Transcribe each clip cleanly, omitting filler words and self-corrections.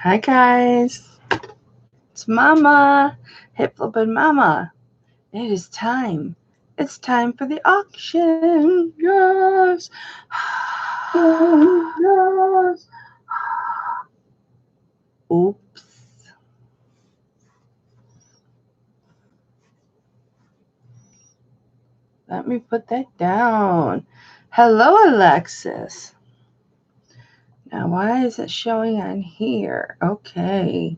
Hi guys, it's Mama, Hipflippinmamma. It is time. It's time for the auction. Yes. Yes. Oops. Let me put that down. Hello, Alexis. Now, why is it showing on here? Okay.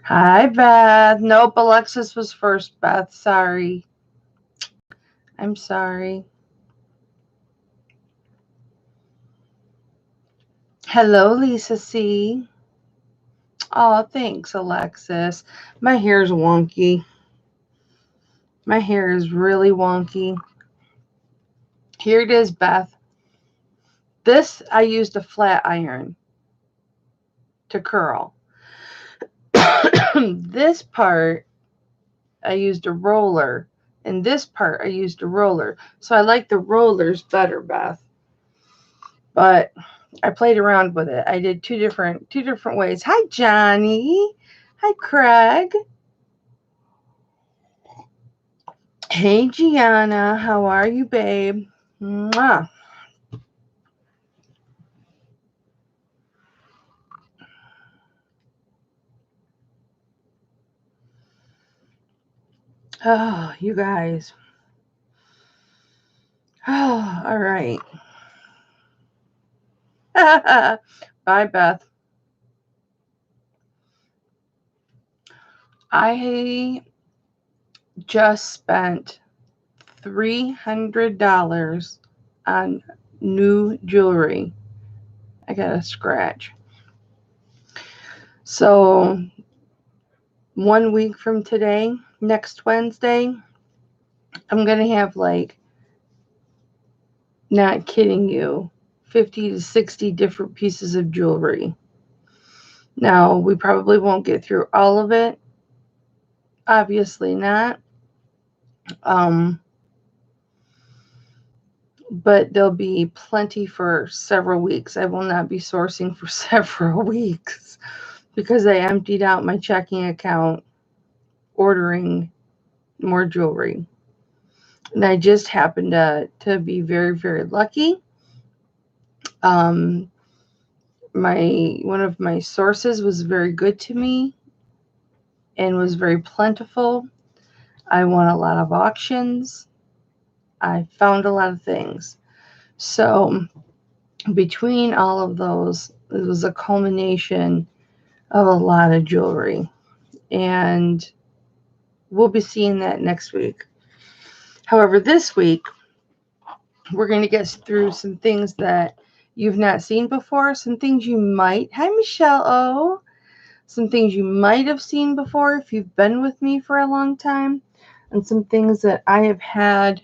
Hi, Beth. Nope, Alexis was first, Beth. Sorry. I'm sorry. Hello, Lisa C. Oh, thanks, Alexis. My hair's wonky. My hair is really wonky. Here it is, Beth. This, I used a flat iron to curl. This part, I used a roller. And this part, I used a roller. So I like the rollers better, Beth. But I played around with it. I did two different ways. Hi, Johnny. Hi, Craig. Hey, Gianna. How are you, babe? Mwah. Oh, you guys. Oh, all right. Bye, Beth. I just spent $300 on new jewelry. I got a scratch. So 1 week from today, next Wednesday, I'm going to have, like, not kidding you, 50 to 60 different pieces of jewelry. Now, we probably won't get through all of it. Obviously not. But there'll be plenty for several weeks. I will not be sourcing for several weeks because I emptied out my checking account ordering more jewelry. And I just happened to be very, very lucky. One of my sources was very good to me and was very plentiful. I won a lot of auctions. I found a lot of things. So between all of those, it was a culmination of a lot of jewelry. And we'll be seeing that next week. However, this week, we're going to get through some things that you've not seen before, some things you might, hi Michelle O, some things you might have seen before if you've been with me for a long time, and some things that I have had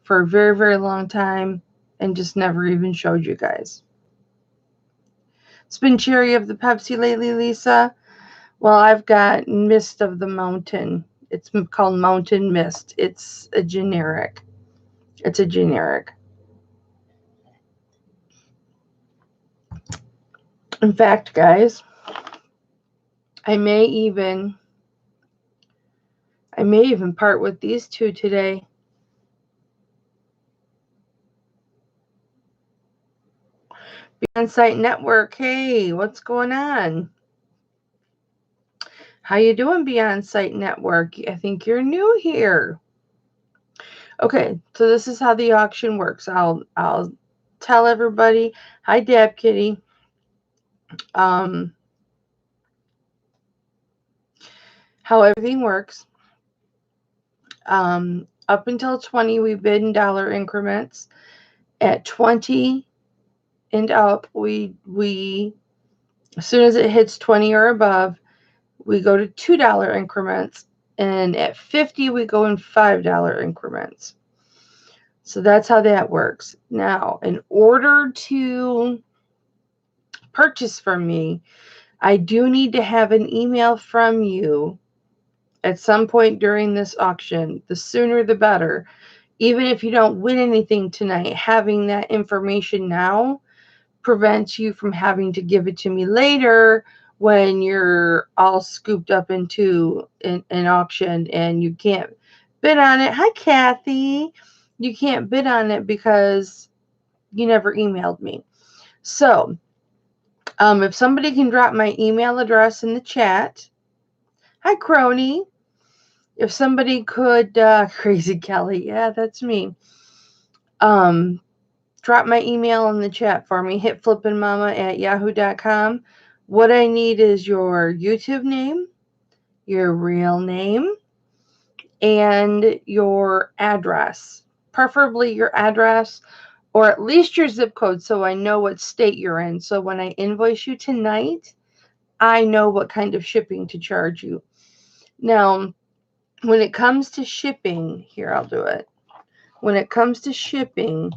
for a very, very long time and just never even showed you guys. It's been cherry of the Pepsi lately, Lisa. Well, I've got Mist of the Mountain. It's called Mountain Mist. It's a generic. In fact, guys, I may even part with these two today. Beyond Site Network. Hey, what's going on? How you doing, Beyond Site Network? I think you're new here. Okay, so this is how the auction works. I'll tell everybody. Hi, Dab Kitty. How everything works. Up until 20, we bid in dollar increments. At 20 and up, we as soon as it hits 20 or above, we go to $2 increments, and at 50, we go in $5 increments. So that's how that works. Now, in order to purchase from me, I do need to have an email from you at some point during this auction. The sooner the better. Even if you don't win anything tonight, having that information now prevents you from having to give it to me later when you're all scooped up into an auction and you can't bid on it. Hi, Kathy. You can't bid on it because you never emailed me. So, if somebody can drop my email address in the chat. Hi, Crony. If somebody could, Crazy Kelly, yeah, that's me. Drop my email in the chat for me, hipflippinmamma@yahoo.com. What I need is your YouTube name, your real name, and your address. Preferably your address, or at least your zip code, so I know what state you're in. So when I invoice you tonight, I know what kind of shipping to charge you. Now, when it comes to shipping, here, I'll do it. When it comes to shipping,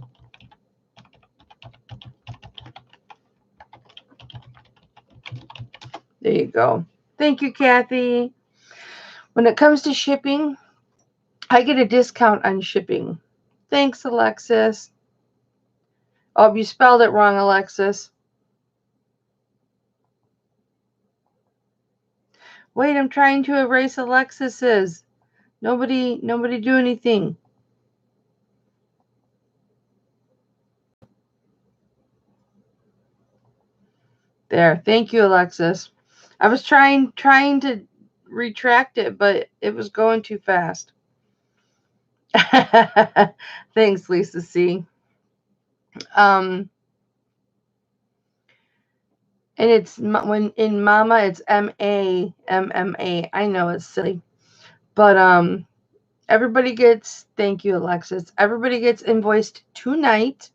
there you go. Thank you, Kathy. When it comes to shipping, I get a discount on shipping. Thanks, Alexis. Oh, you spelled it wrong, Alexis. Wait, I'm trying to erase Alexis's. Nobody do anything. There. Thank you, Alexis. I was trying to retract it, but it was going too fast. Thanks, Lisa C. And it's when in Mama, it's MAMMA. I know it's silly, but everybody gets. Thank you, Alexis. Everybody gets invoiced tonight.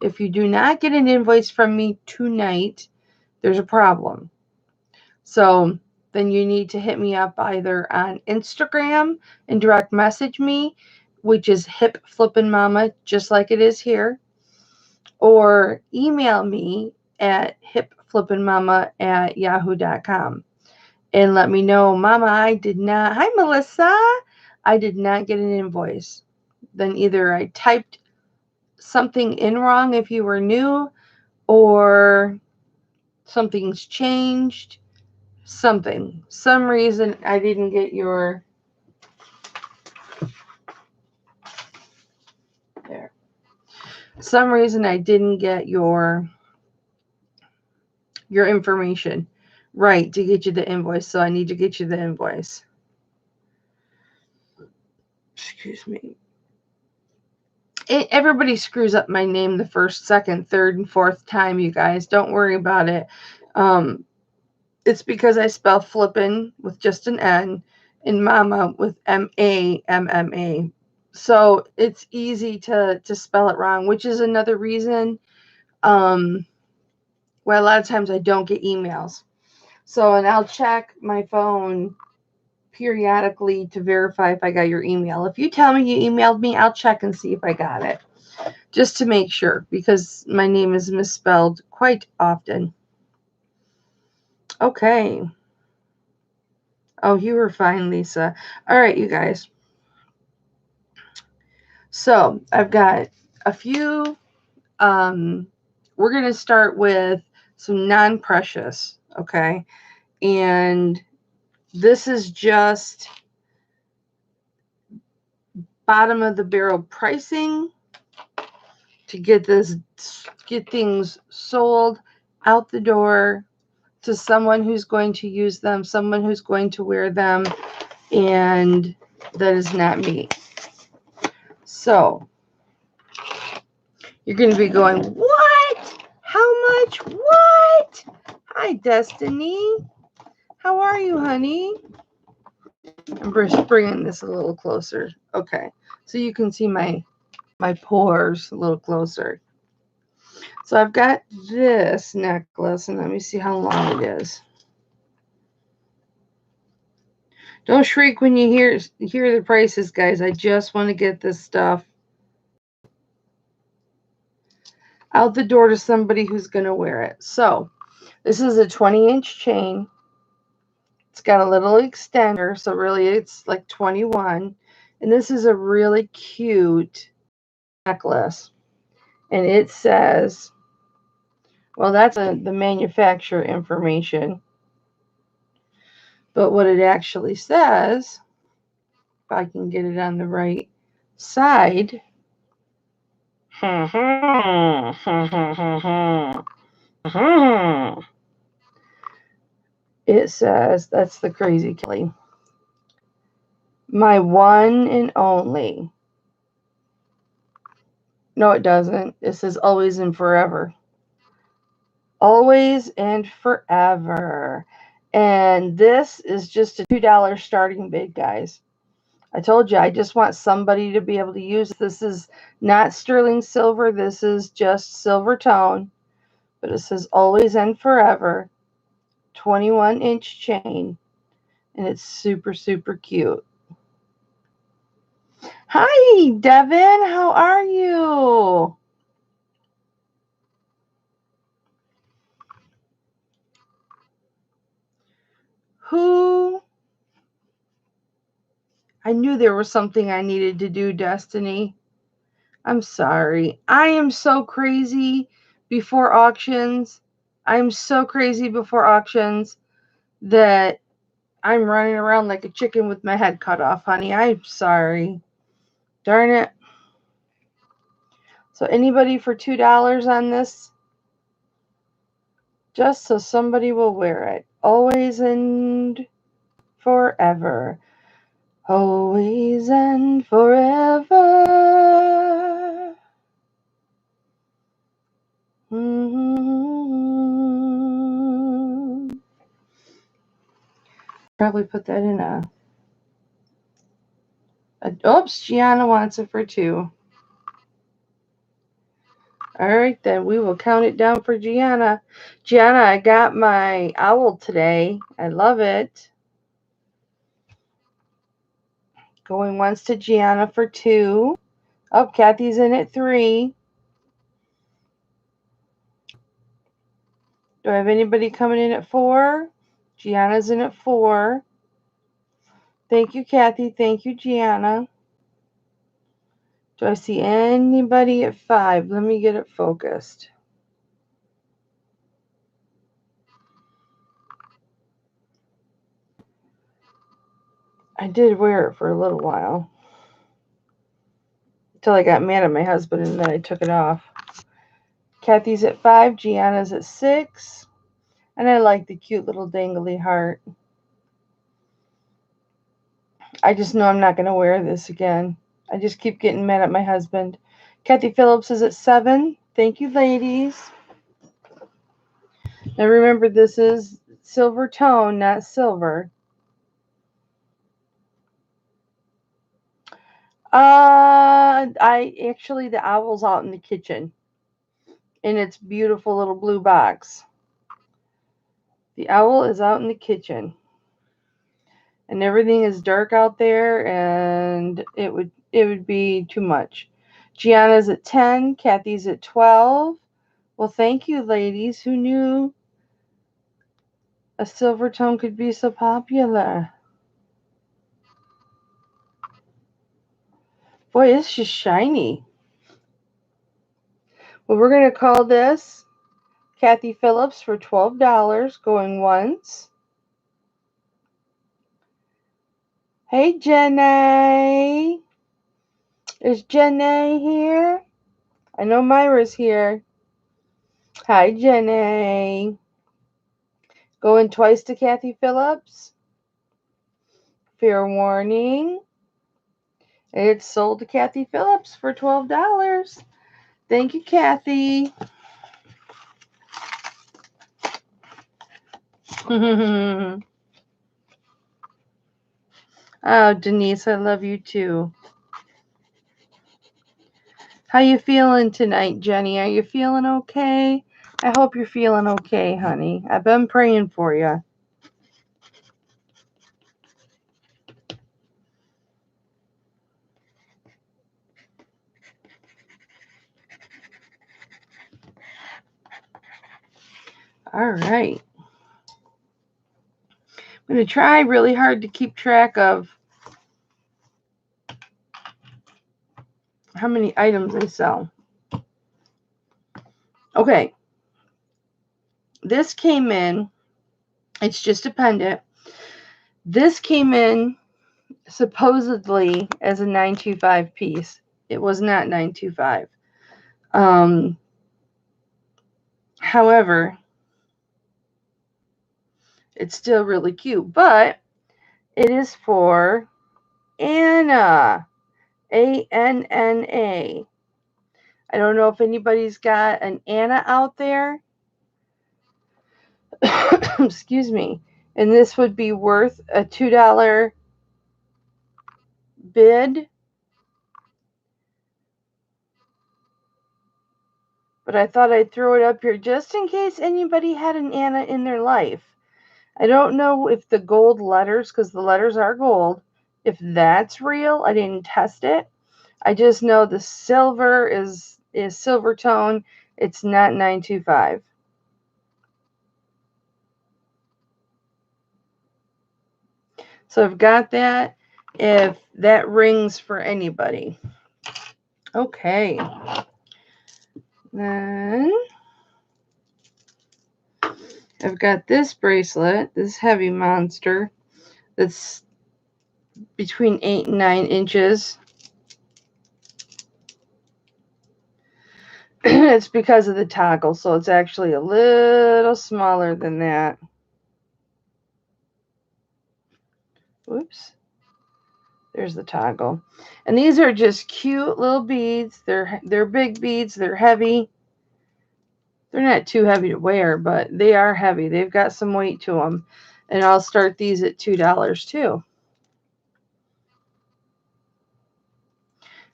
If you do not get an invoice from me tonight, there's a problem. So then you need to hit me up either on Instagram and direct message me, which is Hipflippinmamma, just like it is here, or email me at hipflippinmamma@yahoo.com and let me know, Mama, I did not. Hi, Melissa. I did not get an invoice. Then either I typed something in wrong if you were new, or something's changed. Some reason I didn't get your, there. Some reason I didn't get your information right to get you the invoice. So I need to get you the invoice. Excuse me. Everybody screws up my name the first, second, third, and fourth time, you guys. Don't worry about it. It's because I spell flippin' with just an N and mama with MAMMA. So it's easy to spell it wrong, which is another reason why a lot of times I don't get emails. So, and I'll check my phone periodically to verify if I got your email. If you tell me you emailed me, I'll check and see if I got it, just to make sure, because my name is misspelled quite often. Okay. Oh, you were fine, Lisa. All right, you guys. So I've got a few. We're going to start with some non-precious, okay? And this is just bottom of the barrel pricing to get things sold out the door to someone who's going to use them, someone who's going to wear them, and that is not me. So you're going to be going, what? How much? What? Hi, Destiny. How are you, honey? I'm just bringing this a little closer. Okay, so you can see my pores a little closer. So I've got this necklace, and let me see how long it is. Don't shriek when you hear the prices, guys. I just want to get this stuff out the door to somebody who's going to wear it. So this is a 20-inch chain. It's got a little extender, so really it's like 21. And this is a really cute necklace. And it says, well, that's the manufacturer information. But what it actually says, if I can get it on the right side, it says, that's the crazy Kelly, my one and only. No, it doesn't. It says always and forever. Always and forever. And this is just a $2 starting bid, guys. I told you, I just want somebody to be able to use this. This is not sterling silver. This is just silver tone. But it says always and forever. 21-inch chain. And it's super, super cute. Hi, Devin. How are you? Who? I knew there was something I needed to do, Destiny. I'm sorry. I am so crazy before auctions. I'm so crazy before auctions that I'm running around like a chicken with my head cut off, honey. I'm sorry. Darn it. So anybody for $2 on this? Just so somebody will wear it. Always and forever. Always and forever. Mm-hmm. Probably put that in a oops, Gianna wants it for 2. All right, then we will count it down for Gianna. Gianna, I got my owl today. I love it. Going once to Gianna for 2. Oh, Kathy's in at 3. Do I have anybody coming in at 4? Gianna's in at 4. Thank you, Kathy. Thank you, Gianna. Do I see anybody at 5? Let me get it focused. I did wear it for a little while. Until I got mad at my husband and then I took it off. Kathy's at 5. Gianna's at 6. And I like the cute little dangly heart. I just know I'm not going to wear this again. I just keep getting mad at my husband. Kathy Phillips is at 7. Thank you, ladies. Now remember, this is silver tone, not silver. The owl's out in the kitchen in its beautiful little blue box. The owl is out in the kitchen, and everything is dark out there, and it would be too much. Gianna's at 10. Kathy's at 12. Well, thank you, ladies. Who knew a silver tone could be so popular? Boy, it's just shiny. Well, we're going to call this Kathy Phillips for $12, going once. Hey, Jenny. Is Jenny here? I know Myra's here. Hi, Jenny. Going twice to Kathy Phillips. Fair warning. It's sold to Kathy Phillips for $12. Thank you, Kathy. Oh, Denise, I love you too. How you feeling tonight, Jenny? Are you feeling okay? I hope you're feeling okay, honey. I've been praying for you. All right. I'm going to try really hard to keep track of how many items I sell. Okay. This came in. It's just a pendant. This came in supposedly as a 925 piece. It was not 925. However, it's still really cute, but it is for Anna. Anna. I don't know if anybody's got an Anna out there. Excuse me. And this would be worth a $2 bid. But I thought I'd throw it up here just in case anybody had an Anna in their life. I don't know if the gold letters, because the letters are gold, if that's real. I didn't test it. I just know the silver is silver tone. It's not 925. So I've got that if that rings for anybody. Okay. Then I've got this bracelet, this heavy monster, that's between 8 and 9 inches. It's because of the toggle, so it's actually a little smaller than that. Whoops. There's the toggle. And these are just cute little beads. They're big beads. They're heavy. They're not too heavy to wear, but they are heavy. They've got some weight to them. And I'll start these at $2 too.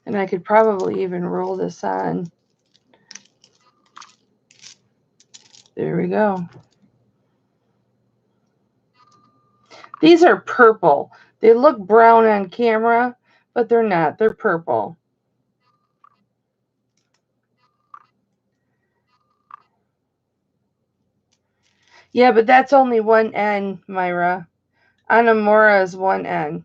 And I could probably even roll this on. There we go. These are purple. They look brown on camera, but they're not. They're purple. Yeah, but that's only one N, Myra. Anamora is one N.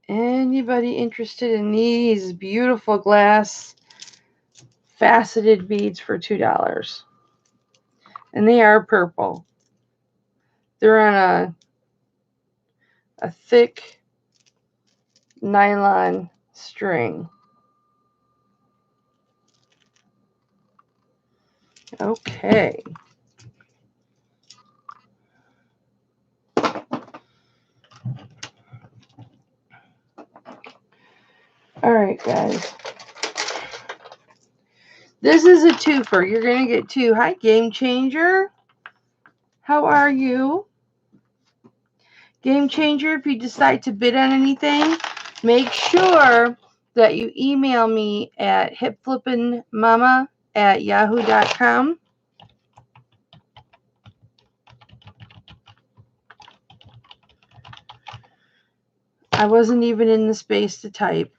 Anybody interested in these beautiful glass faceted beads for $2? And they are purple. They're on a thick nylon string. Okay. All right, guys. This is a twofer. You're going to get two. Hi, Game Changer. How are you? Game Changer, if you decide to bid on anything, make sure that you email me at hipflippinmamma@yahoo.com. I wasn't even in the space to type.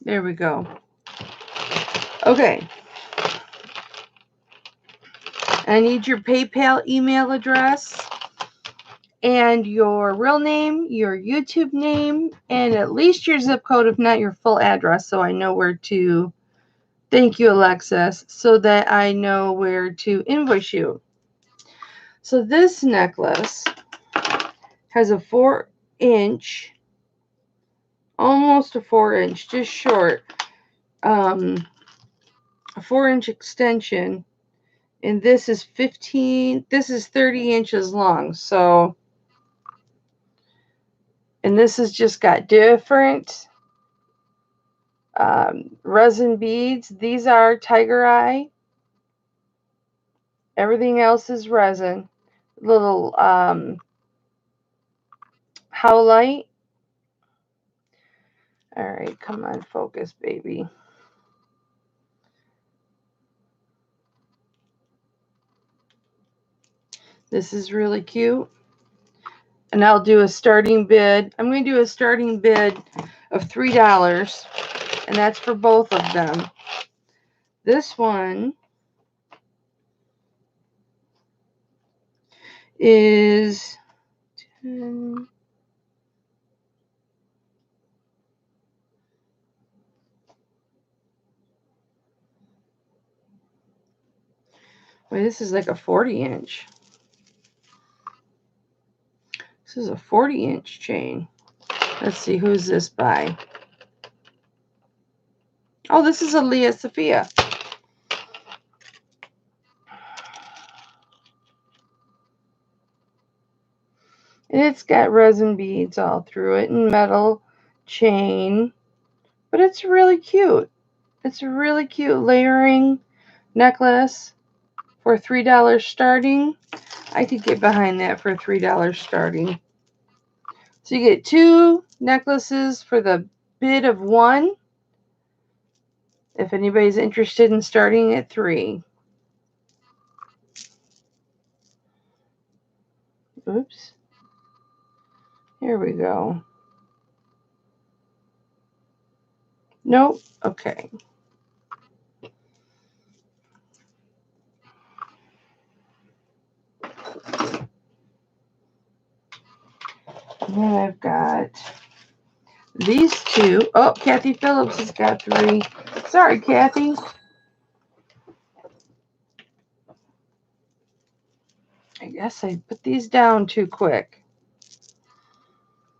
There we go. Okay. I need your PayPal email address and your real name, your YouTube name, and at least your zip code, if not your full address, so I know where to. Thank you, Alexis, so that I know where to invoice you. So this necklace has a 4-inch, almost a 4-inch, just short, a 4-inch extension, and this is 30 inches long. So, and this has just got different resin beads. These are tiger eye. Everything else is resin. Little howlite. All right, come on, focus, baby. This is really cute. And I'll do a starting bid. I'm going to do a starting bid of $3, and that's for both of them. This one is 10. Wait, this is like a 40-inch. This is a 40-inch chain. Let's see, who's this by? Oh, this is a Leah Sophia. And it's got resin beads all through it and metal chain. But it's really cute. It's a really cute layering necklace for $3 starting. I could get behind that for $3 starting. So you get 2 necklaces for the bid of 1. If anybody's interested in starting at 3. Oops. Here we go. Nope. Okay. And then I've got these 2. Oh, Kathy Phillips has got 3. Sorry, Kathy. I guess I put these down too quick.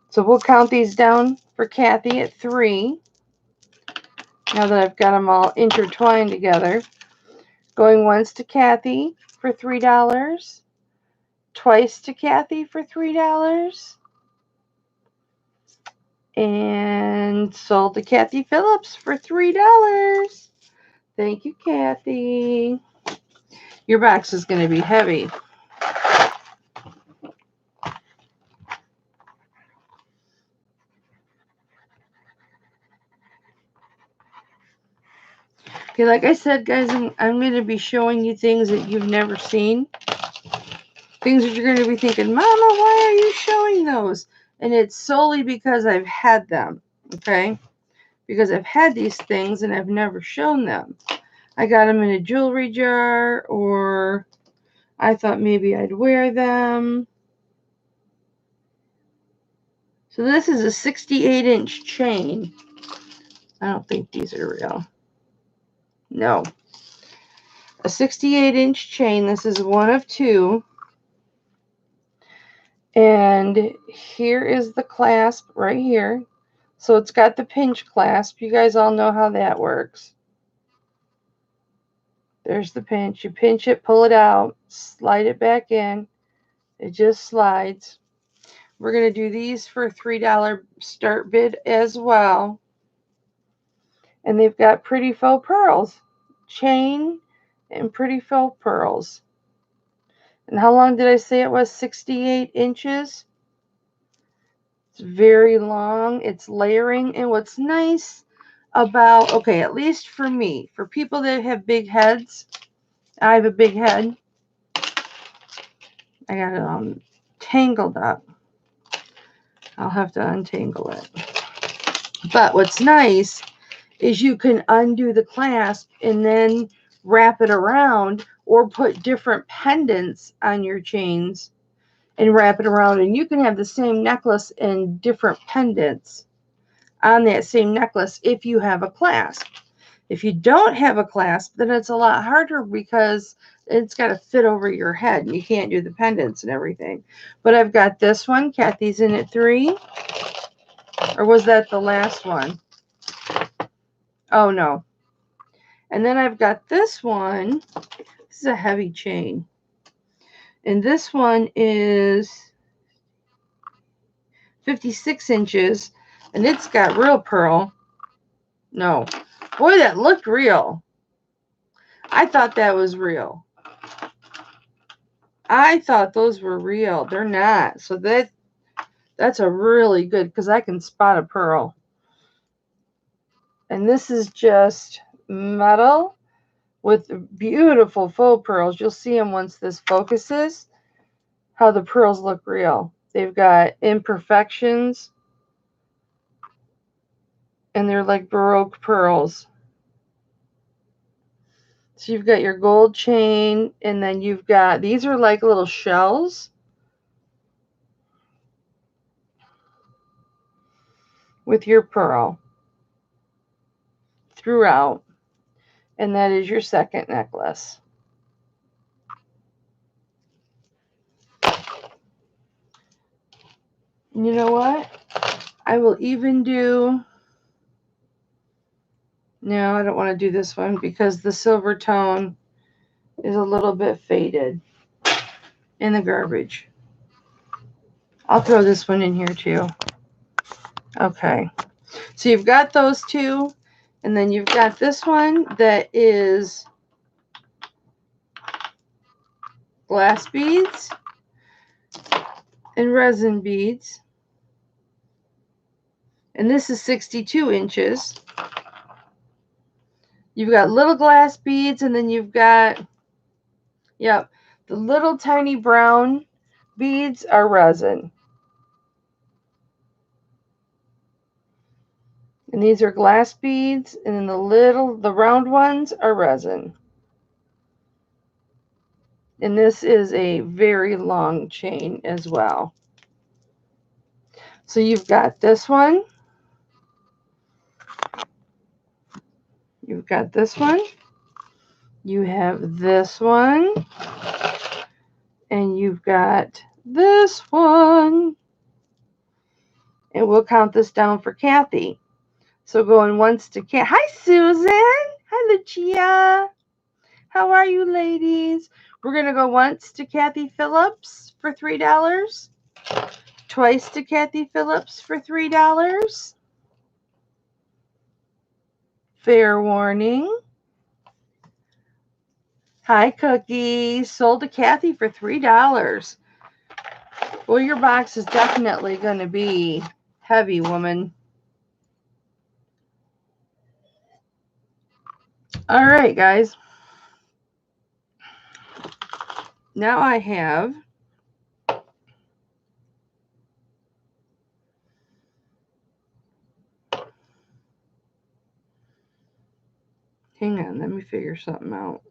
So we'll count these down for Kathy at 3. Now that I've got them all intertwined together. Going once to Kathy for $3. Twice to Kathy for $3. And sold to Kathy Phillips for $3. Thank you, Kathy. Your box is going to be heavy. Okay, like I said, guys, I'm going to be showing you things that you've never seen. Things that you're going to be thinking, Mama, why are you showing those? And it's solely because I've had them, okay? Because I've had these things and I've never shown them. I got them in a jewelry jar, or I thought maybe I'd wear them. So this is a 68-inch chain. I don't think these are real. No. A 68-inch chain. This is one of 2. And here is the clasp right here. So it's got the pinch clasp. You guys all know how that works. There's the pinch. You pinch it, pull it out, slide it back in. It just slides. We're going to do these for a $3 start bid as well. And they've got pretty faux pearls. Chain and pretty faux pearls. And how long did I say it was? 68 inches. It's very long. It's layering. And what's nice about, okay, at least for me, for people that have big heads, I have a big head. I got it tangled up. I'll have to untangle it. But what's nice is you can undo the clasp and then wrap it around, or put different pendants on your chains and wrap it around, and you can have the same necklace and different pendants on that same necklace if you have a clasp. If you don't have a clasp, then it's a lot harder because it's got to fit over your head and you can't do the pendants and everything. But I've got this one. Kathy's in at 3. Or was that the last one? Oh, no. And then I've got this one. This is a heavy chain. And this one is 56 inches. And it's got real pearl. No. Boy, that looked real. I thought that was real. I thought those were real. They're not. So that's a really good, because I can spot a pearl. And this is just metal with beautiful faux pearls. You'll see them once this focuses, how the pearls look real. They've got imperfections, and they're like Baroque pearls. So you've got your gold chain, and then you've got, these are like little shells. with your pearl throughout, and that is your second necklace. You know what? I will even do, no, I don't want to do this one because the silver tone is a little bit faded in the garbage. I'll throw this one in here too. Okay. So you've got those two, and then you've got this one that is glass beads and resin beads. And this is 62 inches. You've got little glass beads, and then you've got, yep, the little tiny brown beads are resin. And these are glass beads, and then the round ones are resin. And this is a very long chain as well. So you've got this one. You've got this one. You have this one. And you've got this one. And we'll count this down for Kathy. So going once to Kathy. Hi, Susan. Hi, Lucia. How are you, ladies? We're going to go once to Kathy Phillips for $3. Twice to Kathy Phillips for $3. Fair warning. Hi, Cookie. Sold to Kathy for $3. Well, your box is definitely going to be heavy, woman. All right, guys. Now I have hang on, let me figure something out.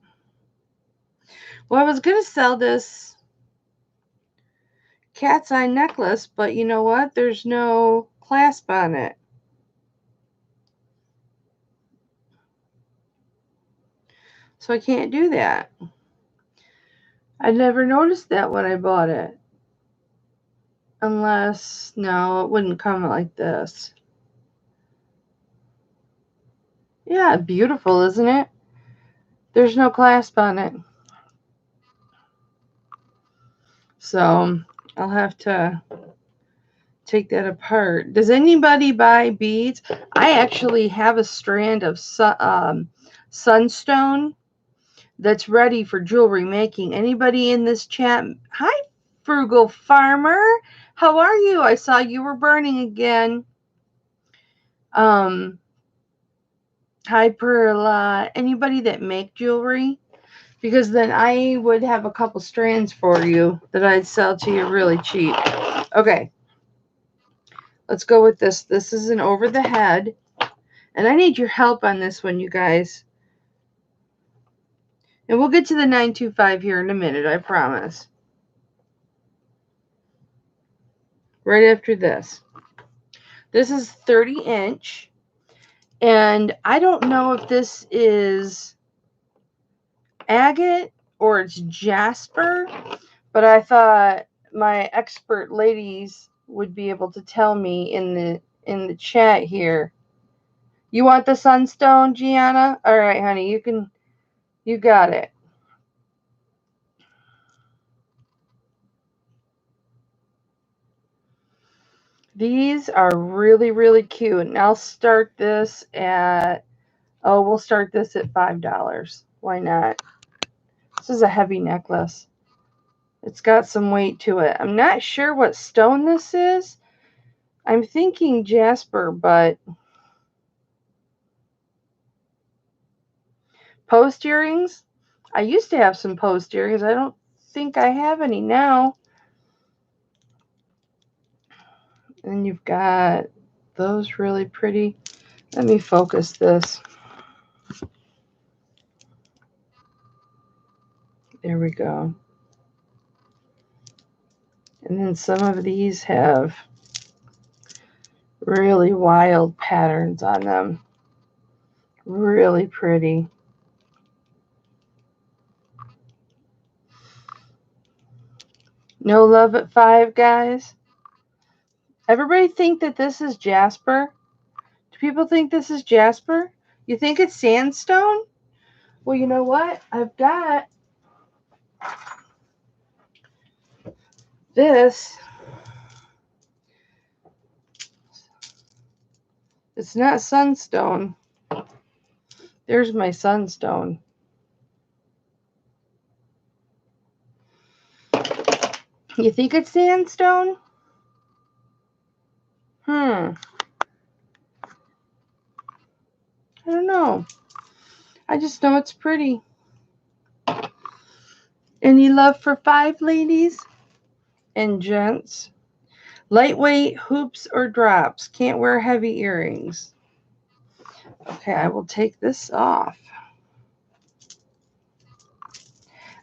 Well, I was going to sell this cat's eye necklace, but you know what? There's no clasp on it. So I can't do that. I never noticed that when I bought it. Unless, no, it wouldn't come like this. Yeah, beautiful, isn't it? There's no clasp on it. So I'll have to take that apart. Does anybody buy beads? I actually have a strand of sunstone that's ready for jewelry making. Anybody in this chat? Hi, Frugal Farmer. How are you? I saw you were burning again. Hi, Perla. Anybody that make jewelry? Because then I would have a couple strands for you that I'd sell to you really cheap. Okay. Let's go with this. This is an over the head. And I need your help on this one, you guys. And we'll get to the 925 here in a minute, I promise. Right after this. This is 30 inch. And I don't know if this is agate or it's jasper, but I thought my expert ladies would be able to tell me in the chat here. You want the sunstone, Gianna? All right, honey, you got it. These are really, really cute. And I'll start this at, we'll start this at $5. Why not? This is a heavy necklace. It's got some weight to it. I'm not sure what stone this is. I'm thinking jasper, but post earrings? I used to have some post earrings. I don't think I have any now. And you've got those really pretty. Let me focus this. There we go. And then some of these have Really wild patterns on them. Really pretty. No love at 5, guys. Everybody think that this is jasper? Do people think this is jasper? You think it's sandstone? Well, you know what? I've got this. It's not sunstone. There's my sunstone. You think it's sandstone? I don't know. I just know it's pretty. Any love for 5, ladies and gents? Lightweight hoops or drops. Can't wear heavy earrings. Okay, I will take this off.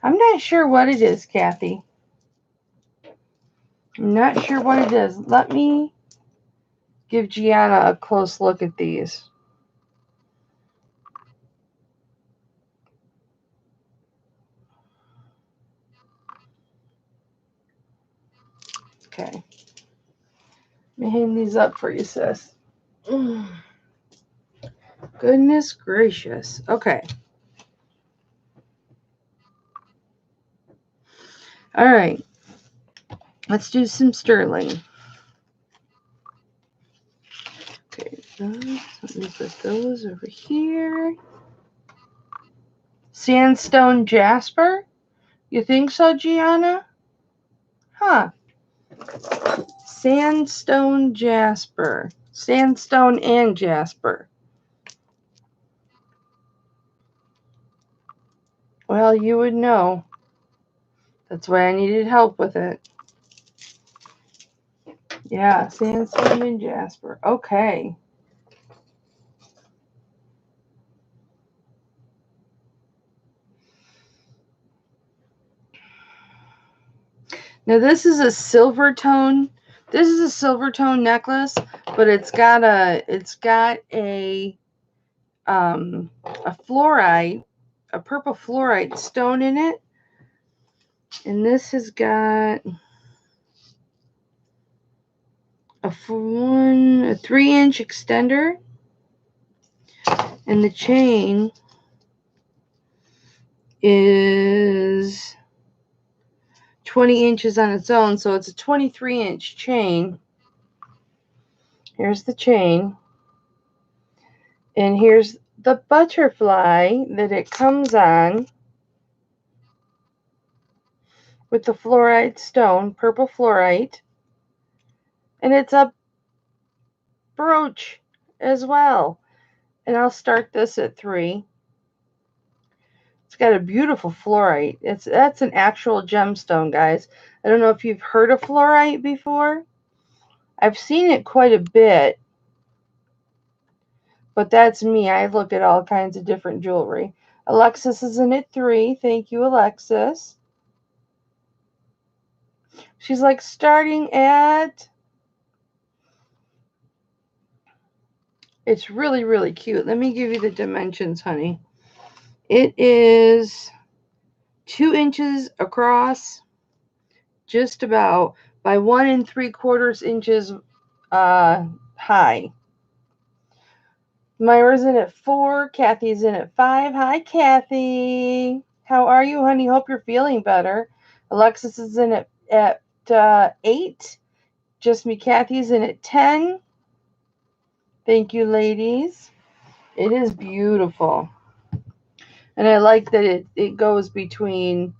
I'm not sure what it is, Kathy. I'm not sure what it is. Let me give Gianna a close look at these. Okay. Let me hang these up for you, sis. Goodness gracious. Okay. All right. Let's do some sterling. Okay, let me put those over here. Sandstone jasper? You think so, Gianna? Huh. Sandstone jasper. Sandstone and jasper. Well, you would know. That's why I needed help with it. Yeah, sandstone and jasper. Okay. Now this is a silver tone. This is a silver tone necklace, but it's got a fluorite, a purple fluorite stone in it. And this has got a 3-inch extender. And the chain is 20 inches on its own, so it's a 23-inch chain. Here's the chain. And here's the butterfly that it comes on with the fluorite stone, purple fluorite. And it's a brooch as well. And I'll start this at 3. It's got a beautiful fluorite. That's an actual gemstone, guys. I don't know if you've heard of fluorite before. I've seen it quite a bit. But that's me. I look at all kinds of different jewelry. Alexis is in at 3. Thank you, Alexis. She's like starting at... It's really, really cute. Let me give you the dimensions, honey. It is 2 inches across, just about, by 1 3/4 inches high. Myra's in at 4. Kathy's in at 5. Hi, Kathy. How are you, honey? Hope you're feeling better. Alexis is in at 8. Just me, Kathy's in at 10. Thank you, ladies. It is beautiful. And I like that it goes between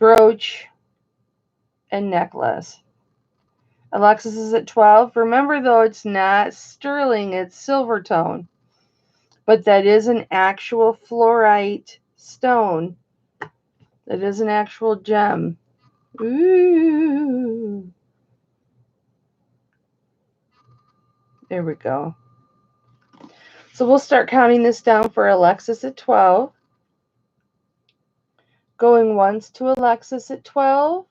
brooch and necklace. Alexis is at 12. Remember, though, it's not sterling. It's silver tone. But that is an actual fluorite stone. That is an actual gem. Ooh. There we go. So we'll start counting this down for Alexis at 12. Going once to Alexis at 12.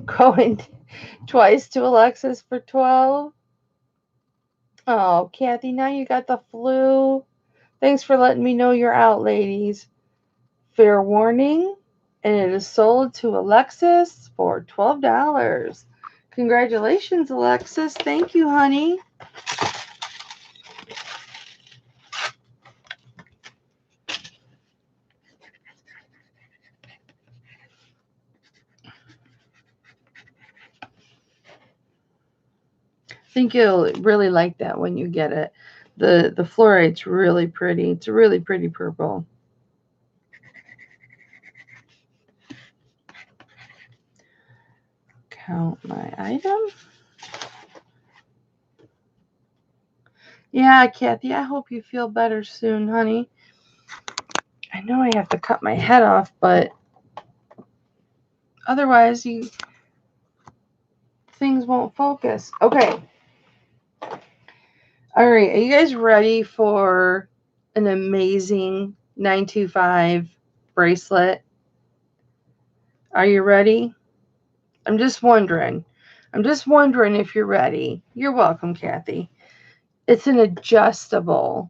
Going twice to Alexis for 12. Oh, Kathy, now you got the flu. Thanks for letting me know you're out, ladies. Fair warning, and it is sold to Alexis for $12. Congratulations, Alexis. Thank you, honey. I think you'll really like that when you get it. The fluoride's really pretty. It's a really pretty purple. Count my item. Yeah, Kathy, I hope you feel better soon, honey. I know I have to cut my head off, but otherwise things won't focus. Okay. All right, are you guys ready for an amazing 925 bracelet? Are you ready? I'm just wondering if you're ready. You're welcome, Kathy. It's an adjustable,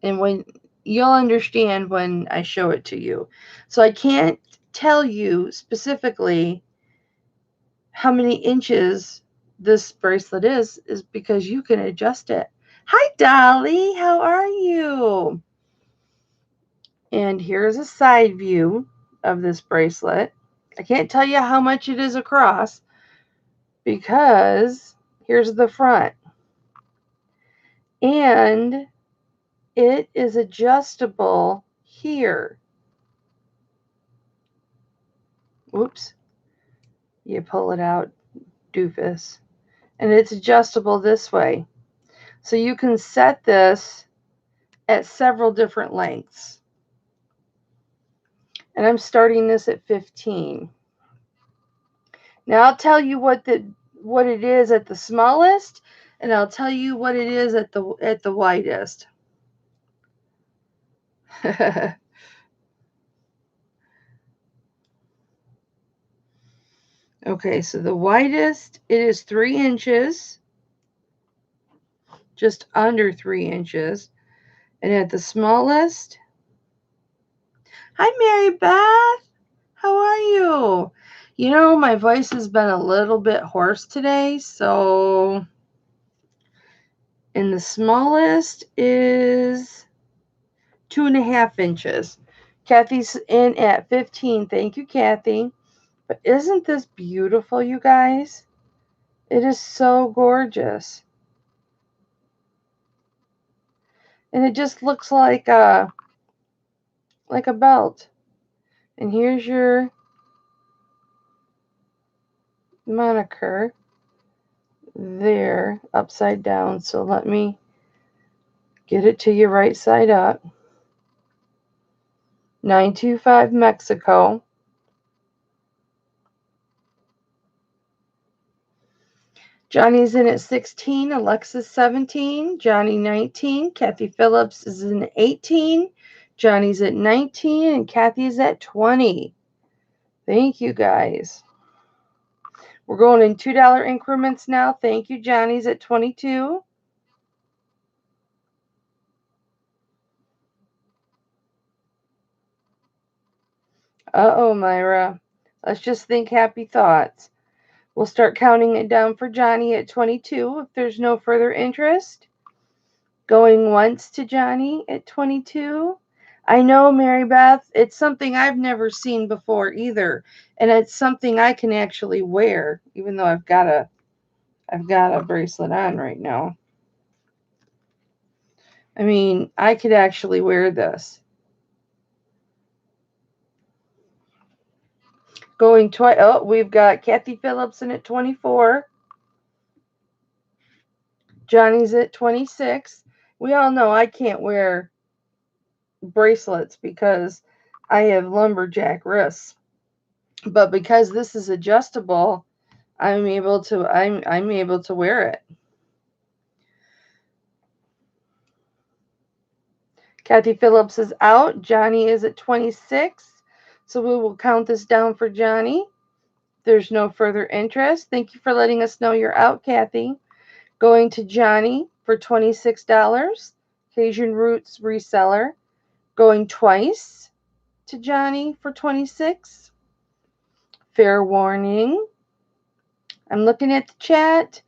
and when you'll understand when I show it to you. So I can't tell you specifically how many inches this bracelet is because you can adjust it. Hi, Dolly. How are you? And here's a side view of this bracelet. I can't tell you how much it is across because here's the front. And it is adjustable here. Whoops. You pull it out, doofus. And it's adjustable this way. So you can set this at several different lengths. And I'm starting this at 15. Now I'll tell you what it is at the smallest, and I'll tell you what it is at the widest. Okay, so the widest, it is 3 inches, just under 3 inches. And at the smallest, hi, Mary Beth. How are you? You know, my voice has been a little bit hoarse today, so. And the smallest is 2.5 inches. Kathy's in at 15. Thank you, Kathy. But isn't this beautiful, you guys? It is so gorgeous. And it just looks like a belt. And here's your moniker there, upside down. So let me get it to you right side up. 925 Mexico. Johnny's in at 16, Alexis 17, Johnny 19, Kathy Phillips is in 18, Johnny's at 19, and Kathy's at 20. Thank you, guys. We're going in $2 increments now. Thank you, Johnny's at 22. Uh-oh, Myra. Let's just think happy thoughts. We'll start counting it down for Johnny at 22 if there's no further interest. Going once to Johnny at 22. I know, Mary Beth, it's something I've never seen before either. And it's something I can actually wear, even though I've got a bracelet on right now. I mean, I could actually wear this. Going twice. Oh, we've got Kathy Phillips in at 24. Johnny's at 26. We all know I can't wear bracelets because I have lumberjack wrists. But because this is adjustable, I'm able to wear it. Kathy Phillips is out. Johnny is at 26. So we will count this down for Johnny. There's no further interest. Thank you for letting us know you're out, Kathy. Going to Johnny for $26. Cajun Roots reseller. Going twice to Johnny for $26. Fair warning. I'm looking at the chat,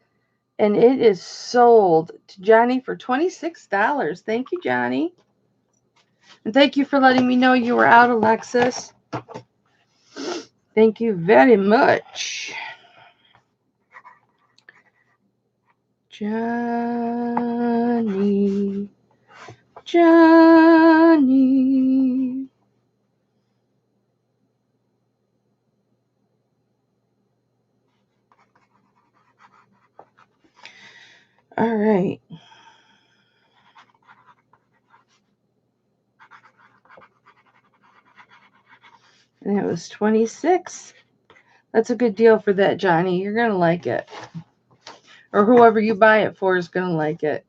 and it is sold to Johnny for $26. Thank you, Johnny. And thank you for letting me know you were out, Alexis. Thank you very much. Johnny. Johnny. All right. And it was 26. That's a good deal for that, Johnny. You're going to like it. Or whoever you buy it for is going to like it.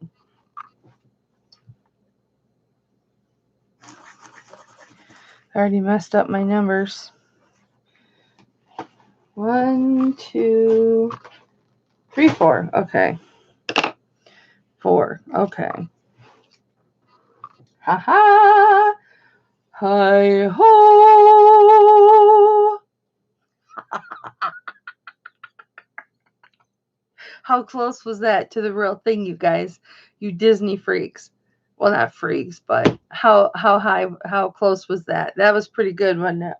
I already messed up my numbers. 1, 2, 3, 4. Okay. 4. Okay. Ha ha. Hi ho. How close was that to the real thing, you guys? You Disney freaks. Well, not freaks, but how close was that? That was pretty good, wasn't it?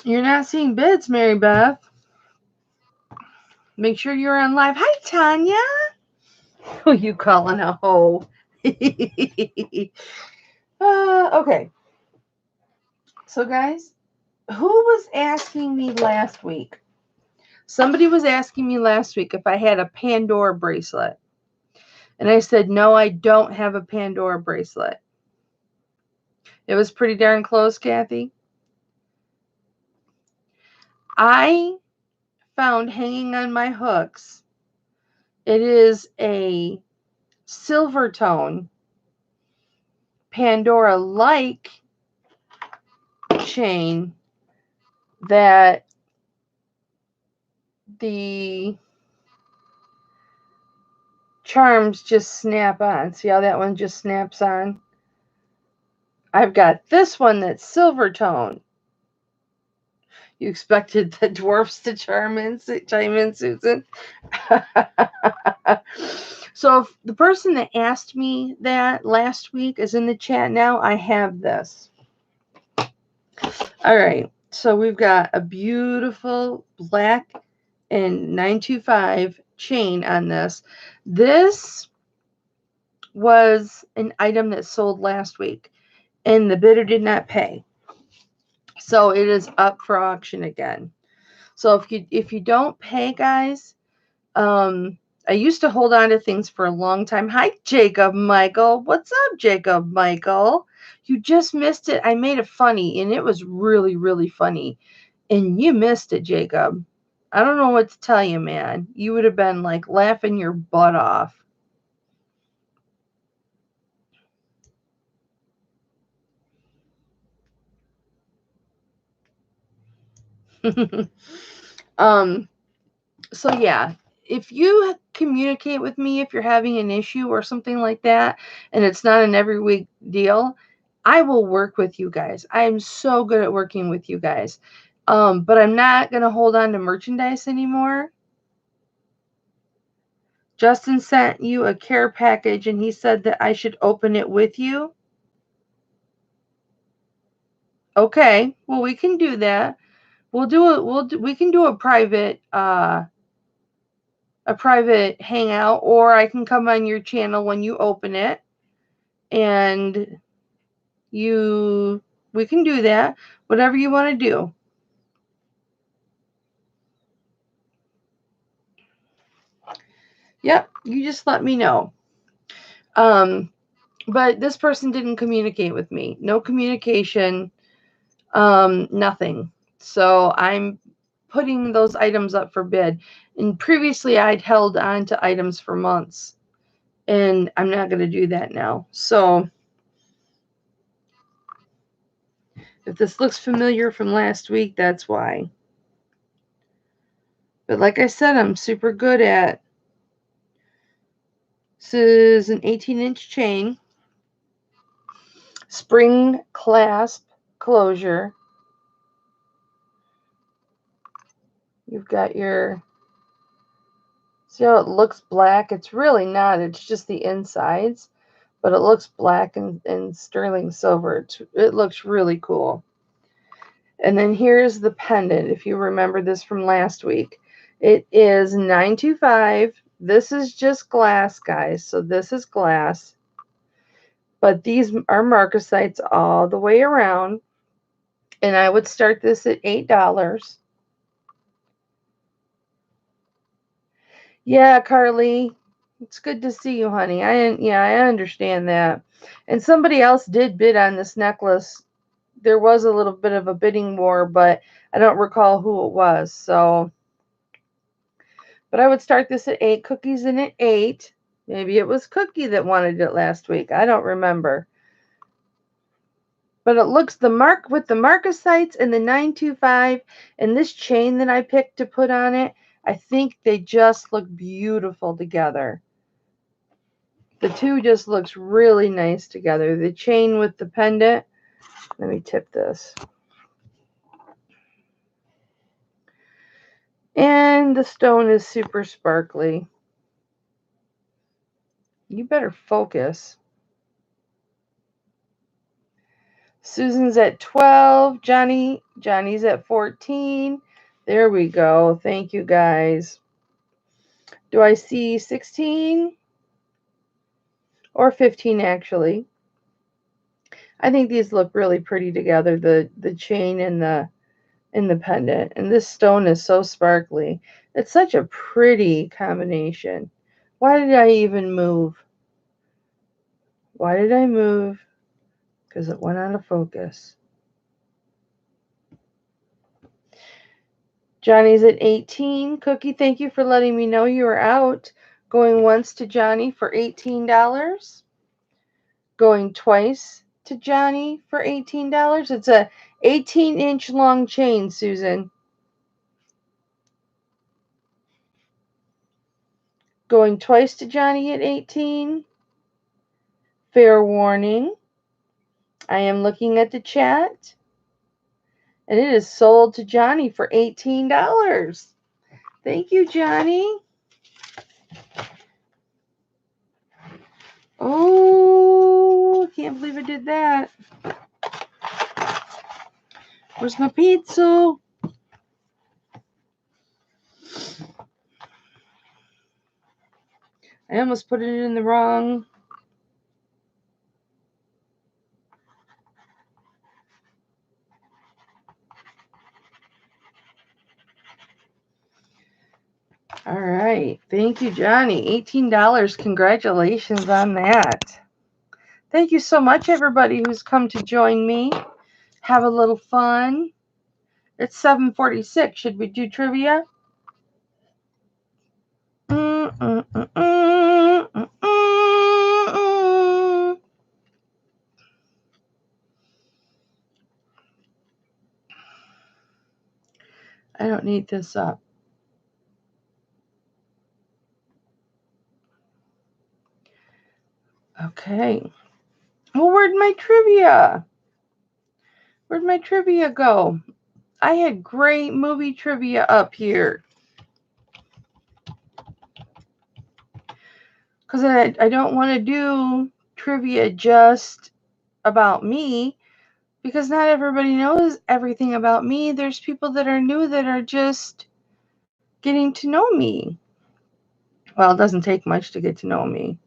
You're not seeing bids, Mary Beth. Make sure you're on live. Hi, Tanya. Who you calling a hoe? Okay. So, guys, who was asking me last week? Somebody was asking me last week if I had a Pandora bracelet. And I said, no, I don't have a Pandora bracelet. It was pretty darn close, Kathy. I found hanging on my hooks. It is a silver tone Pandora-like chain that the charms just snap on. See how that one just snaps on? I've got this one that's silver tone. You expected the dwarfs to chime in, Susan? So if the person that asked me that last week is in the chat now, I have this. All right. So we've got a beautiful black and 925 chain on this. This was an item that sold last week, and the bidder did not pay. So it is up for auction again. So if you don't pay, guys, I used to hold on to things for a long time. Hi, Jacob Michael. What's up, Jacob Michael? You just missed it. I made it funny, and it was really, really funny. And you missed it, Jacob. I don't know what to tell you, man. You would have been like laughing your butt off. So yeah, if you communicate with me, if you're having an issue or something like that, and it's not an every week deal, I will work with you guys. I am so good at working with you guys. But I'm not going to hold on to merchandise anymore. Justin sent you a care package and he said that I should open it with you. Okay, well, we can do that. We can do a private hangout, or I can come on your channel when you open it, and we can do that. Whatever you want to do. Yep, you just let me know. But this person didn't communicate with me. No communication, nothing. So I'm putting those items up for bid. And previously I'd held on to items for months, and I'm not going to do that now. So if this looks familiar from last week, that's why. But like I said, I'm super good at. This is an 18-inch chain. Spring clasp closure. You've got your, see how it looks black? It's really not. It's just the insides. But it looks black and sterling silver. It looks really cool. And then here's the pendant, if you remember this from last week. It is $9.25. This is just glass, guys. So this is glass. But these are marcasites all the way around. And I would start this at $8. Yeah, Carly. It's good to see you, honey. I understand that. And somebody else did bid on this necklace. There was a little bit of a bidding war, but I don't recall who it was. So, but I would start this at 8. Cookies in at 8. Maybe it was Cookie that wanted it last week. I don't remember. But it looks the mark with the marcasites and the 925 and this chain that I picked to put on it. I think they just look beautiful together. The two just looks really nice together. The chain with the pendant. Let me tip this. And the stone is super sparkly. You better focus. Susan's at 12. Johnny's at 14. There we go. Thank you, guys. Do I see 16? Or 15, actually. I think these look really pretty together, the chain and the pendant. And this stone is so sparkly. It's such a pretty combination. Why did I even move? Why did I move? Because it went out of focus. Johnny's at 18. Cookie, thank you for letting me know you were out. Going once to Johnny for $18. Going twice to Johnny for $18. It's a 18-inch long chain, Susan. Going twice to Johnny at 18. Fair warning. I am looking at the chat. And it is sold to Johnny for $18. Thank you, Johnny. Oh, I can't believe I did that. Where's my pizza? I almost put it in the wrong. All right. Thank you, Johnny. $18. Congratulations on that. Thank you so much, everybody who's come to join me. Have a little fun. It's 7:46. Should we do trivia? I don't need this up. Okay. Well, where'd my trivia? Where'd my trivia go? I had great movie trivia up here. Because I don't want to do trivia just about me. Because not everybody knows everything about me. There's people that are new that are just getting to know me. Well, it doesn't take much to get to know me.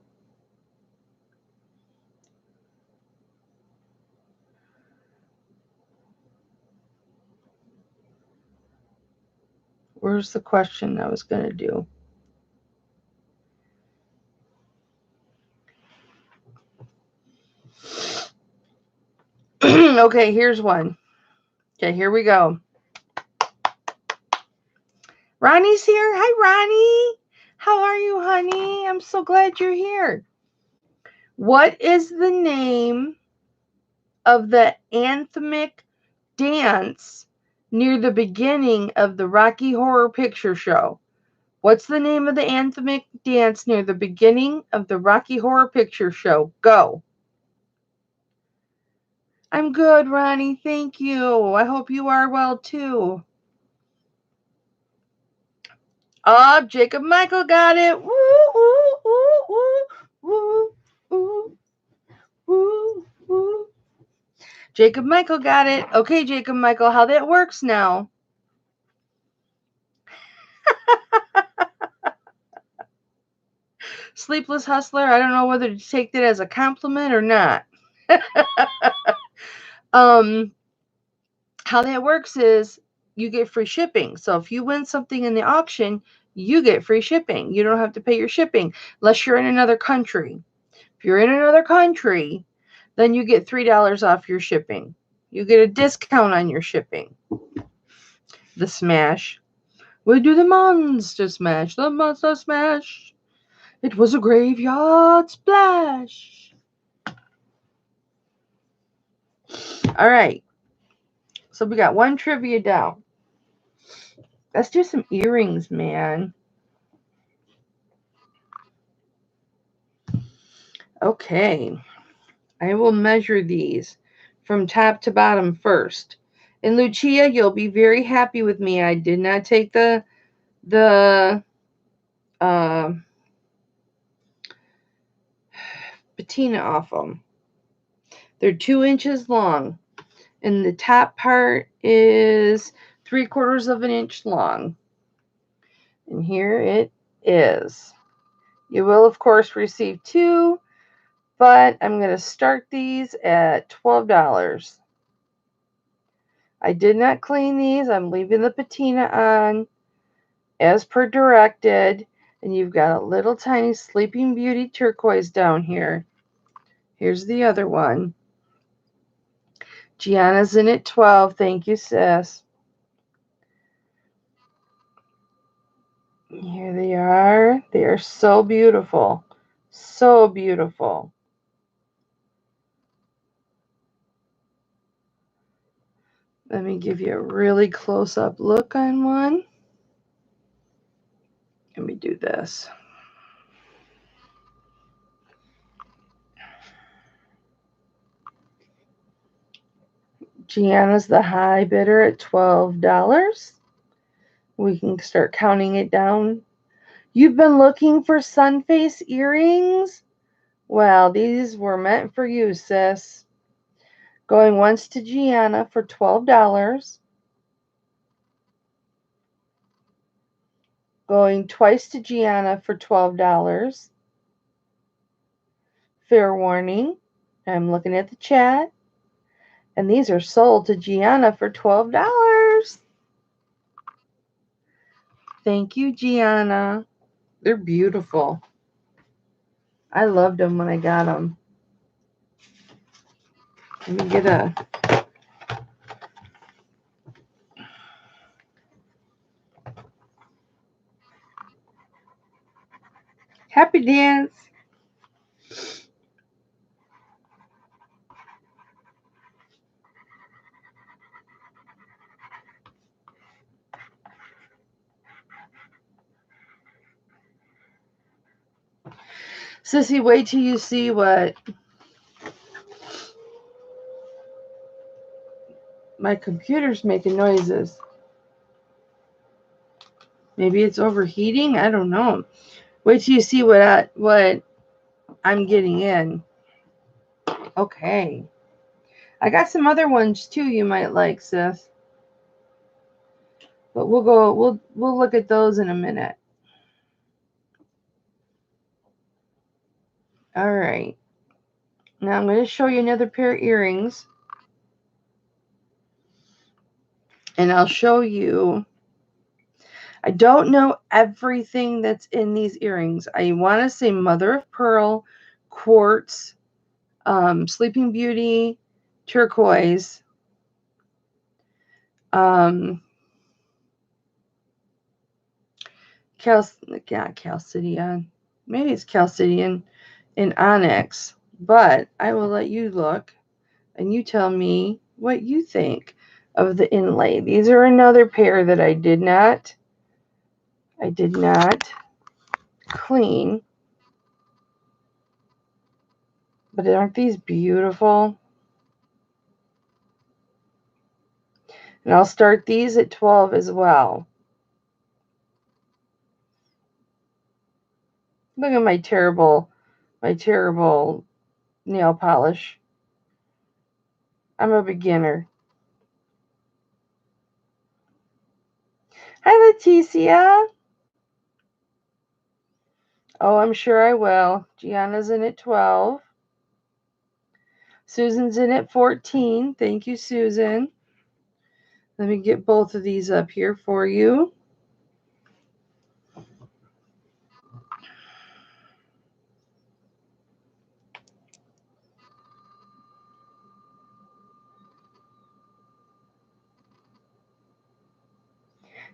Where's the question I was going to do? Okay, here's one. Okay, here we go. Ronnie's here. Hi, Ronnie. How are you, honey? I'm so glad you're here. What is the name of the anthemic dance near the beginning of the Rocky Horror Picture Show? What's the name of the anthemic dance near the beginning of the Rocky Horror Picture Show? Go. I'm good, Ronnie. Thank you. I hope you are well, too. Oh, Jacob Michael got it. Woo, woo, woo, woo, woo, woo, woo. Jacob Michael got it. Okay, Jacob Michael, how that works now. Sleepless Hustler, I don't know whether to take that as a compliment or not. How that works is you get free shipping. So if you win something in the auction, you get free shipping. You don't have to pay your shipping unless you're in another country. If you're in another country, then you get $3 off your shipping. You get a discount on your shipping. The smash. We do the monster smash. The monster smash. It was a graveyard splash. All right. So we got one trivia down. Let's do some earrings, man. Okay. I will measure these from top to bottom first. And Lucia, you'll be very happy with me. I did not take the patina off them. They're 2 inches long, and the top part is 3/4 of an inch long. And here it is. You will, of course, receive 2, but I'm going to start these at $12. I did not clean these. I'm leaving the patina on as per directed. And you've got a little tiny Sleeping Beauty turquoise down here. Here's the other one. Gianna's in at 12. Thank you, sis. Here they are. They are so beautiful. So beautiful. Let me give you a really close-up look on one. Let me do this. Gianna's the high bidder at $12. We can start counting it down. You've been looking for sun face earrings? Well, these were meant for you, sis. Going once to Gianna for $12. Going twice to Gianna for $12. Fair warning, I'm looking at the chat. And these are sold to Gianna for $12. Thank you, Gianna. They're beautiful. I loved them when I got them. Let me get a... Happy dance. Sissy, wait till you see what my computer's making noises. Maybe it's overheating. I don't know. Wait till you see what I'm getting in. Okay. I got some other ones too you might like, sis. But we'll look at those in a minute. All right. Now I'm going to show you another pair of earrings. And I'll show you. I don't know everything that's in these earrings. I want to say mother of pearl, quartz, Sleeping Beauty, turquoise, Chalcedonian. Maybe it's Chalcedonian and onyx. But I will let you look and you tell me what you think. of the inlay. These are another pair that I did not clean. But aren't these beautiful? And I'll start these at 12 as well. Look at my terrible nail polish. I'm a beginner. Hi, Leticia. Oh, I'm sure I will. Gianna's in at 12. Susan's in at 14. Thank you, Susan. Let me get both of these up here for you.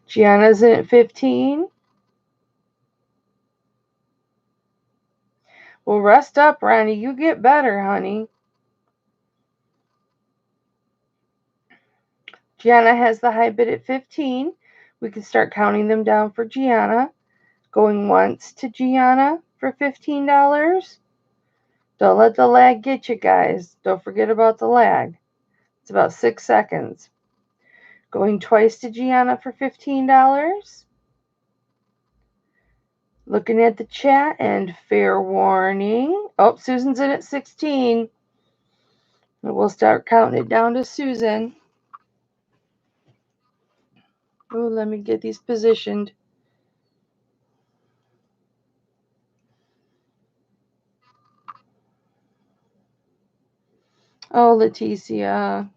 Gianna's in at 15. Well, rest up, Ronnie. You get better, honey. Gianna has the high bid at 15. We can start counting them down for Gianna. Going once to Gianna for $15. Don't let the lag get you, guys. Don't forget about the lag. It's about 6 seconds. Going twice to Gianna for $15. Looking at the chat, and fair warning. Oh, Susan's in at 16. We'll start counting it down to Susan. Oh, let me get these positioned. Oh, Leticia.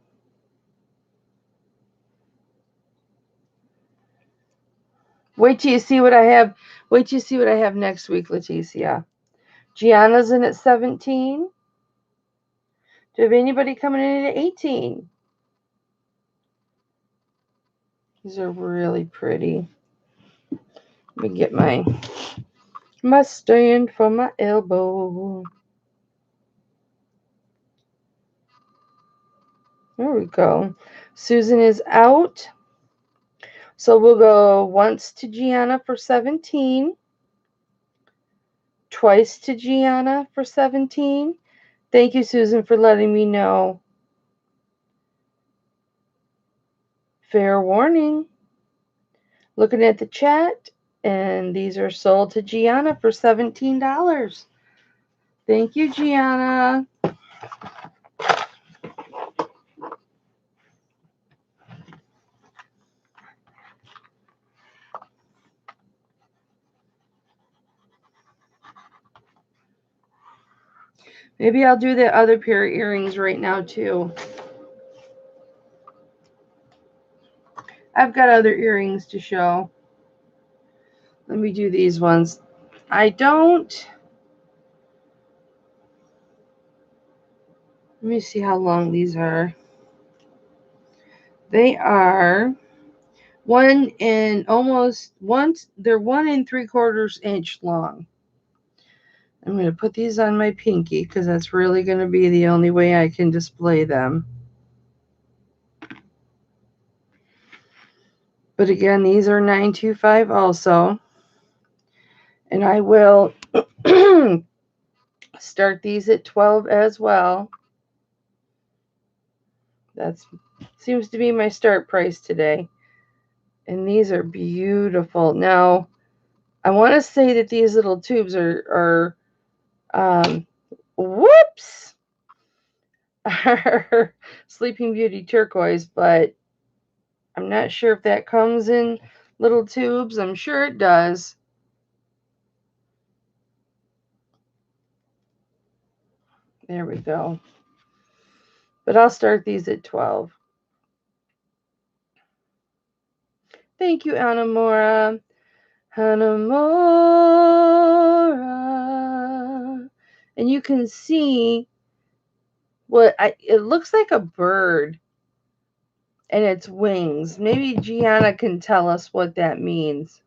Wait till you see what I have. Wait till you see what I have next week, Leticia. Gianna's in at 17. Do you have anybody coming in at 18? These are really pretty. Let me get my stand for my elbow. There we go. Susan is out. So we'll go once to Gianna for 17. Twice to Gianna for 17. Thank you, Susan, for letting me know. Fair warning. Looking at the chat, and these are sold to Gianna for $17. Thank you, Gianna. Maybe I'll do the other pair of earrings right now, too. I've got other earrings to show. Let me do these ones. Let me see how long these are. They are they're 1 3/4 inch long. I'm going to put these on my pinky because that's really going to be the only way I can display them. But again, these are 925 also. And I will start these at 12 as well. That seems to be my start price today. And these are beautiful. Now, I want to say that these little tubes are Sleeping Beauty turquoise, but I'm not sure if that comes in little tubes. I'm sure it does. There we go. But I'll start these at 12. Thank you, Anamora. Anamora. And you can see it looks like a bird and its wings. Maybe Gianna can tell us what that means.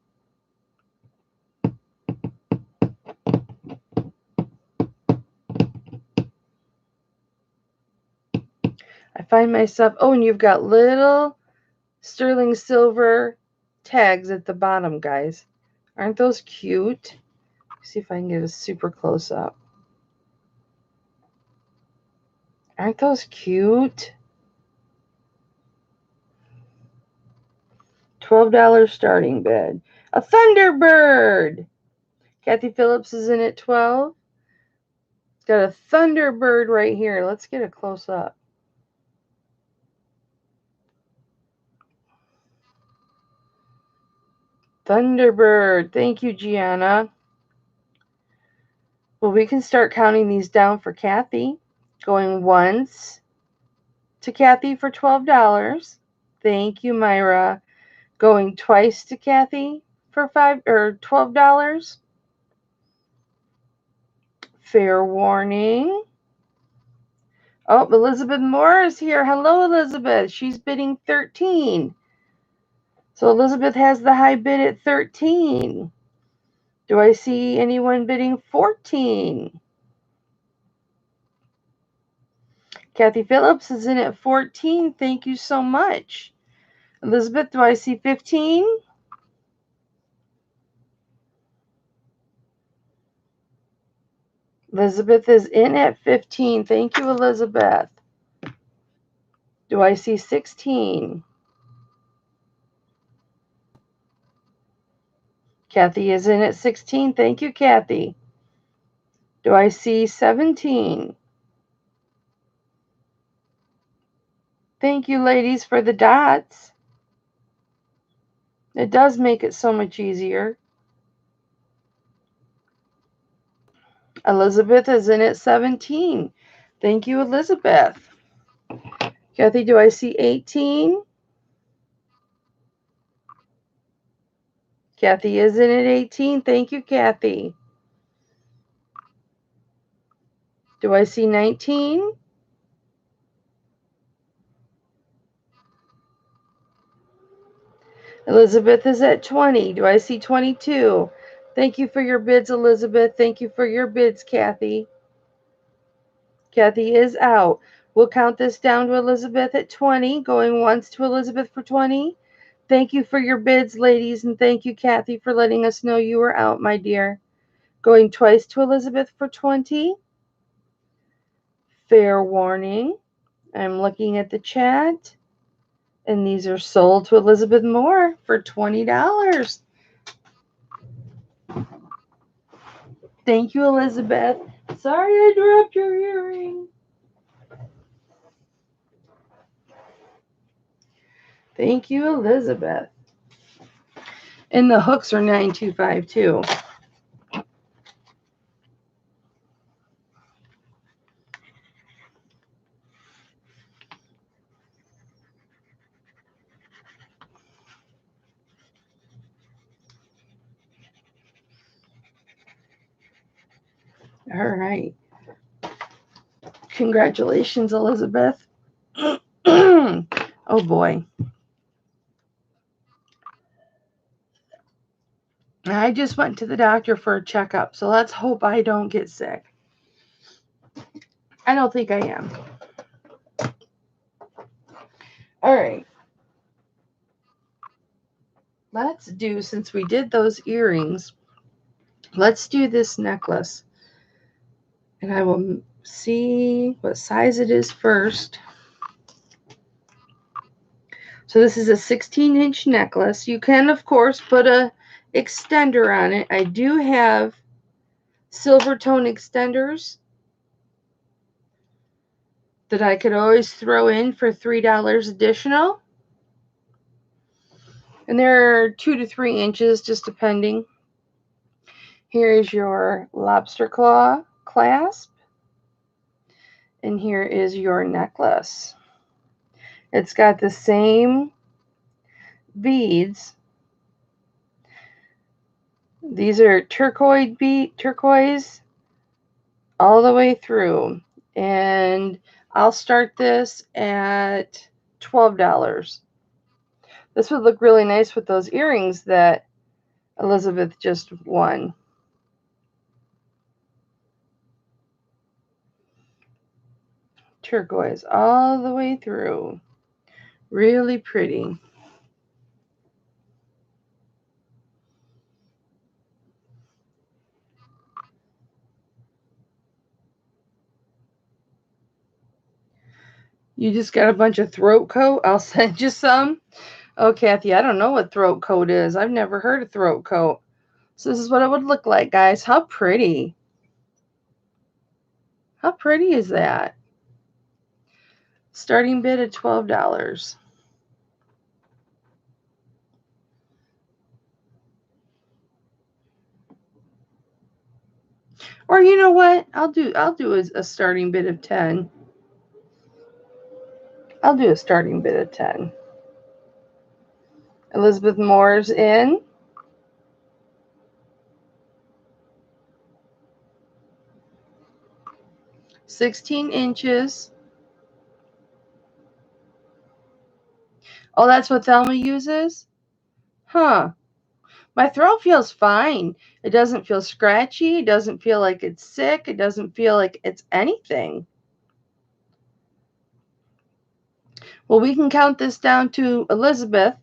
I find myself, oh, and you've got little sterling silver tags at the bottom, guys. Aren't those cute? Let's see if I can get a super close up. Aren't those cute? $12 starting bid. A Thunderbird. Kathy Phillips is in at 12. It's got a Thunderbird right here. Let's get a close up. Thunderbird. Thank you, Gianna. Well, we can start counting these down for Kathy. Going once to Kathy for $12. Thank you, Myra. Going twice to Kathy for $12. Fair warning. Oh, Elizabeth Moore is here. Hello, Elizabeth. She's bidding 13. So Elizabeth has the high bid at 13. Do I see anyone bidding 14? Kathy Phillips is in at 14. Thank you so much. Elizabeth, do I see 15? Elizabeth is in at 15. Thank you, Elizabeth. Do I see 16? Kathy is in at 16. Thank you, Kathy. Do I see 17? Thank you, ladies, for the dots. It does make it so much easier. Elizabeth is in at 17. Thank you, Elizabeth. Kathy, do I see 18? Kathy is in at 18. Thank you, Kathy. Do I see 19? Elizabeth is at 20. Do I see 22? Thank you for your bids, Elizabeth. Thank you for your bids, Kathy. Kathy is out. We'll count this down to Elizabeth at 20, going once to Elizabeth for 20. Thank you for your bids, ladies, and thank you, Kathy, for letting us know you were out, my dear. Going twice to Elizabeth for 20. Fair warning. I'm looking at the chat, and these are sold to Elizabeth Moore for $20. Thank you, Elizabeth. Sorry I dropped your earring. Thank you, Elizabeth. And the hooks are $9.25 too. All right. Congratulations, Elizabeth. Oh boy. I just went to the doctor for a checkup, so let's hope I don't get sick. I don't think I am. All right. Let's do, since we did those earrings, let's do this necklace. And I will see what size it is first. So this is a 16-inch necklace. You can, of course, put a extender on it. I do have silver tone extenders that I could always throw in for $3 additional. And they're 2 to 3 inches, just depending. Here is your lobster claw clasp. And here is your necklace. It's got the same beads. These are turquoise all the way through. And I'll start this at $12. This would look really nice with those earrings that Elizabeth just won. turquoise all the way through. Really pretty. You just got a bunch of throat coat? I'll send you some. Oh, Kathy, I don't know what throat coat is. I've never heard of throat coat. So this is what it would look like, guys. How pretty. How pretty is that? Starting bid at $12. Or you know what? I'll do a starting bid of 10. I'll do a starting bid of 10. Elizabeth Moore's in. $16 Oh, that's what Thelma uses? Huh. My throat feels fine. It doesn't feel scratchy. It doesn't feel like it's sick. It doesn't feel like it's anything. Well, we can count this down to Elizabeth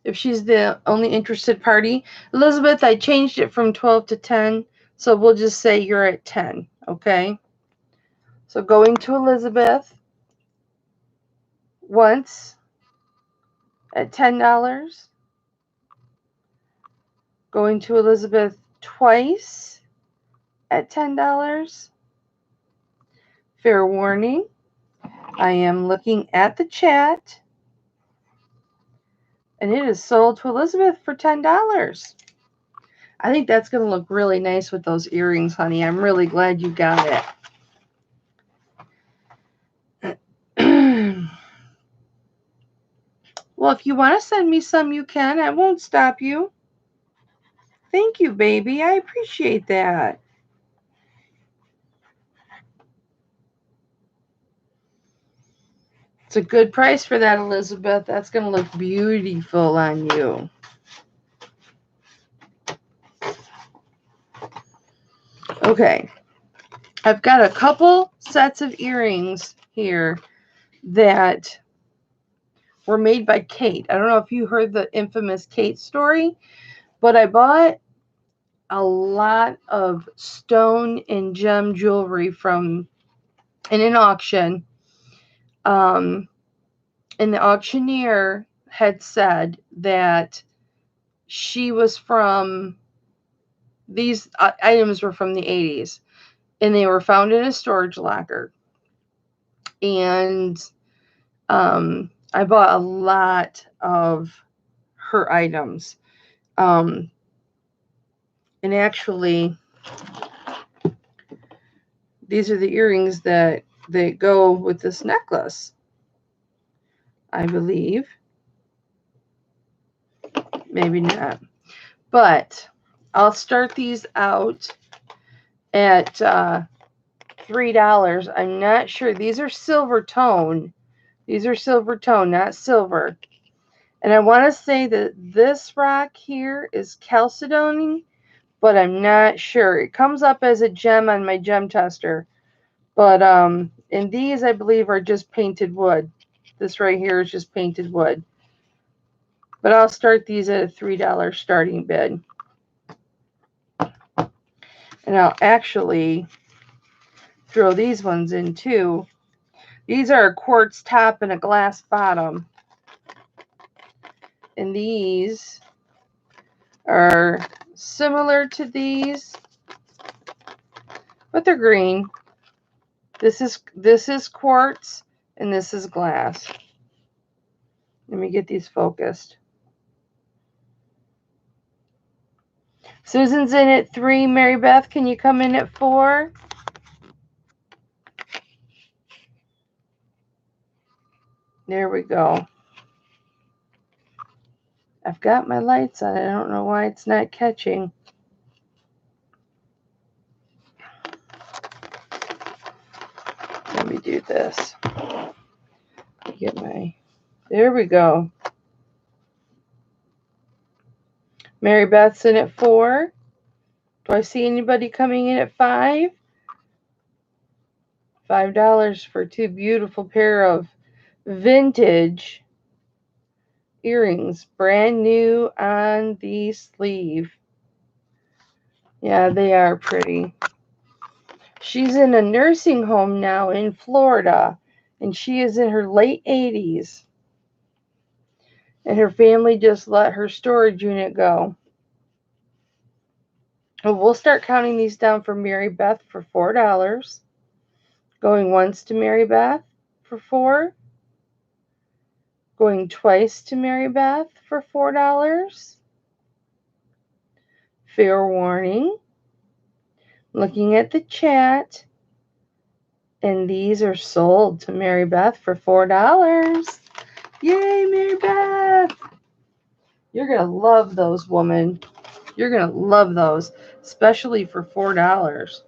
if she's the only interested party. Elizabeth, I changed it from 12 to 10, so we'll just say you're at 10, okay? So going to Elizabeth once at $10. Going to Elizabeth twice at $10. Fair warning, I am looking at the chat, and it is sold to Elizabeth for $10. I think that's going to look really nice with those earrings, honey. I'm really glad you got it. Well, if you want to send me some, you can. I won't stop you. Thank you, baby. I appreciate that. It's a good price for that, Elizabeth. That's going to look beautiful on you. Okay. I've got a couple sets of earrings here that were made by Kate. I don't know if you heard the infamous Kate story, but I bought a lot of stone and gem jewelry in an auction. And the auctioneer had said that these items were from the 80s, and they were found in a storage locker. And I bought a lot of her items. And actually, these are the earrings that go with this necklace, I believe. Maybe not. But I'll start these out at $3. I'm not sure. These are silver tone. These are silver tone, not silver. And I want to say that this rock here is chalcedony, but I'm not sure. It comes up as a gem on my gem tester. But and these, I believe, are just painted wood. This right here is just painted wood. But I'll start these at a $3 starting bid. And I'll actually throw these ones in too. These are a quartz top and a glass bottom. And these are similar to these, but they're green. This is quartz and this is glass. Let me get these focused. Susan's in at 3. Mary Beth, can you come in at 4? There we go. I've got my lights on. I don't know why it's not catching. Let me do this. There we go. Mary Beth's in at 4. Do I see anybody coming in at 5? $5 for two beautiful pair of vintage earrings, brand new on the sleeve. Yeah, they are pretty. She's in a nursing home now in Florida, and she is in her late 80s. And her family just let her storage unit go. Well, we'll start counting these down for Mary Beth for $4. Going once to Mary Beth for $4. Going twice to Mary Beth for $4. Fair warning. Looking at the chat. And these are sold to Mary Beth for $4. Yay, Mary Beth! You're going to love those, woman. You're going to love those, especially for $4.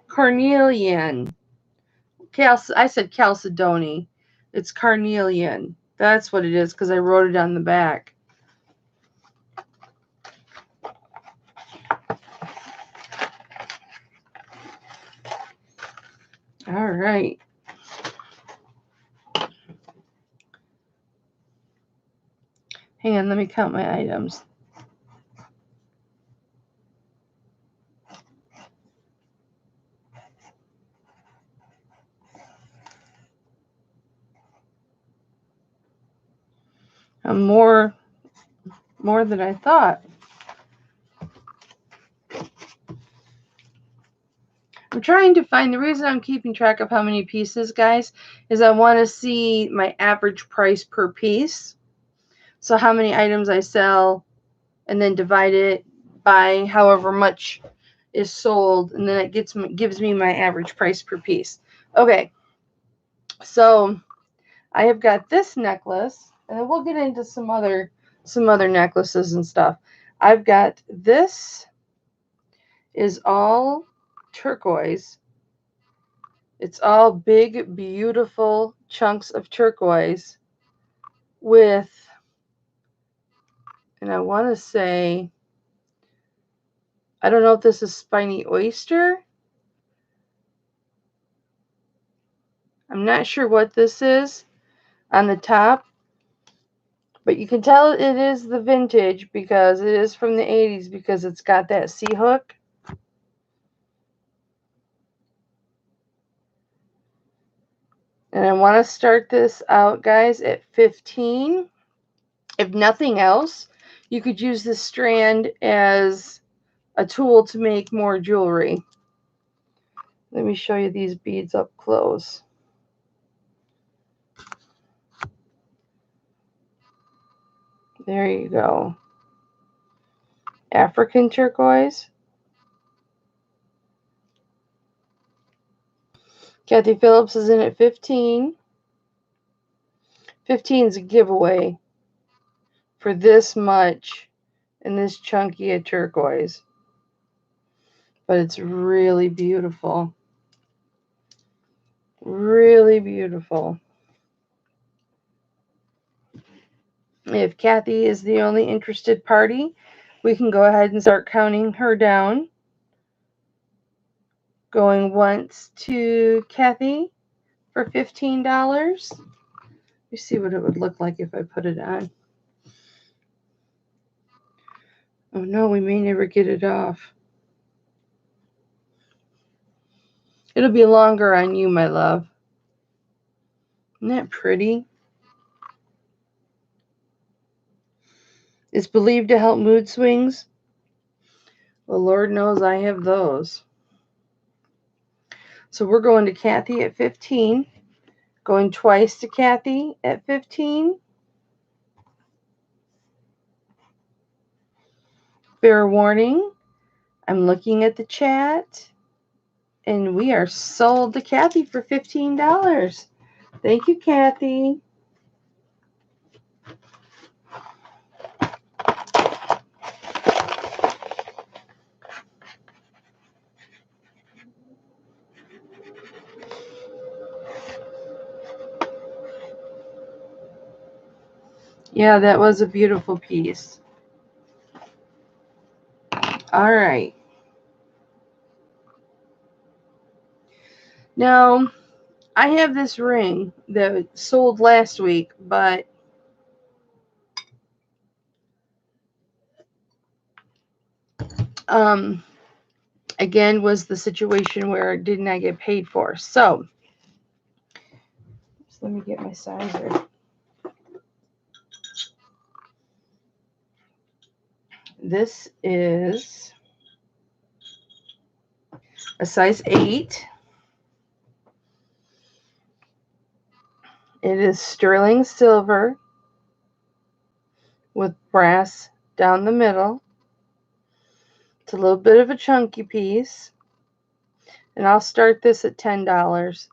Carnelian. I said Chalcedony. It's carnelian. That's what it is because I wrote it on the back. All right. Hang on, let me count my items. I'm more than I thought. I'm trying to find, the reason I'm keeping track of how many pieces, guys, is I want to see my average price per piece. So how many items I sell, and then divide it by however much is sold, and then it gives me my average price per piece. Okay, so I have got this necklace, and then we'll get into some other necklaces and stuff. I've got this is all turquoise. It's all big, beautiful chunks of turquoise with, and I want to say, I don't know if this is spiny oyster. I'm not sure what this is on the top, but you can tell it is the vintage because it is from the 80s because it's got that C-hook. And I want to start this out, guys, at 15. If nothing else, you could use this strand as a tool to make more jewelry. Let me show you these beads up close. There you go. African turquoise. Kathy Phillips is in at 15. 15 is a giveaway for this much and this chunky of turquoise. But it's really beautiful. Really beautiful. If Kathy is the only interested party, we can go ahead and start counting her down. Going once to Kathy for $15. Let me see what it would look like if I put it on. Oh no, we may never get it off. It'll be longer on you, my love. Isn't that pretty? It's believed to help mood swings. Well, Lord knows I have those. So we're going to Kathy at 15. Going twice to Kathy at 15. Fair warning, I'm looking at the chat, and we are sold to Kathy for $15. Thank you, Kathy. Yeah, that was a beautiful piece. All right. Now, I have this ring that sold last week, but again, was the situation where it did not get paid for. So, let me get my sizer. This is a size 8. It is sterling silver with brass down the middle. It's a little bit of a chunky piece. And I'll start this at $10.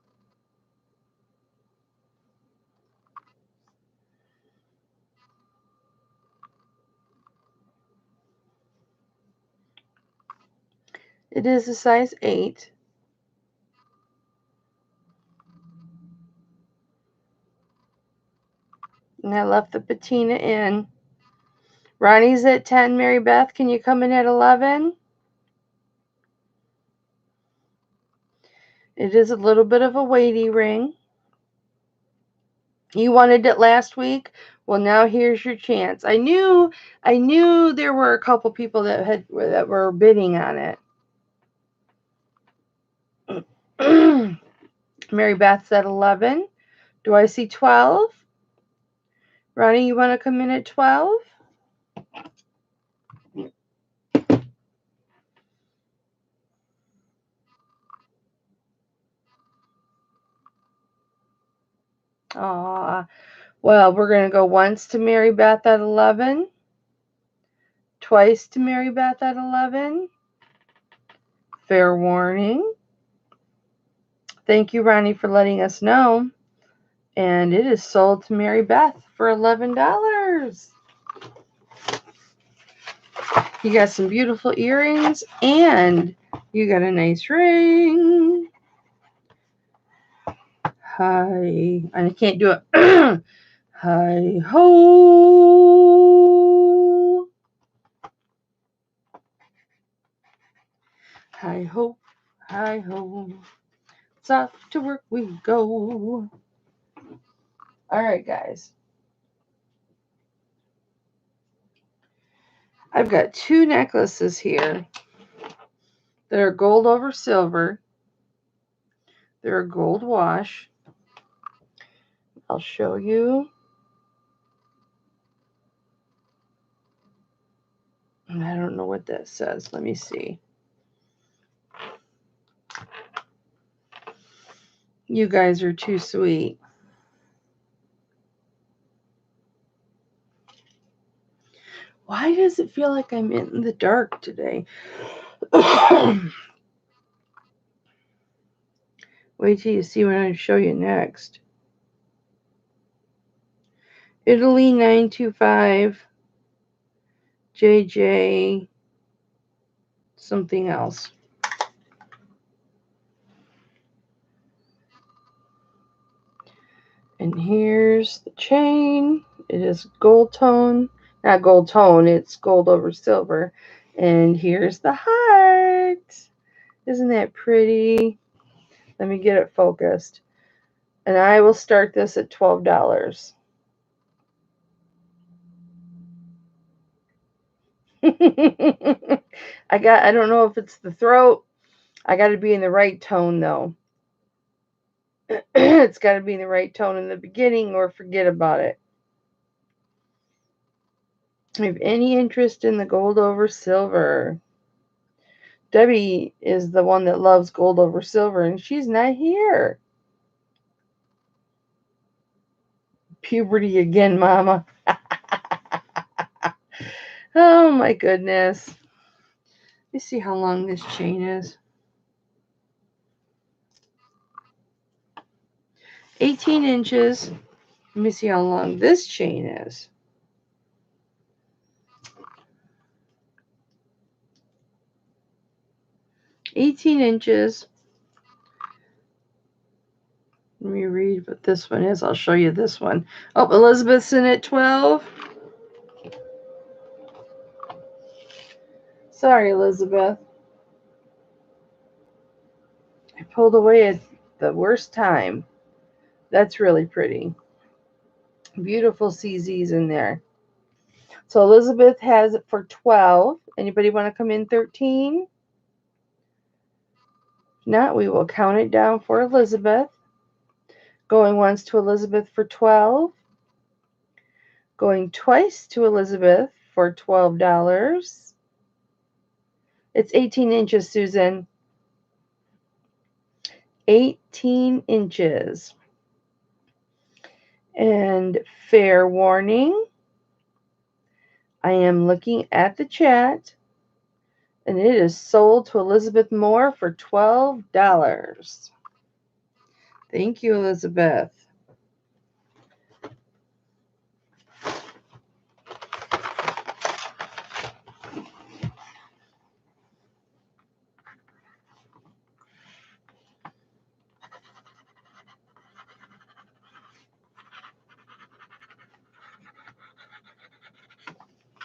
It is a size 8. And I left the patina in. Ronnie's at 10. Mary Beth, can you come in at 11? It is a little bit of a weighty ring. You wanted it last week? Well, now here's your chance. I knew there were a couple people that were bidding on it. Mary Beth's at 11. Do I see 12? Ronnie, you want to come in at 12? Aw. Well, we're going to go once to Mary Beth at 11. Twice to Mary Beth at 11. Fair warning. Thank you, Ronnie, for letting us know. And it is sold to Mary Beth for $11. You got some beautiful earrings and you got a nice ring. Hi. And I can't do it. Hi ho. Hi ho. Hi ho. It's off to work we go. All right, guys. I've got 2 necklaces here that are gold over silver. They're a gold wash. I'll show you. And I don't know what that says. Let me see. You guys are too sweet. Why does it feel like I'm in the dark today? Wait till you see what I show you next. Italy 925 JJ something else. And here's the chain. It is gold tone. Not gold tone, it's gold over silver. And here's the heart. Isn't that pretty? Let me get it focused. And I will start this at $12. I don't know if it's the throat. I got to be in the right tone though. It's got to be in the right tone in the beginning or forget about it. I have any interest in the gold over silver. Debbie is the one that loves gold over silver, and she's not here. Puberty again, Mama. Oh, my goodness. Let me see how long this chain is. 18 inches. Let me see how long this chain is. 18 inches. Let me read what this one is. I'll show you this one. Oh, Elizabeth's in at 12. Sorry, Elizabeth. I pulled away at the worst time. That's really pretty. Beautiful CZs in there. So Elizabeth has it for 12. Anybody want to come in 13? If not, we will count it down for Elizabeth. Going once to Elizabeth for 12. Going twice to Elizabeth for $12. It's 18 inches, Susan. 18 inches. And fair warning, I am looking at the chat, and it is sold to Elizabeth Moore for $12. Thank you, Elizabeth.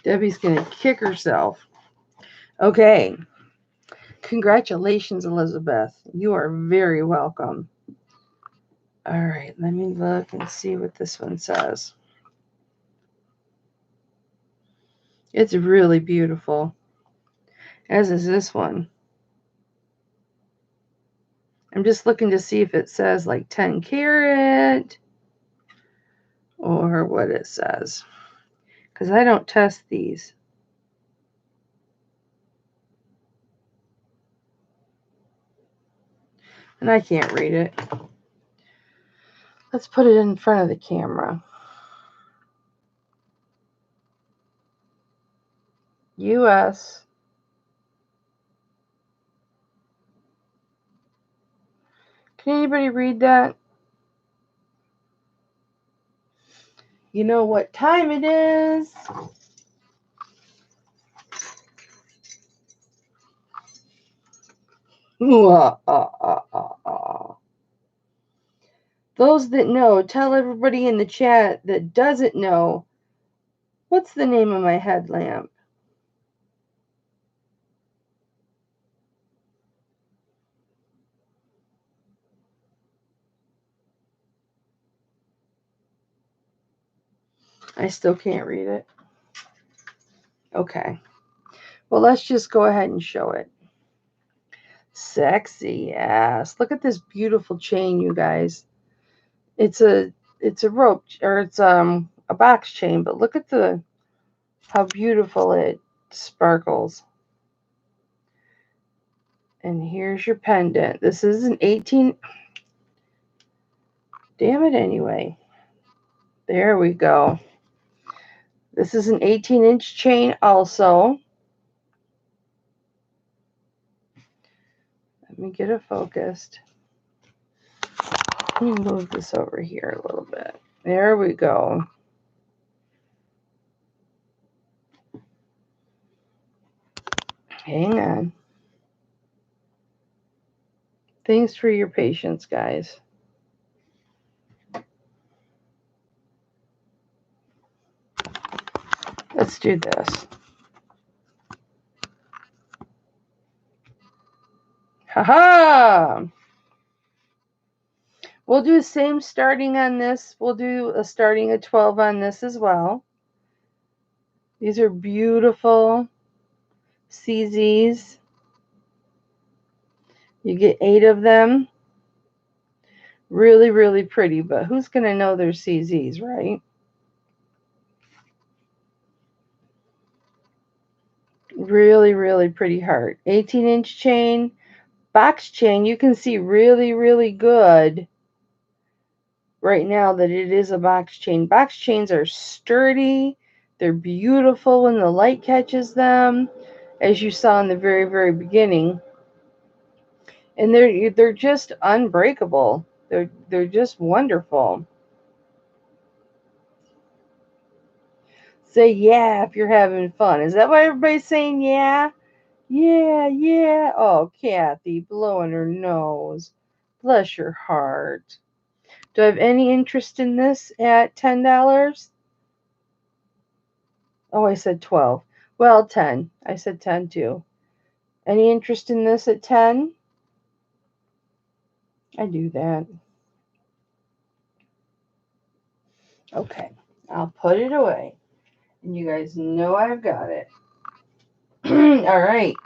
Debbie's going to kick herself. Okay. Congratulations, Elizabeth. You are very welcome. All right, let me look and see what this one says. It's really beautiful, as is this one. I'm just looking to see if it says like 10 karat or what it says, because I don't test these. And I can't read it. Let's put it in front of the camera. US. Can anybody read that? You know what time it is? Those that know, tell everybody in the chat that doesn't know, what's the name of my headlamp? I still can't read it. Okay. Well, let's just go ahead and show it. Sexy, yes. Look at this beautiful chain, you guys. It's a rope, or it's a box chain, but look at how beautiful it sparkles. And here's your pendant. This is an 18. Damn it, anyway. There we go. This is an 18-inch chain also. Let me get it focused. Let me move this over here a little bit. There we go. Hang on. Thanks for your patience, guys. Let's do this. Haha! We'll do the same starting on this. We'll do a starting at 12 on this as well. These are beautiful CZs. You get 8 of them. Really, really pretty, but who's going to know they're CZs, right? Really, really pretty heart. 18-inch chain, box chain. You can see really, really good right now that it is a box chain. Box chains are sturdy. They're beautiful when the light catches them, as you saw in the very, very beginning. And they're just unbreakable. They're just wonderful. Say yeah if you're having fun. Is that why everybody's saying yeah? Yeah, yeah. Oh, Kathy blowing her nose. Bless your heart. Do I have any interest in this at $10? Oh, I said 12. Well, 10. I said 10 too. Any interest in this at 10? I do that. Okay. I'll put it away. And you guys know I've got it. All right.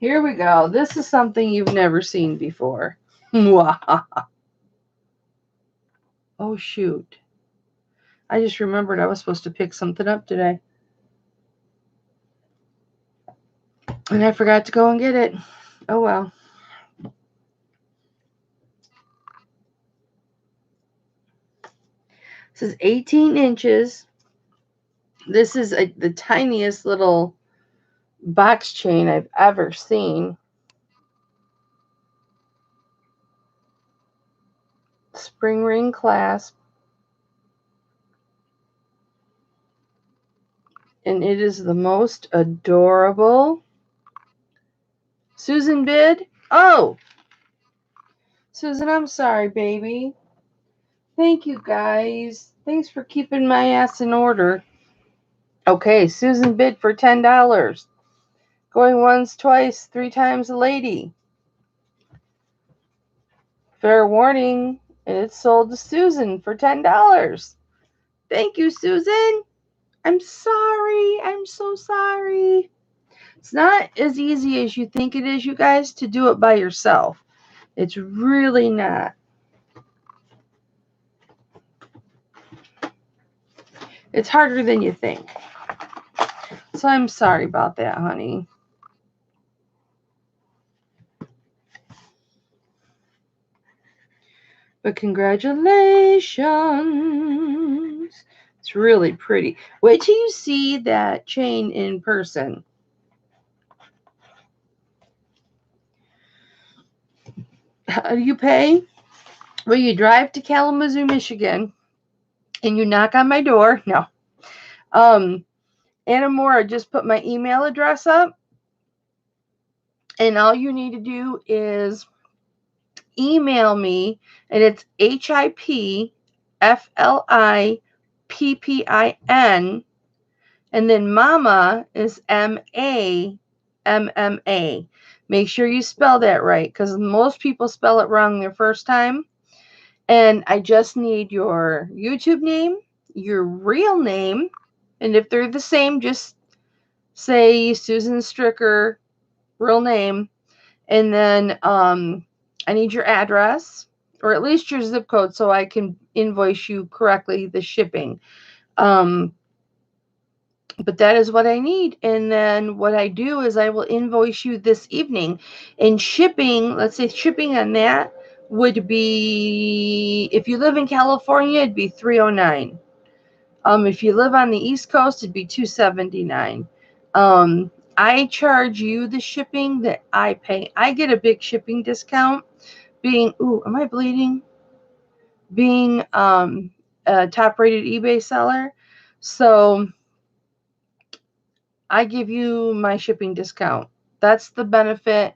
Here we go. This is something you've never seen before. Oh, shoot. I just remembered I was supposed to pick something up today. And I forgot to go and get it. Oh, well. This is 18 inches. This is the tiniest little box chain I've ever seen. Spring ring clasp. And it is the most adorable. Susan bid? Oh! Susan, I'm sorry, baby. Thank you, guys. Thanks for keeping my ass in order. Okay, Susan bid for $10. Going once, twice, 3 times a lady. Fair warning, it's sold to Susan for $10. Thank you, Susan. I'm sorry. I'm so sorry. It's not as easy as you think it is, you guys, to do it by yourself. It's really not. It's harder than you think. So I'm sorry about that, honey. But congratulations. It's really pretty. Wait till you see that chain in person. How do you pay? Well, you drive to Kalamazoo, Michigan, and you knock on my door. No. Anna Moore, just put my email address up. And all you need to do is email me, and it's HIPFLIPPIN, and then mama is MAMMA. Make sure you spell that right, because most people spell it wrong their first time. And I just need your YouTube name, your real name, and if they're the same, just say Susan Stricker, real name. And then I need your address, or at least your zip code, so I can invoice you correctly the shipping. But that is what I need. And then what I do is I will invoice you this evening. And shipping, let's say shipping on that would be, if you live in California, it'd be $309. If you live on the East Coast, it'd be $279. I charge you the shipping that I pay. I get a big shipping discount being, am I bleeding? Being a top rated eBay seller. So I give you my shipping discount. That's the benefit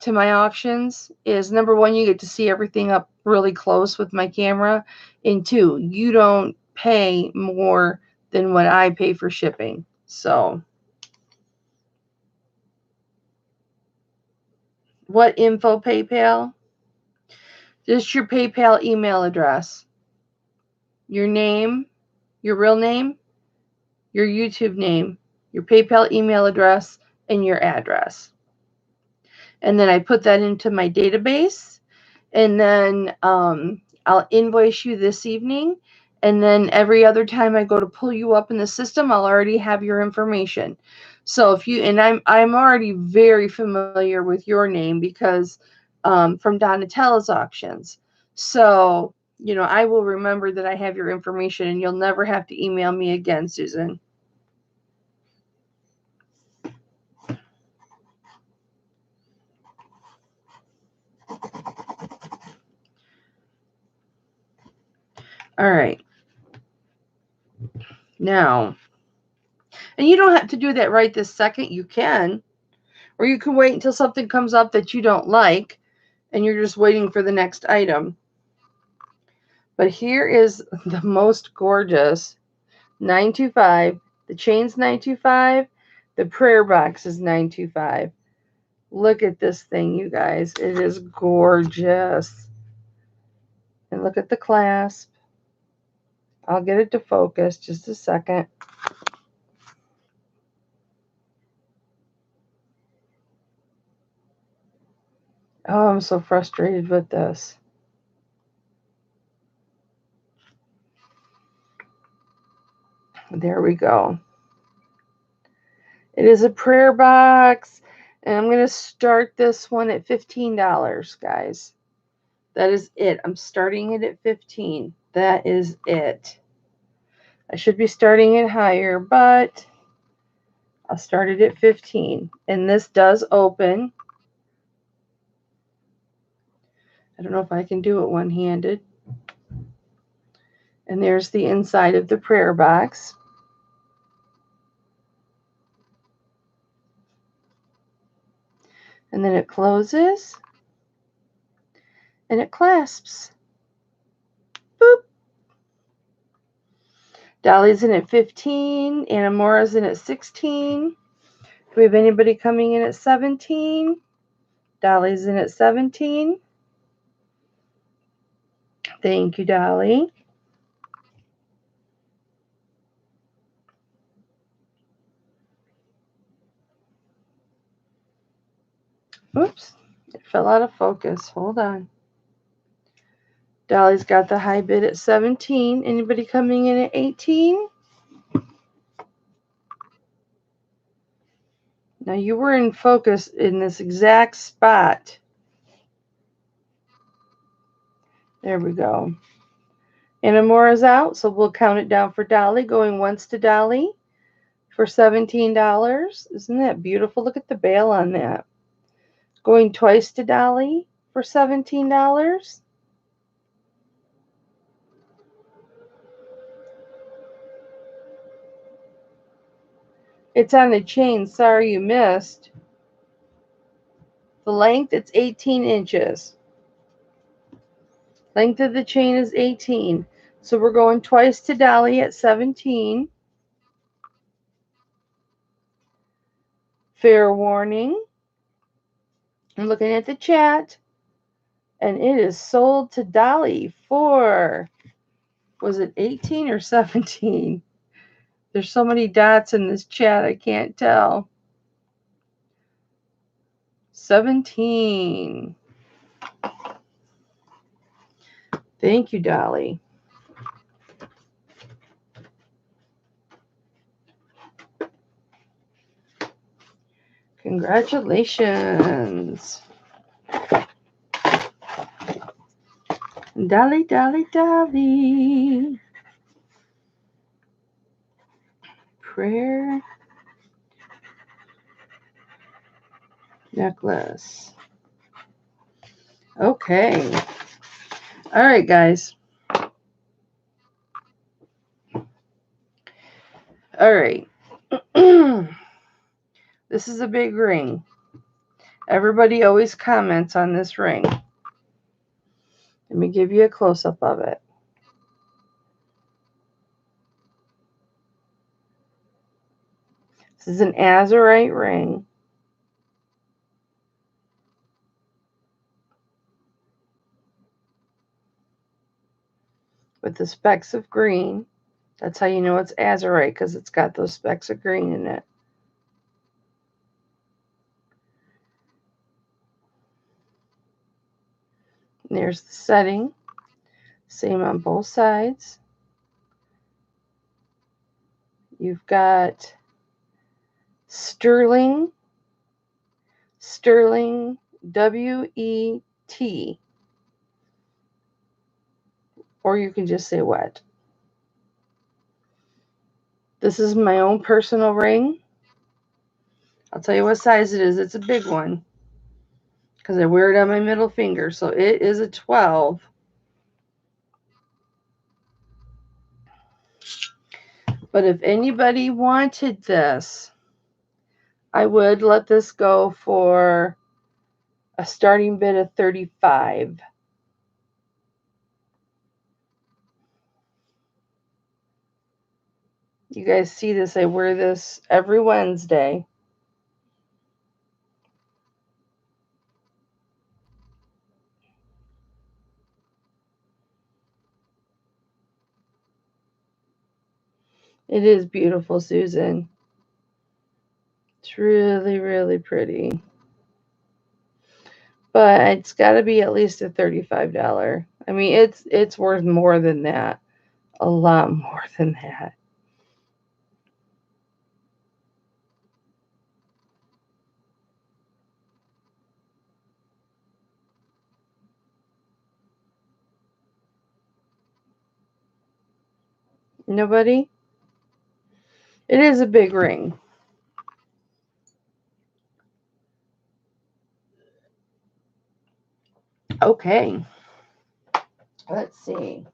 to my auctions is, number one, you get to see everything up really close with my camera. And two, you don't pay more than what I pay for shipping. So what info? PayPal? Just your PayPal email address. Your name, your real name, your YouTube name, your PayPal email address, and your address. And then I put that into my database, and then I'll invoice you this evening. And then every other time I go to pull you up in the system, I'll already have your information. So if you, and I'm already very familiar with your name because from Donatella's auctions. So, I will remember that I have your information, and you'll never have to email me again, Susan. All right. Now, and you don't have to do that right this second. You can, or you can wait until something comes up that you don't like, and you're just waiting for the next item. But here is the most gorgeous 925. The chain's 925. The prayer box is 925. Look at this thing, you guys. It is gorgeous. And look at the clasp. I'll get it to focus just a second. Oh, I'm so frustrated with this. There we go. It is a prayer box, and I'm going to start this one at $15, guys. That is it. I'm starting it at $15. That is it. I should be starting it higher, but I'll start it at $15. And this does open. I don't know if I can do it one-handed. And there's the inside of the prayer box. And then it closes. And it clasps. Boop. Dolly's in at 15. Anamora's in at 16. Do we have anybody coming in at 17? Dolly's in at 17. Thank you, Dolly. Oops, it fell out of focus. Hold on. Dolly's got the high bid at 17. Anybody coming in at 18? Now you were in focus in this exact spot. There we go. Anamora's out, so we'll count it down for Dolly. Going once to Dolly for $17. Isn't that beautiful? Look at the bail on that. Going twice to Dolly for $17. It's on the chain. Sorry you missed. The length, it's 18 inches. Length of the chain is 18. So we're going twice to Dolly at 17. Fair warning. I'm looking at the chat. And it is sold to Dolly for, was it 18 or 17? There's so many dots in this chat, I can't tell. 17. Thank you, Dolly. Congratulations. Dolly, Dolly, Dolly. Prayer necklace. Okay. All right, guys. All right. This is a big ring. Everybody always comments on this ring. Let me give you a close-up of it. This is an azurite ring. With the specks of green. That's how you know it's azurite, because it's got those specks of green in it. And there's the setting. Same on both sides. You've got sterling, W-E-T. Or you can just say wet. This is my own personal ring. I'll tell you what size it is. It's a big one, because I wear it on my middle finger. So it is a 12. But if anybody wanted this, I would let this go for a starting bid of $35. You guys see this? I wear this every Wednesday. It is beautiful, Susan. It's really, really pretty. But it's got to be at least a $35. I mean, it's worth more than that. A lot more than that. Nobody? It is a big ring. Okay. Let's see.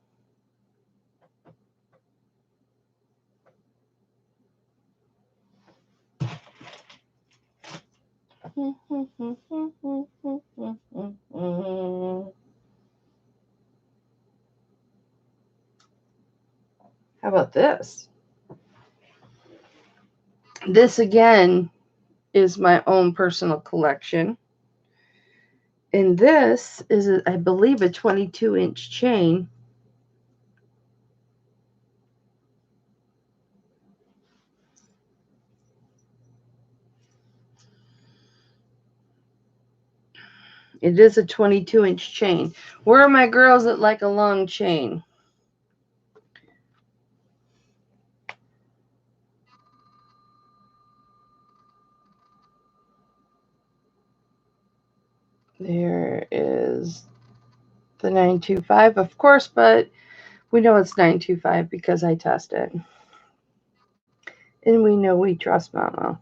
How about this? This again is my own personal collection. And this is, I believe, a 22-inch chain. It is a 22-inch chain. Where are my girls that like a long chain? There is the 925, of course, but we know it's 925 because I tested. And we know we trust Mama.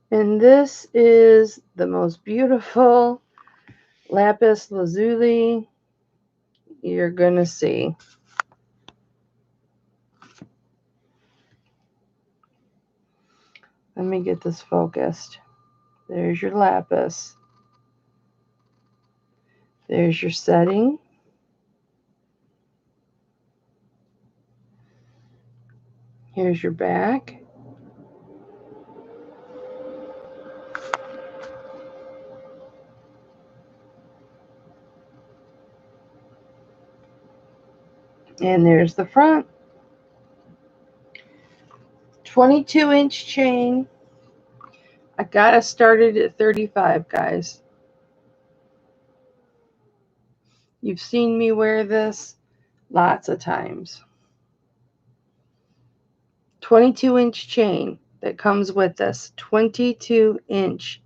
And this is the most beautiful lapis lazuli you're going to see. Let me get this focused. There's your lapis. There's your setting. Here's your back. And there's the front. 22-inch chain. I got it started at 35, guys. You've seen me wear this lots of times. 22-inch chain that comes with this. 22-inch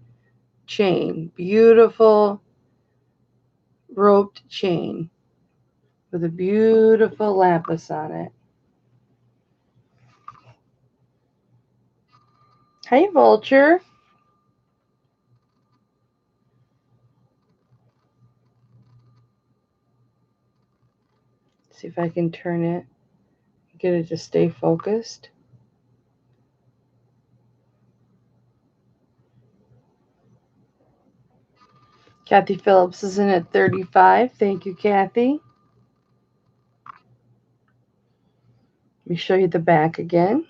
chain. Beautiful roped chain with a beautiful lapis on it. Hey, Vulture. See if I can turn it, get it to stay focused. Kathy Phillips is in at 35. Thank you, Kathy. Let me show you the back again.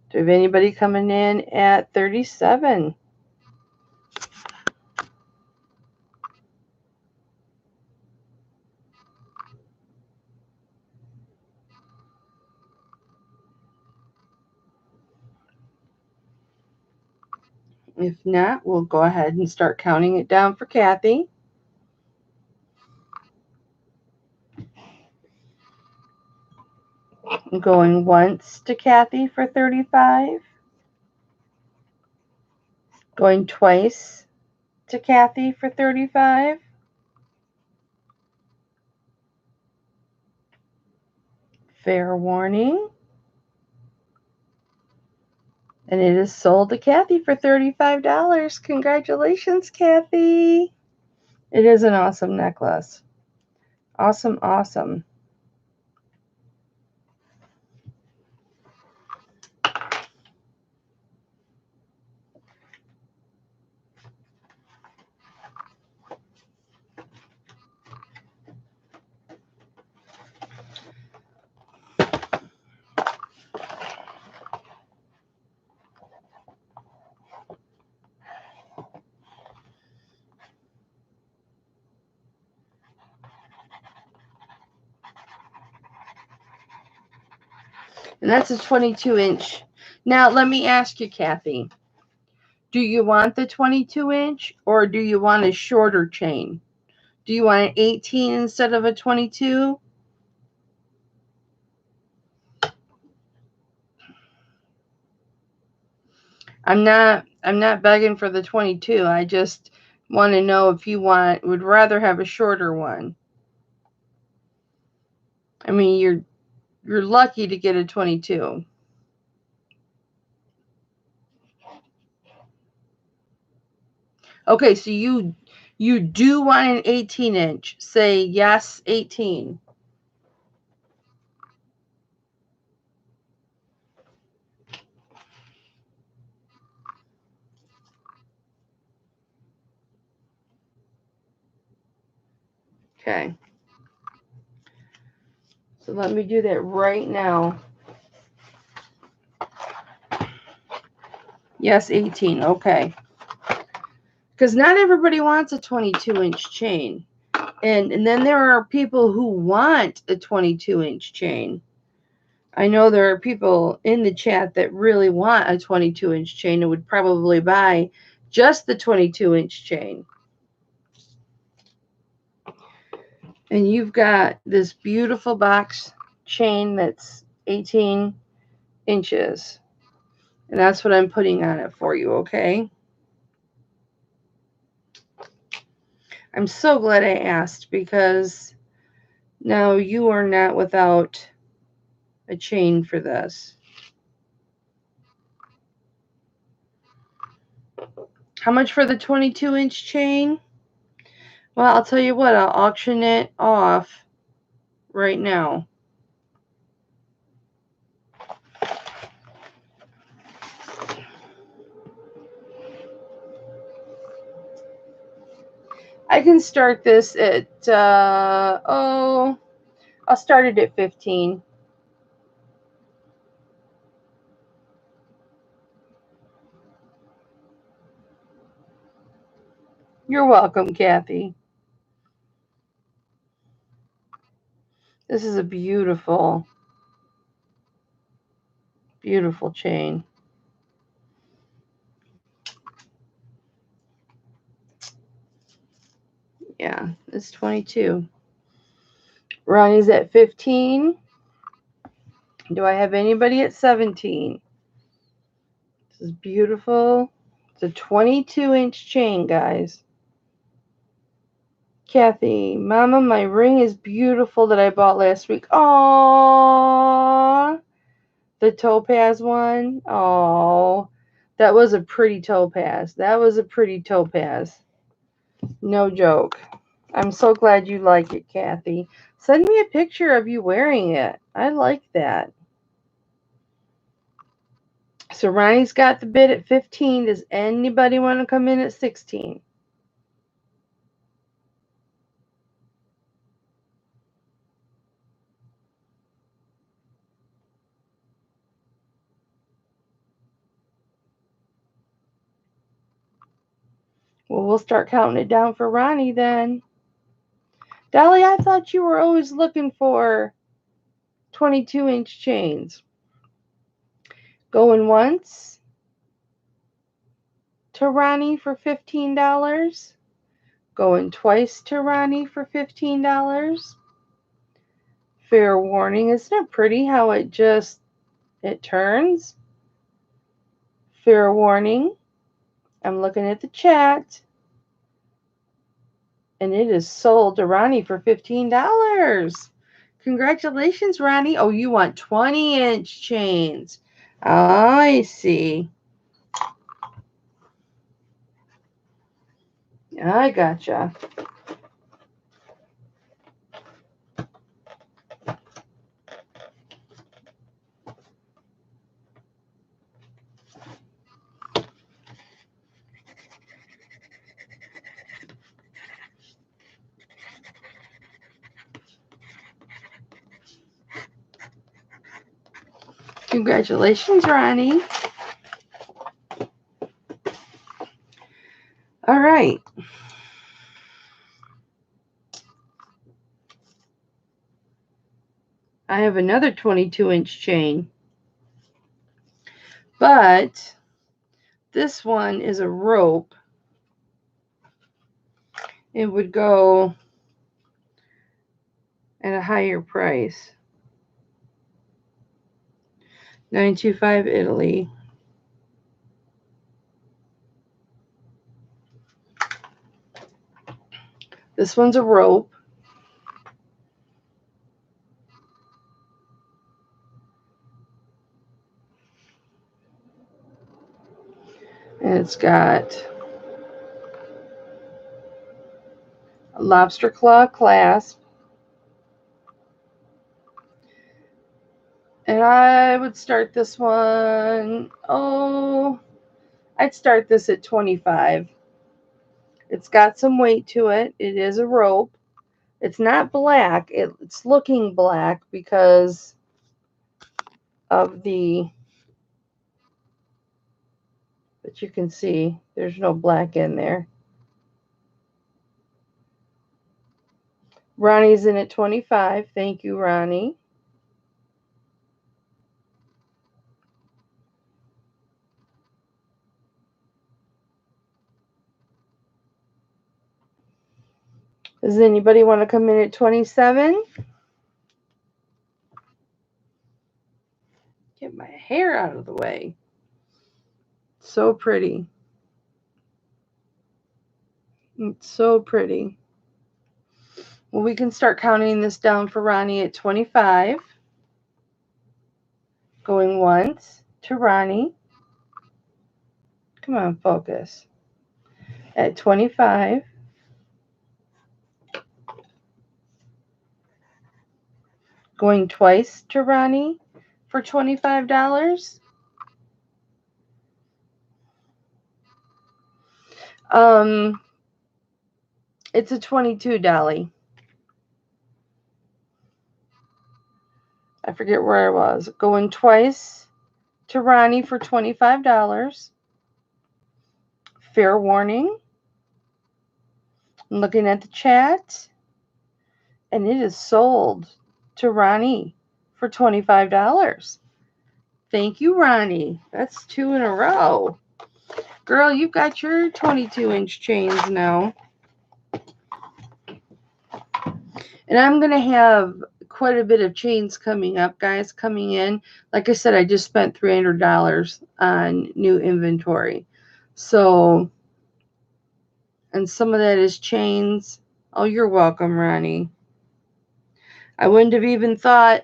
Do we have anybody coming in at 37? If not, we'll go ahead and start counting it down for Kathy. I'm going once to Kathy for 35. Going twice to Kathy for 35. Fair warning. And it is sold to Kathy for $35. Congratulations, Kathy. It is an awesome necklace. Awesome, awesome. And that's a 22-inch. Now, let me ask you, Kathy. Do you want the 22-inch or do you want a shorter chain? Do you want an 18 instead of a 22? I'm not begging for the 22. I just want to know if you would rather have a shorter one. I mean, you're lucky to get a 22. Okay, so you do want an 18-inch. Say yes, 18. Okay. So let me do that right now. Yes, 18. Okay. Because not everybody wants a 22-inch chain. And then there are people who want a 22-inch chain. I know there are people in the chat that really want a 22-inch chain and would probably buy just the 22-inch chain. And you've got this beautiful box chain that's 18 inches. And that's what I'm putting on it for you, okay? I'm so glad I asked because now you are not without a chain for this. How much for the 22-inch chain? Well, I'll tell you what, I'll auction it off right now. I can start this at, I'll start it at 15. You're welcome, Kathy. This is a beautiful, beautiful chain. Yeah, it's 22. Ronnie's at 15. Do I have anybody at 17? This is beautiful. It's a 22-inch chain, guys. Kathy, Mama, my ring is beautiful that I bought last week. Aww. The topaz one. Oh, that was a pretty topaz. That was a pretty topaz. No joke. I'm so glad you like it, Kathy. Send me a picture of you wearing it. I like that. So Ronnie's got the bid at 15. Does anybody want to come in at 16? Well, we'll start counting it down for Ronnie then. Dolly, I thought you were always looking for 22-inch chains. Going once to Ronnie for $15. Going twice to Ronnie for $15. Fair warning, isn't it pretty how it turns? Fair warning. I'm looking at the chat. And it is sold to Ronnie for $15. Congratulations, Ronnie. Oh, you want 20-inch chains. I see. I gotcha. Congratulations, Ronnie. All right. I have another 22-inch chain. But this one is a rope. It would go at a higher price. $9.25 Italy. This one's a rope. And it's got a lobster claw clasp. And I would start this one, I'd start this at 25. It's got some weight to it. It is a rope. It's not black. It's looking black because of but you can see there's no black in there. Ronnie's in at 25. Thank you, Ronnie. Does anybody want to come in at 27? Get my hair out of the way. So pretty. It's so pretty. Well, we can start counting this down for Ronnie at 25. Going once to Ronnie. Come on, focus. At 25. Going twice to Ronnie for $25. It's a 22 dolly. I forget where I was. Going twice to Ronnie for $25. Fair warning. I'm looking at the chat, and it is sold to Ronnie for $25. Thank you, Ronnie. That's 2 in a row. Girl, you've got your 22-inch chains now. And I'm going to have quite a bit of chains coming up, guys, coming in. Like I said, I just spent $300 on new inventory. So, and some of that is chains. Oh, you're welcome, Ronnie. I wouldn't have even thought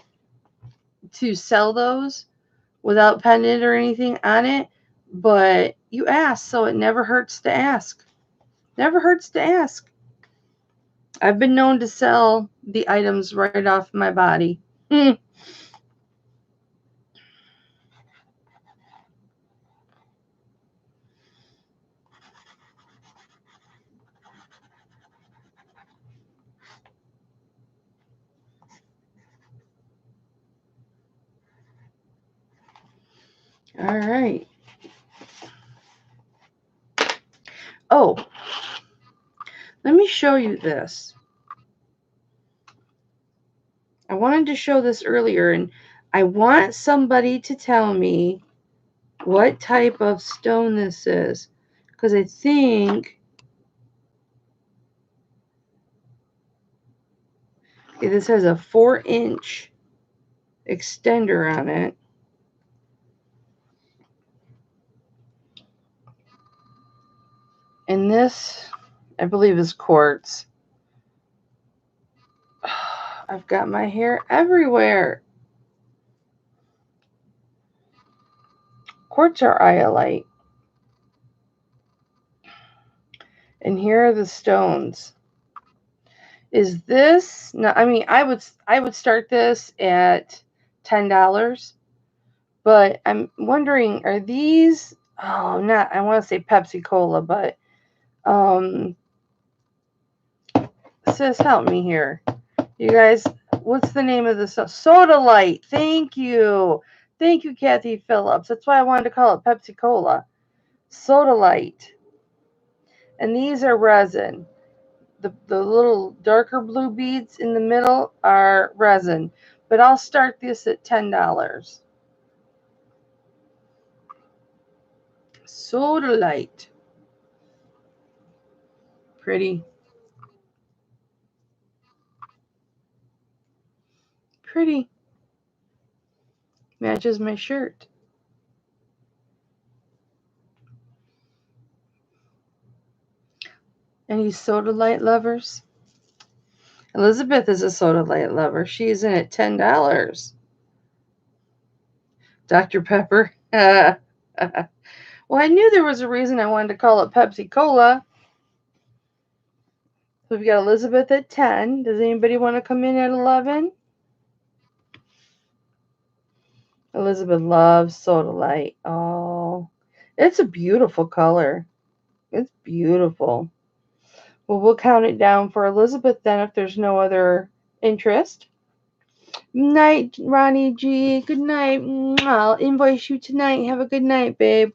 to sell those without pendant or anything on it, but you asked, so it never hurts to ask. Never hurts to ask. I've been known to sell the items right off my body. All right. Oh, let me show you this. I wanted to show this earlier, and I want somebody to tell me what type of stone this is, because I think this has a 4-inch extender on it. And this, I believe, is quartz. I've got my hair everywhere. Quartz or iolite. And here are the stones. Is this, no, I mean, I would start this at $10, but I'm wondering, are these, oh, not, I want to say Pepsi Cola, but sis, help me here. You guys, what's the name of this? Soda Light. Thank you. Thank you, Kathy Phillips. That's why I wanted to call it Pepsi Cola. Soda Light. And these are resin. The little darker blue beads in the middle are resin. But I'll start this at $10. Sodalite. Pretty. Pretty. Matches my shirt. Any Sodalite lovers? Elizabeth is a Sodalite lover. She's in at $10. Dr. Pepper. Well, I knew there was a reason I wanted to call it Pepsi Cola. So we've got Elizabeth at 10. Does anybody want to come in at 11? Elizabeth loves Sodalite. Oh, it's a beautiful color. It's beautiful. Well, we'll count it down for Elizabeth then if there's no other interest. Night, Ronnie G. Good night. I'll invoice you tonight. Have a good night, babe.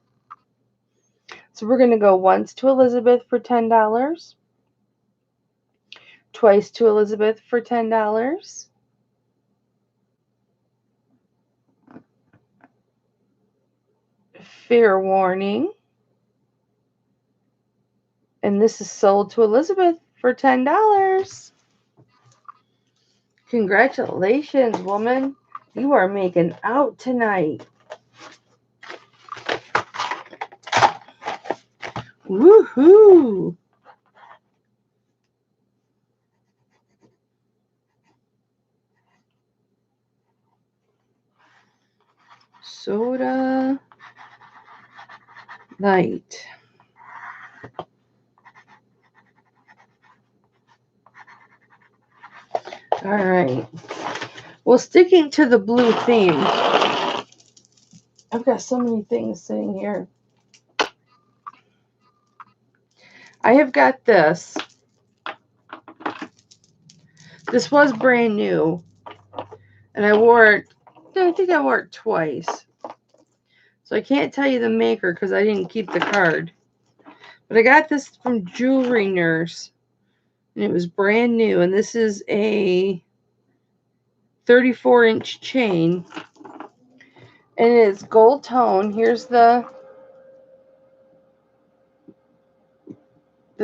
So we're going to go once to Elizabeth for $10. Twice to Elizabeth for $10. Fair warning. And this is sold to Elizabeth for $10. Congratulations, woman. You are making out tonight. Woohoo! Soda Light. All right. Well, sticking to the blue theme, I've got so many things sitting here. I have got this. This was brand new. And I wore it, I think I wore it twice. So I can't tell you the maker because I didn't keep the card. But I got this from Jewelry Nurse. And it was brand new. And this is a 34-inch chain. And it's gold tone. Here's the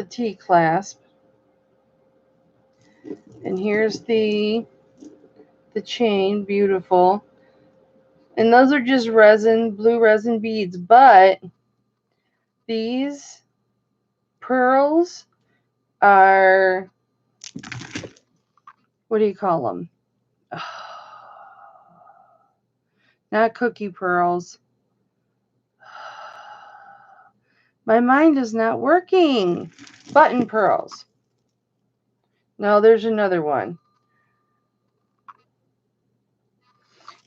T-clasp. And here's the chain. Beautiful. And those are just resin, blue resin beads. But these pearls are, what do you call them? Not cookie pearls. My mind is not working. Button pearls. No, there's another one.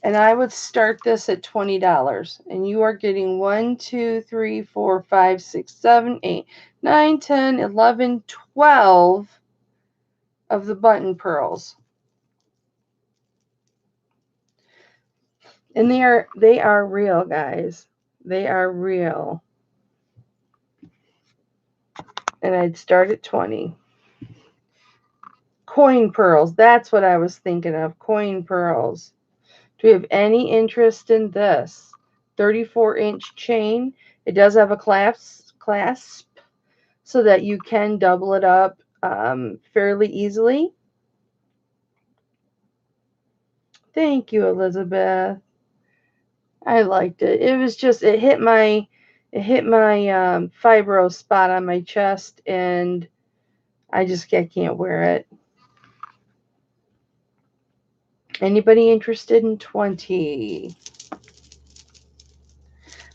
And I would start this at $20. And you are getting 1, 2, 3, 4, 5, 6, 7, 8, 9, 10, 11, 12 of the button pearls. And they are real, guys. They are real. And I'd start at 20. Coin pearls. That's what I was thinking of. Coin pearls. Do we have any interest in this? 34-inch chain. It does have a clasp so that you can double it up fairly easily. Thank you, Elizabeth. I liked it. It was just, it hit my fibro spot on my chest, and I can't wear it. Anybody interested in 20?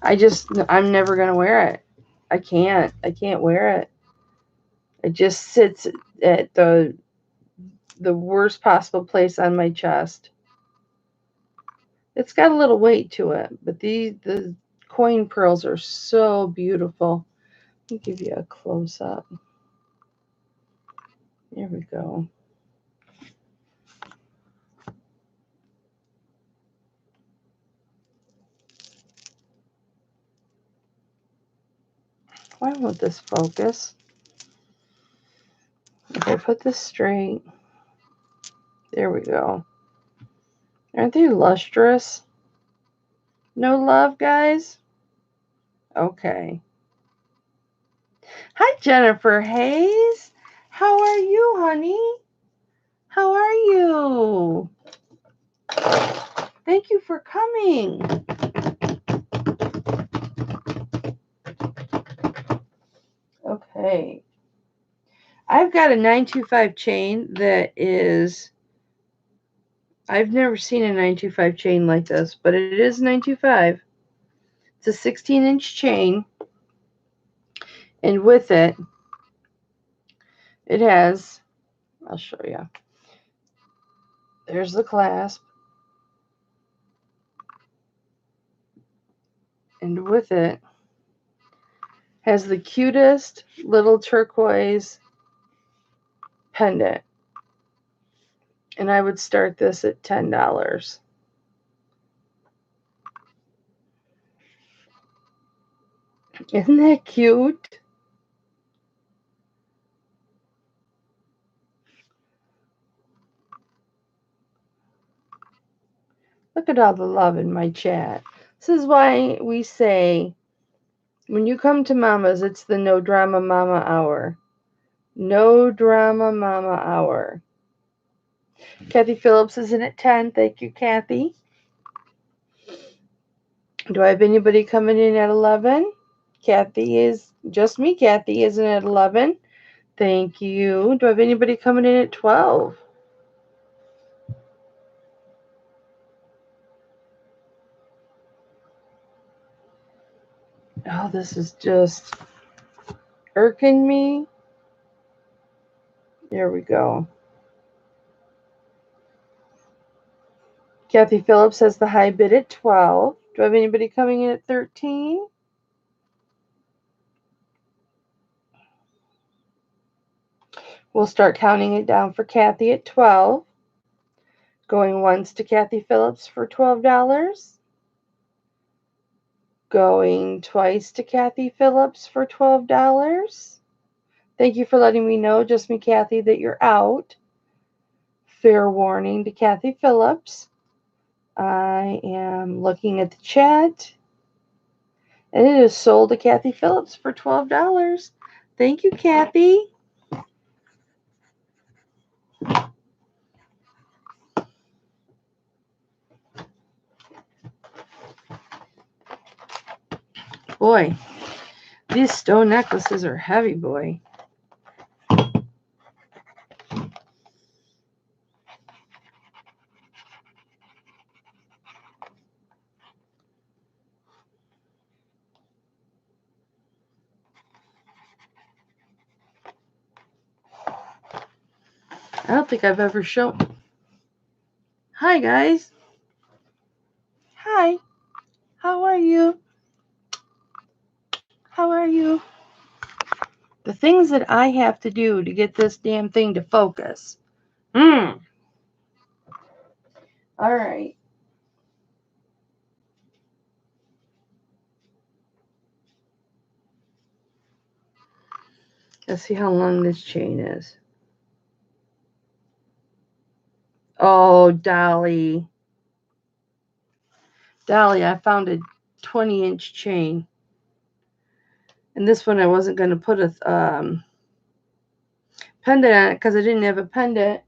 I'm never going to wear it. I can't wear it. It just sits at the worst possible place on my chest. It's got a little weight to it, but the coin pearls are so beautiful. Let me give you a close up. There we go. Why won't this focus? If I put this straight, there we go. Aren't they lustrous? No love, guys? Okay. Hi, Jennifer Hayes. How are you, honey? How are you? Thank you for coming. Okay. I've got a 925 chain that is, I've never seen a 925 chain like this, but it is 925. It's a 16-inch chain, and with it, it has, I'll show you. There's the clasp, and with it, has the cutest little turquoise pendant. And I would start this at $10. Isn't that cute? Look at all the love in my chat. This is why we say, when you come to Mama's, it's the No Drama Mama Hour. No Drama Mama Hour. Kathy Phillips is in at 10. Thank you, Kathy. Do I have anybody coming in at 11? Kathy is, just me, Kathy is in at 11. Thank you. Do I have anybody coming in at 12? Oh, this is just irking me. There we go. Kathy Phillips has the high bid at 12. Do I have anybody coming in at 13? We'll start counting it down for Kathy at 12. Going once to Kathy Phillips for $12. Going twice to Kathy Phillips for $12. Thank you for letting me know, just me, Kathy, that you're out. Fair warning to Kathy Phillips. I am looking at the chat. And it is sold to Kathy Phillips for $12. Thank you, Kathy. Boy, these stone necklaces are heavy, boy. I don't think I've ever shown. Hi, guys. Hi. How are you? How are you? The things that I have to do to get this damn thing to focus. All right. Let's see how long this chain is. Oh, Dolly. Dolly, I found a 20-inch chain. And this one I wasn't going to put a pendant on it because I didn't have a pendant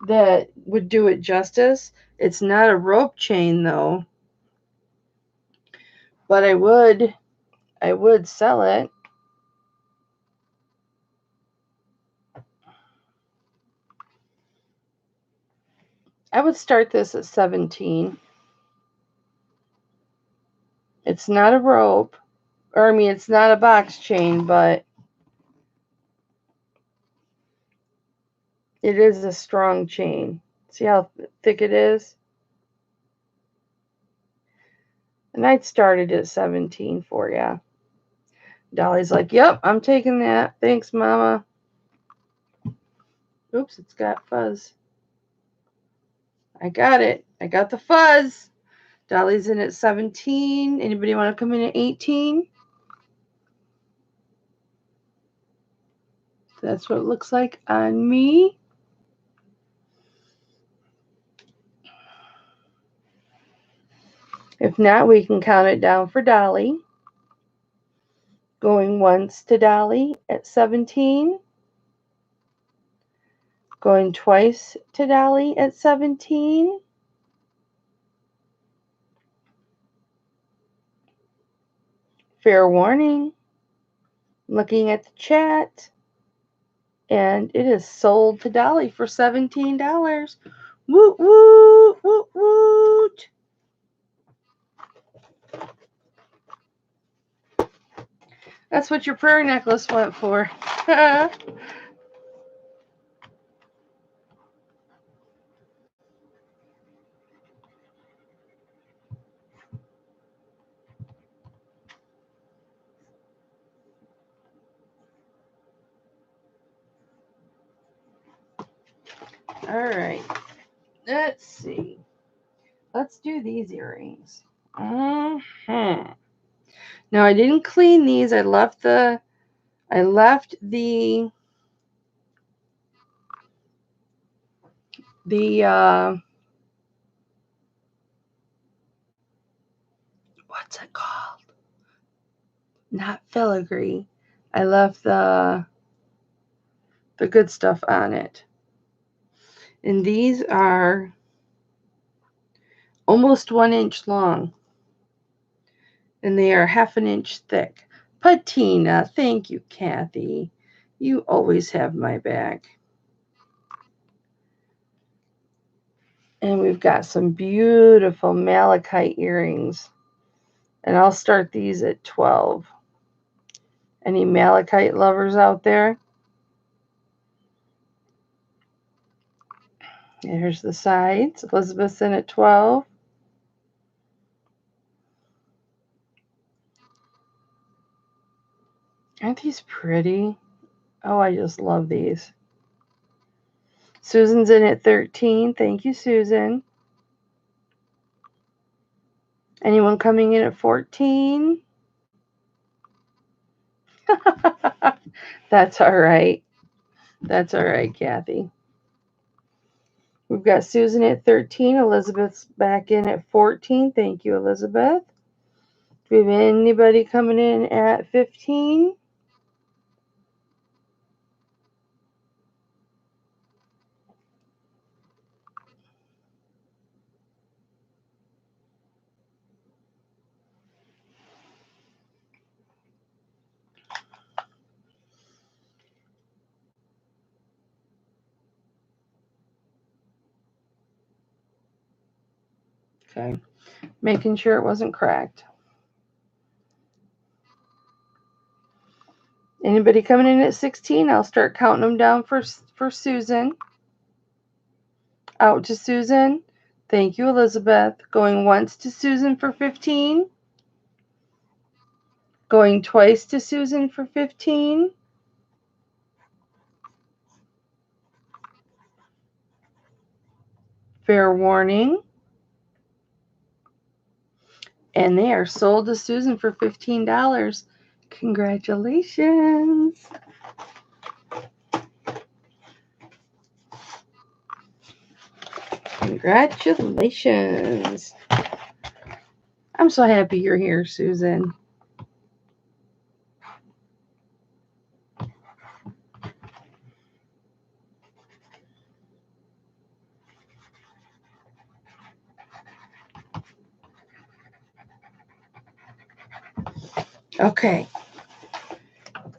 that would do it justice. It's not a rope chain, though. But I would sell it. I would start this at 17. It's not a rope. Or, I mean, it's not a box chain, but it is a strong chain. See how thick it is? And I'd started at 17 for you. Dolly's like, yep, I'm taking that. Thanks, Mama. Oops, it's got fuzz. I got it. I got the fuzz. Dolly's in at 17. Anybody want to come in at 18? That's what it looks like on me. If not, we can count it down for Dolly. Going once to Dolly at 17. Going twice to Dolly at 17. Fair warning. Looking at the chat. And it is sold to Dolly for $17. Woot woot woot woot. That's what your prayer necklace went for. All right. Let's see. Let's do these earrings. Mm-hmm. Now I didn't clean these. I left the what's it called? Not filigree. I left the good stuff on it. And these are almost 1 inch long. And they are half an inch thick. Patina, thank you, Kathy. You always have my back. And we've got some beautiful malachite earrings. And I'll start these at 12. Any malachite lovers out there? And here's the sides. Elizabeth's in at 12. Aren't these pretty? Oh, I just love these. Susan's in at 13. Thank you, Susan. Anyone coming in at 14? That's all right. That's all right, Kathy. We've got Susan at 13. Elizabeth's back in at 14. Thank you, Elizabeth. Do we have anybody coming in at 15? Okay. Making sure it wasn't cracked. Anybody coming in at 16? I'll start counting them down for Susan. Out to Susan. Thank you, Elizabeth. Going once to Susan for 15. Going twice to Susan for 15. Fair warning. And they are sold to Susan for $15. Congratulations. Congratulations. I'm so happy you're here, Susan. Okay.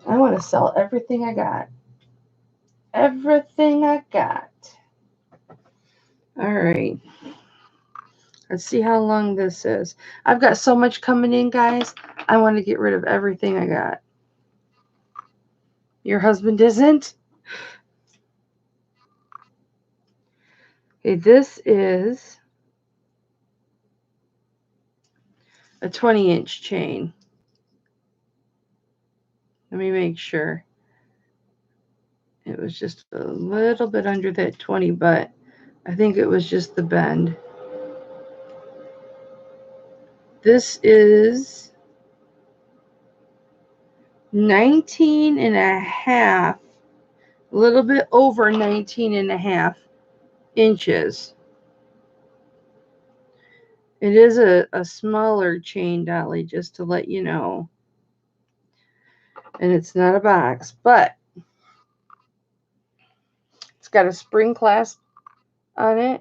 I want to sell everything I got. Everything I got. All right. Let's see how long this is. I've got so much coming in, guys. I want to get rid of everything I got. Your husband isn't? Okay, this is a 20-inch chain. Let me make sure. It was just a little bit under that 20, but I think it was just the bend. This is 19 and a half, a little bit over 19 and a half inches. It is a smaller chain, Dolly, just to let you know. And it's not a box, but it's got a spring clasp on it,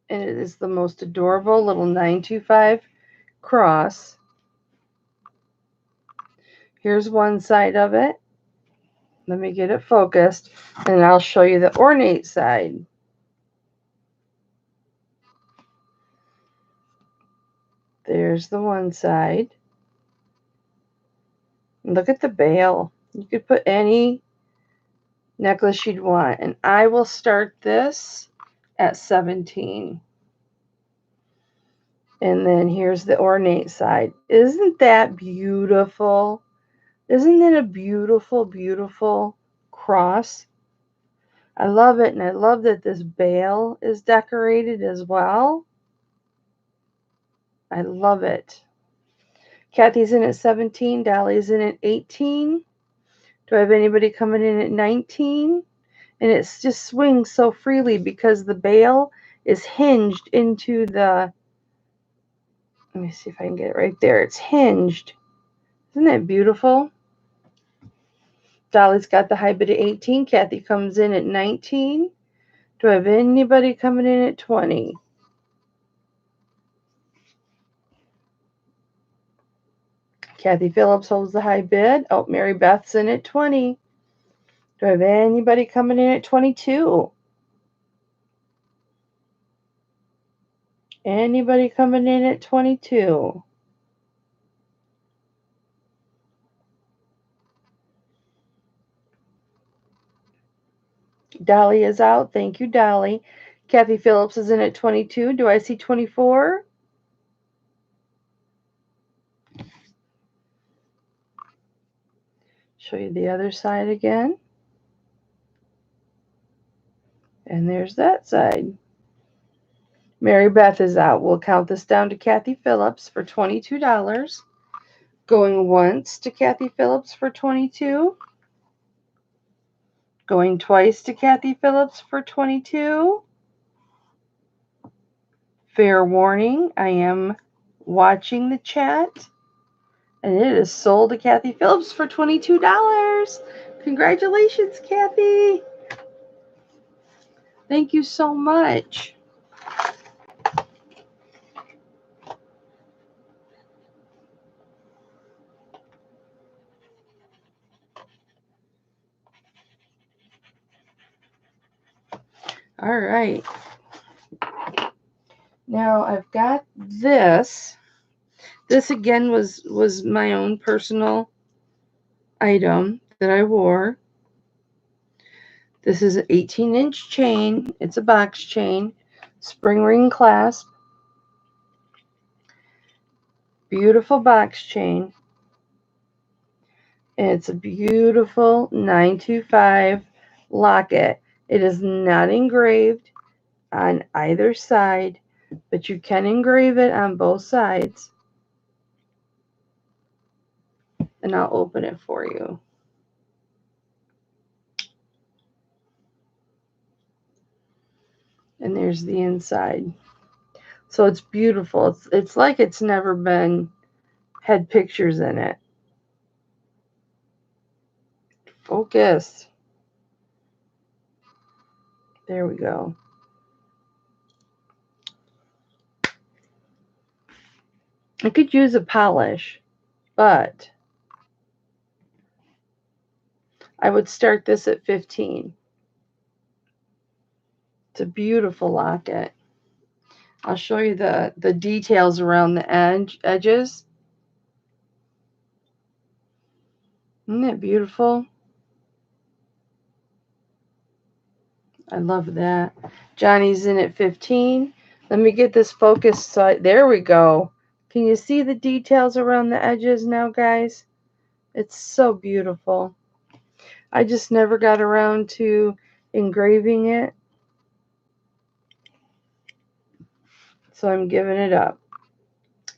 and it is the most adorable little 925 cross. Here's one side of it. Let me get it focused, and I'll show you the ornate side. There's the one side. Look at the bail. You could put any necklace you'd want, and I will start this at 17. And then here's the ornate side. Isn't that beautiful? Isn't it a beautiful, beautiful cross? I love it, and I love that this bail is decorated as well. I love it. Kathy's in at 17. Dolly's in at 18. Do I have anybody coming in at 19? And it just swings so freely because the bail is hinged into the, let me see if I can get it right there. It's hinged. Isn't that beautiful? Dolly's got the high bid at 18. Kathy comes in at 19. Do I have anybody coming in at 20? Kathy Phillips holds the high bid. Oh, Mary Beth's in at 20. Do I have anybody coming in at 22? Anybody coming in at 22? Dolly is out. Thank you, Dolly. Kathy Phillips is in at 22. Do I see 24? Show you the other side again. And there's that side. Mary Beth is out. We'll count this down to Kathy Phillips for $22. Going once to Kathy Phillips for 22. Going twice to Kathy Phillips for 22. Fair warning, I am watching the chat. And it is sold to Kathy Phillips for $22. Congratulations, Kathy. Thank you so much. All right. Now I've got this. This again was my own personal item that I wore. This is an 18-inch chain. It's a box chain. Spring ring clasp. Beautiful box chain. And it's a beautiful 925 locket. It is not engraved on either side, but you can engrave it on both sides. And I'll open it for you. And there's the inside. So it's beautiful. It's like it's never had pictures in it. Focus. There we go. I could use a polish, but I would start this at 15. It's a beautiful locket. I'll show you the details around the edges. Isn't that beautiful? I love that. Johnny's in at 15. Let me get this focused. So there we go. Can you see the details around the edges now, guys? It's so beautiful. I just never got around to engraving it, so I'm giving it up.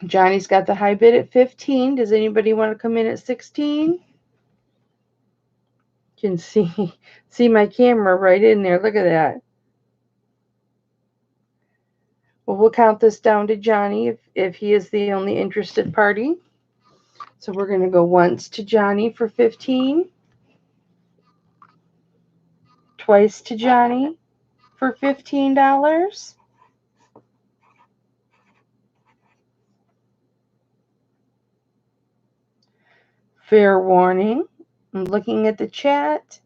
Johnny's got the high bid at 15. Does anybody want to come in at 16? You can see my camera right in there. Look at that. Well, we'll count this down to Johnny if he is the only interested party. So we're going to go once to Johnny for 15, twice to Johnny for $15. Fair warning, I'm looking at the chat,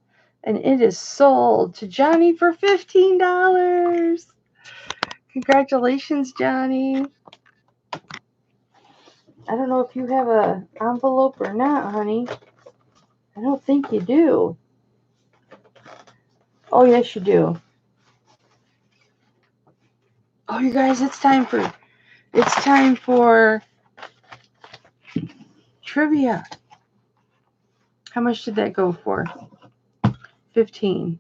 and it is sold to Johnny for $15. Congratulations, Johnny. I don't know if you have an envelope or not, honey. I don't think you do. Oh, yes, you do. Oh, you guys, it's time for trivia. How much did that go for? 15.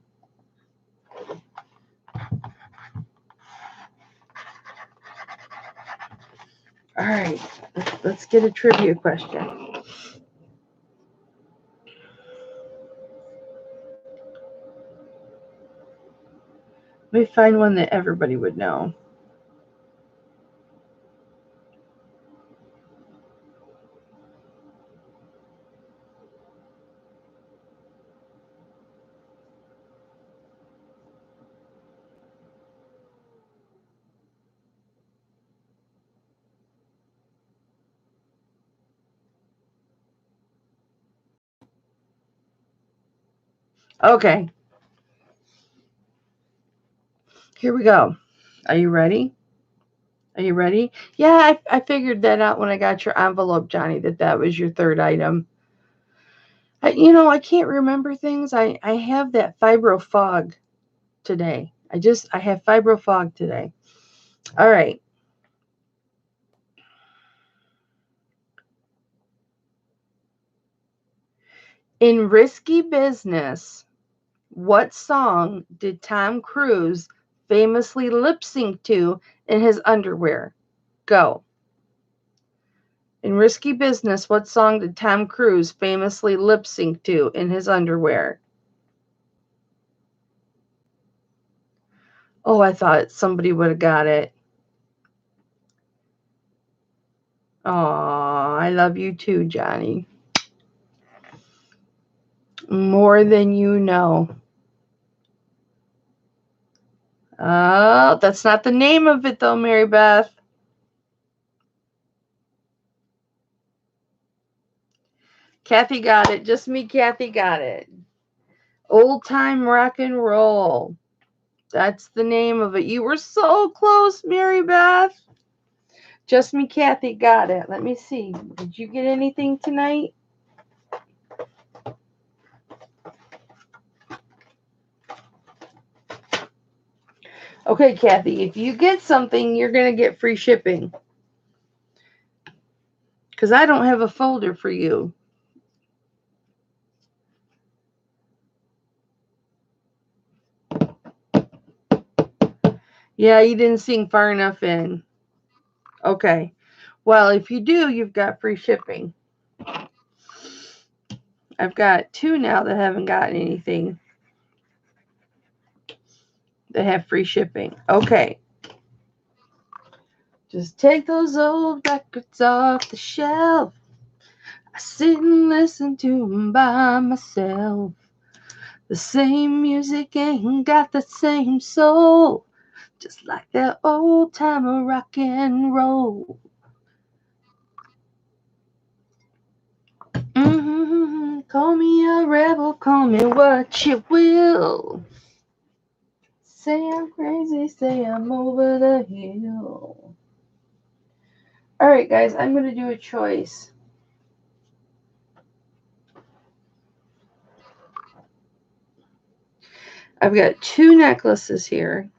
All right, let's get a trivia question. Let me find one that everybody would know. Okay. Here we go. Are you ready? Are you ready? Yeah, I figured that out when I got your envelope, Johnny, that was your third item. I can't remember things. I have that fibro fog today. I have fibro fog today. All right. In Risky Business, what song did Tom Cruise famously lip sync to in his underwear? Go. In Risky Business, what song did Tom Cruise famously lip sync to in his underwear? Oh, I thought somebody would have got it. Aw, I love you too, Johnny. More than you know. Oh, that's not the name of it though, Mary Beth. Kathy got it. Just me, Kathy got it. Old Time Rock and Roll. That's the name of it. You were so close, Mary Beth. Just me, Kathy got it. Let me see. Did you get anything tonight? Okay, Kathy, if you get something, you're going to get free shipping. Because I don't have a folder for you. Yeah, you didn't sing far enough in. Okay. Well, if you do, you've got free shipping. I've got 2 now that haven't gotten anything that have free shipping. Okay. Just take those old records off the shelf. I sit and listen to them by myself. The same music ain't got the same soul. Just like that old time of rock and roll. Call me a rebel, call me what you will. Say I'm crazy, say I'm over the hill. All right, guys, I'm going to do a choice. I've got 2 necklaces here.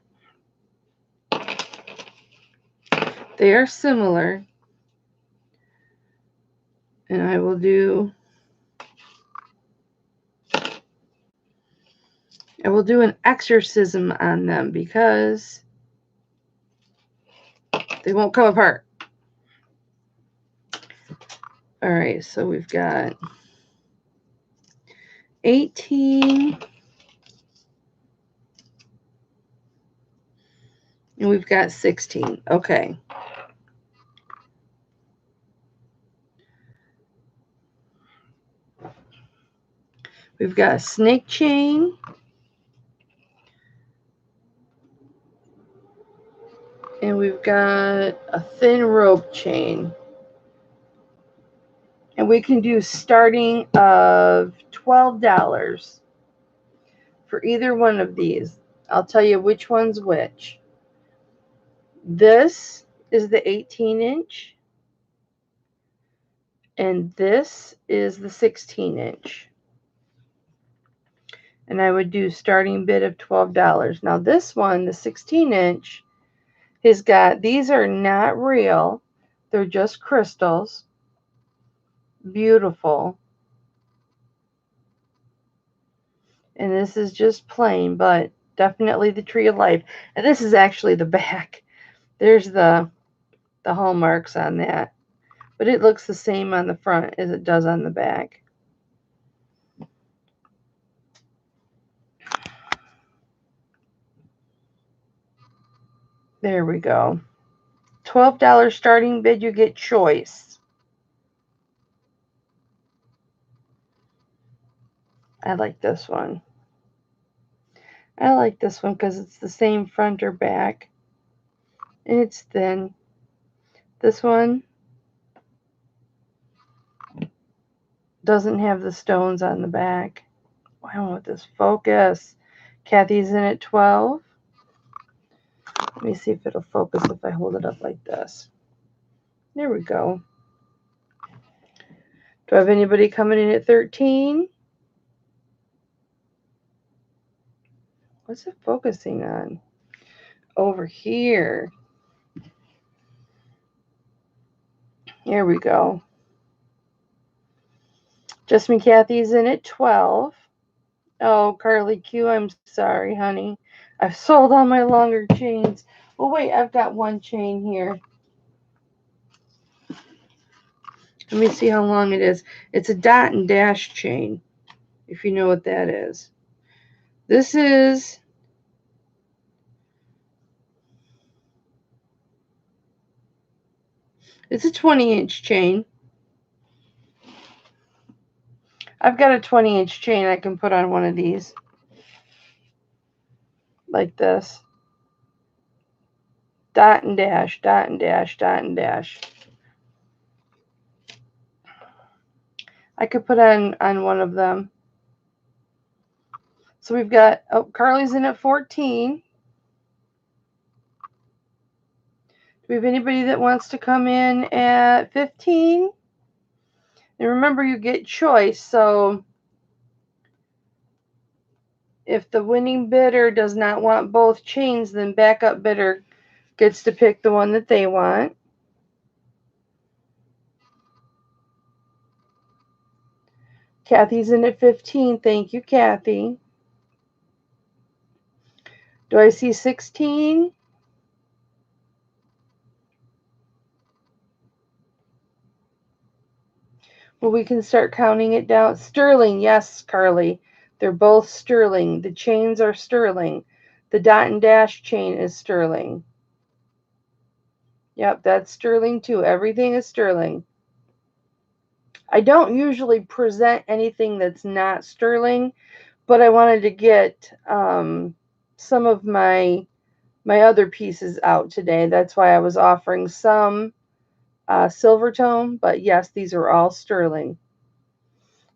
They are similar. And I will do an exorcism on them because they won't come apart. All right, so we've got 18 and we've got 16. Okay. We've got a snake chain. And we've got a thin rope chain. And we can do starting of $12 for either one of these. I'll tell you which one's which. This is the 18-inch. And this is the 16-inch. And I would do starting bid of $12. Now this one, the 16-inch, has got, these are not real. They're just crystals. Beautiful. And this is just plain, but definitely the tree of life. And this is actually the back. There's the hallmarks on that. But it looks the same on the front as it does on the back. There we go. $12 starting bid, you get choice. I like this one. I like this one because it's the same front or back. And it's thin. This one doesn't have the stones on the back. I want this focus. Kathy's in at 12. Let me see if it'll focus if I hold it up like this. There we go. Do I have anybody coming in at 13? What's it focusing on? Over here. Here we go. Just Me Kathy's in at 12. Oh, Carly Q, I'm sorry, honey. I've sold all my longer chains. Oh, wait, I've got one chain here. Let me see how long it is. It's a dot and dash chain, if you know what that is. This is... It's a 20-inch chain. I've got a 20-inch chain I can put on one of these. Like this. Dot and dash, dot and dash, dot and dash. I could put on one of them. So we've got, oh, Carly's in at 14. Do we have anybody that wants to come in at 15? And remember, you get choice. So if the winning bidder does not want both chains, then backup bidder gets to pick the one that they want. Kathy's in at 15. Thank you, Kathy. Do I see 16? Well, we can start counting it down. Sterling, yes, Carly. They're both sterling. The chains are sterling. The dot and dash chain is sterling. Yep, that's sterling too. Everything is sterling. I don't usually present anything that's not sterling, but I wanted to get some of my other pieces out today. That's why I was offering some silver tone, but yes, these are all sterling.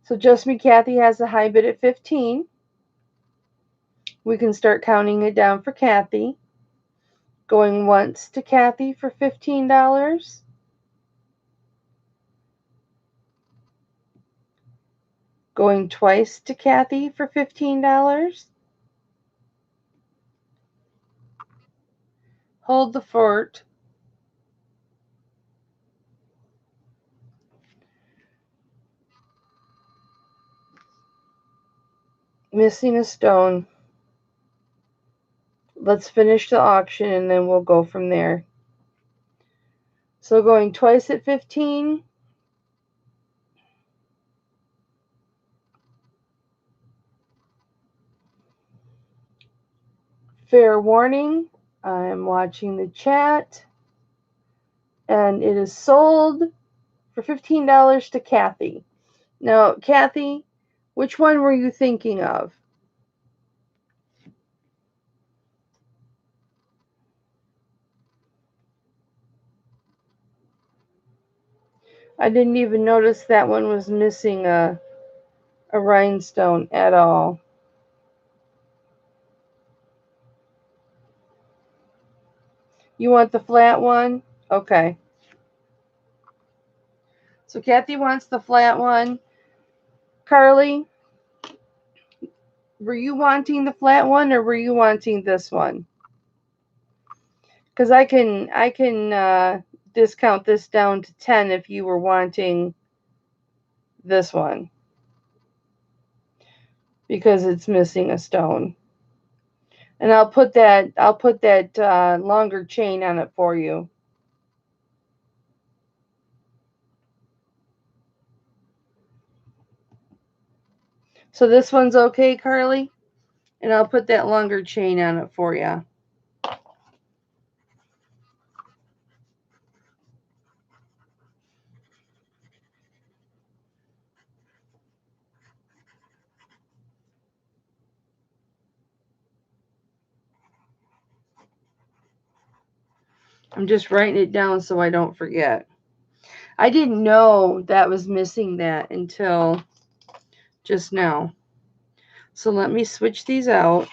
So Just Me Kathy has a high bid at 15. We can start counting it down for Kathy. Going once to Kathy for $15. Going twice to Kathy for $15. Hold the fort. Missing a stone. Let's finish the auction and then we'll go from there. So going twice at 15. Fair warning, I'm watching the chat. And it is sold for $15 to Kathy. Now, Kathy, Which one were you thinking of? I didn't even notice that one was missing a rhinestone at all. You want the flat one? Okay. So Kathy wants the flat one. Carly, were you wanting the flat one or were you wanting this one? Because I can discount this down to 10 if you were wanting this one. Because it's missing a stone. And I'll put that longer chain on it for you. So this one's okay, Carly? And I'll put that longer chain on it for you. I'm just writing it down so I don't forget. I didn't know that was missing that until just now. So let me switch these out.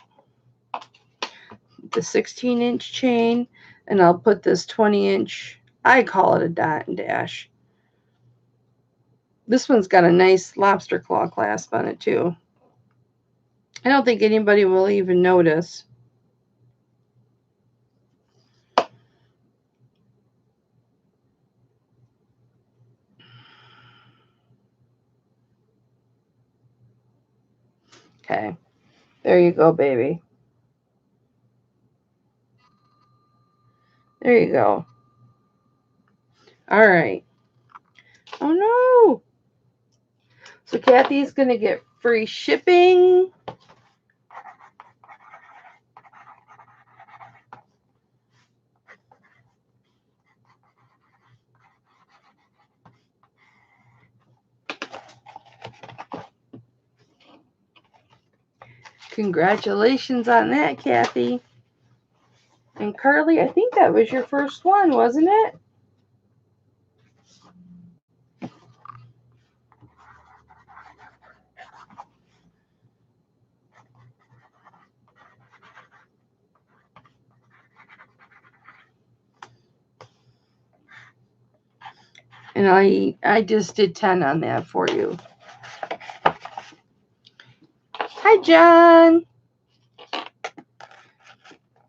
The 16-inch chain, and I'll put this 20-inch, I call it a dot and dash. This one's got a nice lobster claw clasp on it too. I don't think anybody will even notice. Okay, there you go, baby. There you go. All right. Oh no. So Kathy's going to get free shipping. Congratulations on that, Kathy. And Carly, I think that was your first one, wasn't it? And I just did 10 on that for you. Hi, John.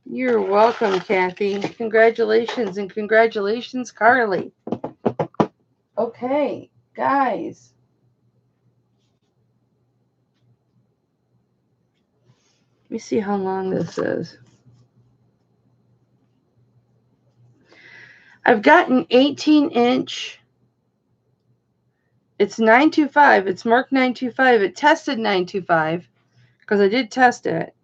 You're welcome, Kathy. Congratulations, and congratulations, Carly. Okay, guys. Let me see how long this is. I've got an 18-inch. It's 925. It's marked 925. It tested 925 because I did test it.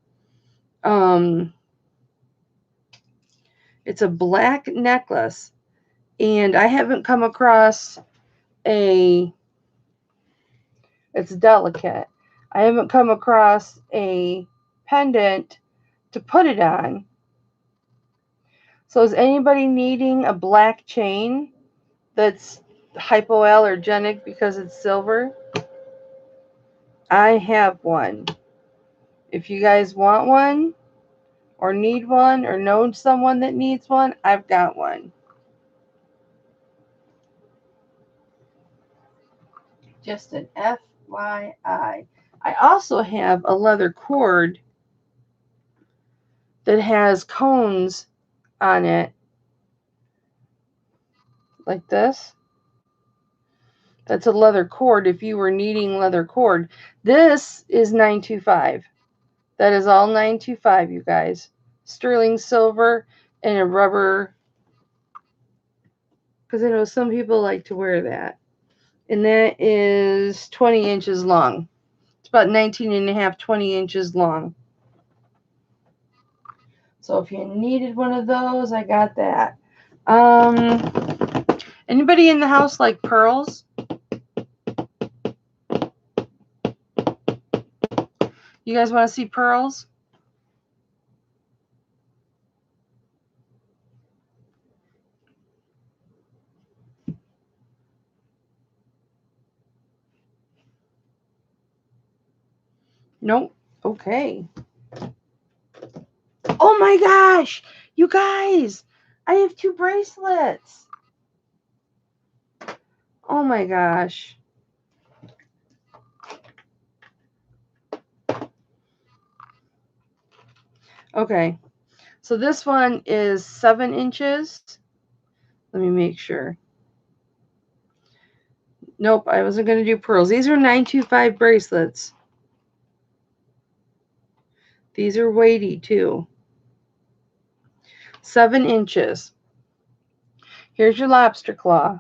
It's a black necklace, and I haven't come across it's delicate. I haven't come across a pendant to put it on. So is anybody needing a black chain that's hypoallergenic because it's silver? I have one. If you guys want one or need one or know someone that needs one, I've got one. Just an FYI. I also have a leather cord that has cones on it like this. That's a leather cord if you were needing leather cord. This is 925. That is all 925, you guys. Sterling silver and a rubber, because I know some people like to wear that. And that is 20 inches long. It's about 19 and a half, 20 inches long. So if you needed one of those, I got that. Anybody in the house like pearls? You guys want to see pearls? Nope. Okay. Oh my gosh! You guys! I have 2 bracelets! Oh my gosh. Okay. So this one is 7 inches. Let me make sure. Nope, I wasn't going to do pearls. These are 925 bracelets. These are weighty too. 7 inches. Here's your lobster claw.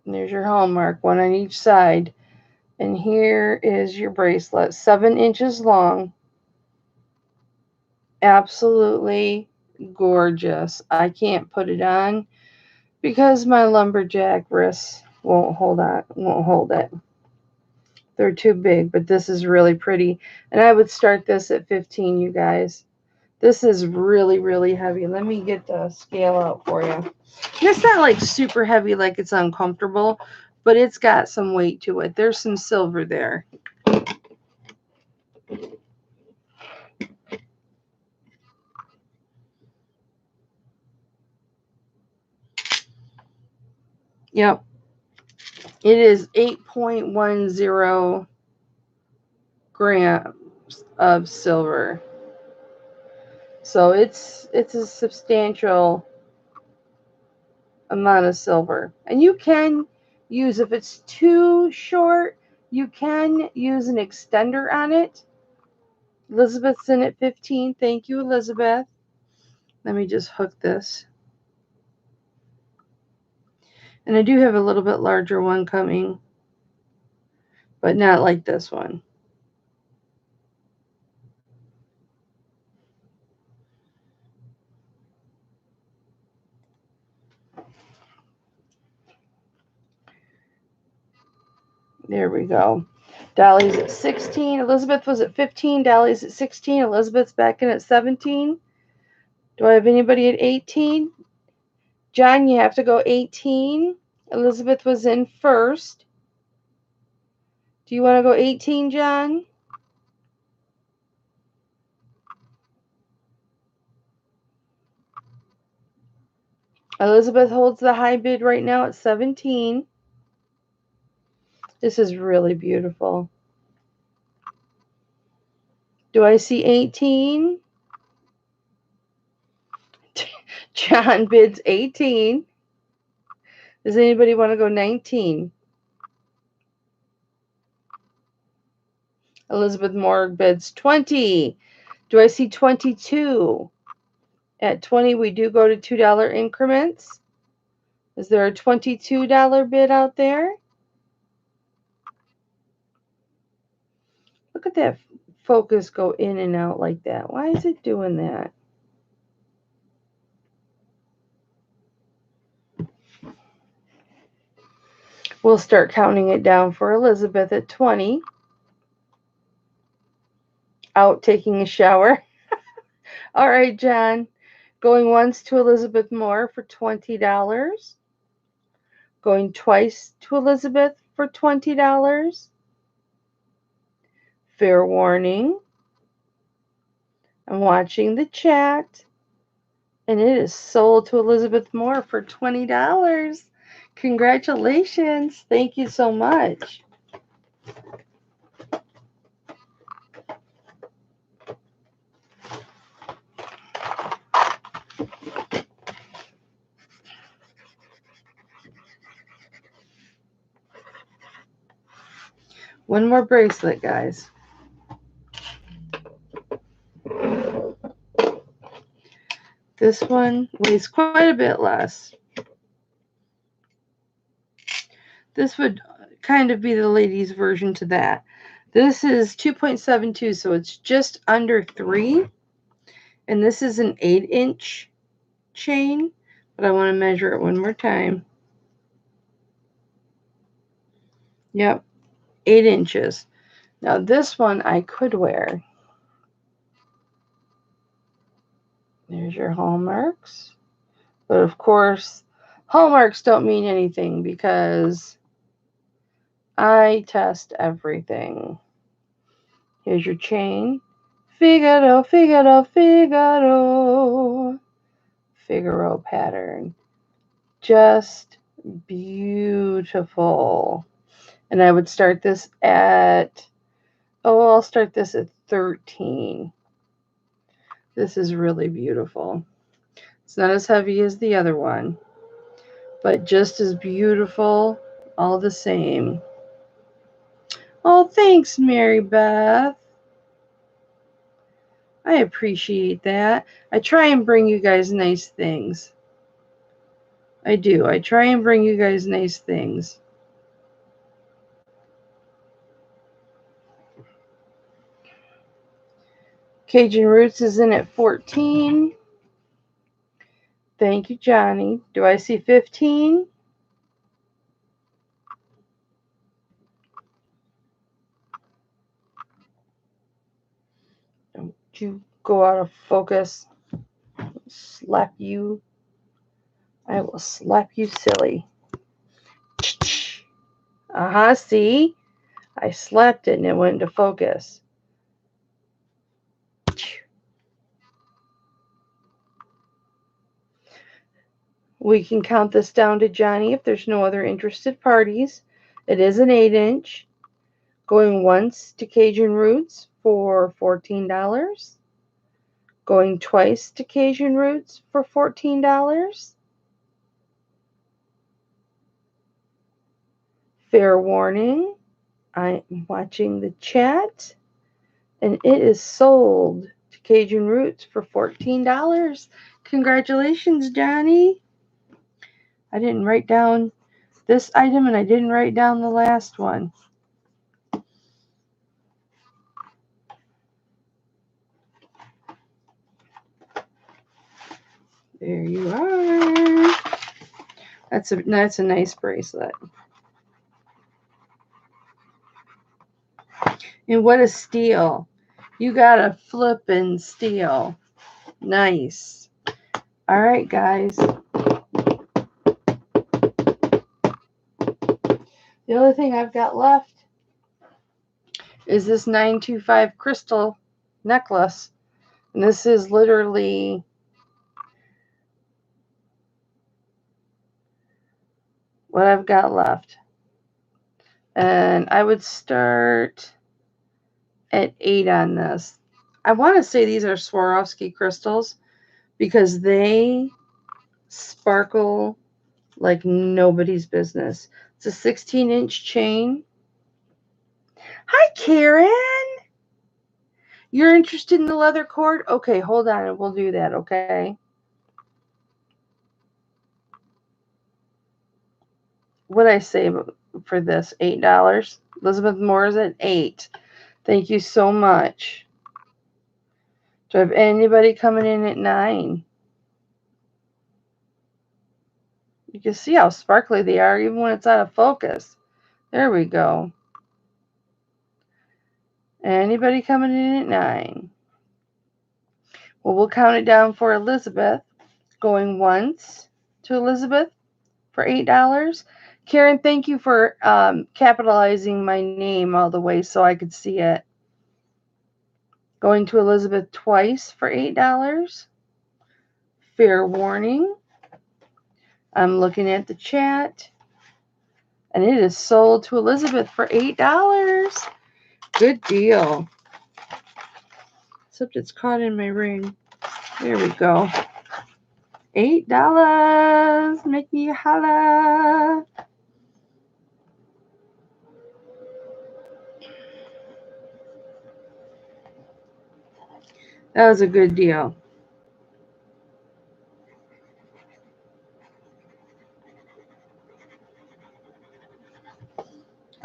And there's your hallmark, one on each side. And here is your bracelet, 7 inches long. Absolutely gorgeous. I can't put it on because my lumberjack wrists won't hold it. They're too big, but this is really pretty. And I would start this at 15, you guys. This is really, really heavy. Let me get the scale out for you. And it's not like super heavy, like it's uncomfortable, but it's got some weight to it. There's some silver there. Yep. It is 8.10 grams of silver. So it's a substantial amount of silver. And you can use, if it's too short, you can use an extender on it. Elizabeth's in at 15. Thank you, Elizabeth. Let me just hook this. And I do have a little bit larger one coming, but not like this one. There we go. Dolly's at 16. Elizabeth was at 15. Dolly's at 16. Elizabeth's back in at 17. Do I have anybody at 18? John, you have to go 18. Elizabeth was in first. Do you want to go 18, John? Elizabeth holds the high bid right now at 17. This is really beautiful. Do I see 18? John bids 18. Does anybody want to go 19? Elizabeth Moore bids 20. Do I see 22? At 20, we do go to $2 increments. Is there a $22 bid out there? Look at that focus go in and out like that. Why is it doing that? We'll start counting it down for Elizabeth at 20. Out taking a shower. All right, John. Going once to Elizabeth Moore for $20. Going twice to Elizabeth for $20. Fair warning. I'm watching the chat. And it is sold to Elizabeth Moore for $20. Congratulations. Thank you so much. One more bracelet, guys. This one weighs quite a bit less. This would kind of be the ladies' version to that. This is 2.72, so it's just under 3. And this is an 8-inch chain, but I want to measure it one more time. Yep, 8 inches. Now this one I could wear. There's your hallmarks. But of course, hallmarks don't mean anything because I test everything. Here's your chain. Figaro, Figaro, Figaro. Figaro pattern. Just beautiful. And I would start this at, I'll start this at 13. This is really beautiful. It's not as heavy as the other one, but just as beautiful all the same. Oh, thanks, Mary Beth. I appreciate that. I try and bring you guys nice things. I do. I try and bring you guys nice things. Cajun Roots is in at 14. Thank you, Johnny. Do I see 15? Don't you go out of focus. Slap you. I will slap you silly. Uh-huh, see? I slapped it and it went into focus. We can count this down to Johnny if there's no other interested parties. It is an 8-inch. Going once to Cajun Roots for $14. Going twice to Cajun Roots for $14. Fair warning, I'm watching the chat, and it is sold to Cajun Roots for $14. Congratulations, Johnny. I didn't write down this item, and I didn't write down the last one. There you are. That's a nice bracelet. And what a steal. You got a flippin' steal. Nice. All right, guys. The only thing I've got left is this 925 crystal necklace. And this is literally what I've got left. And I would start at 8 on this. I want to say these are Swarovski crystals because they sparkle like nobody's business. It's a 16-inch chain. Hi, Karen. You're interested in the leather cord? Okay, hold on and we'll do that, okay? What'd I say for this? $8? Elizabeth Moore is at 8. Thank you so much. Do I have anybody coming in at 9? You can see how sparkly they are even when it's out of focus. There we go. Anybody coming in at 9? Well, we'll count it down for Elizabeth. Going once to Elizabeth for $8. Karen, thank you for capitalizing my name all the way so I could see it. Going to Elizabeth twice for $8. Fair warning. I'm looking at the chat. And it is sold to Elizabeth for $8. Good deal. Except it's caught in my ring. There we go. $8. Make me holla. That was a good deal.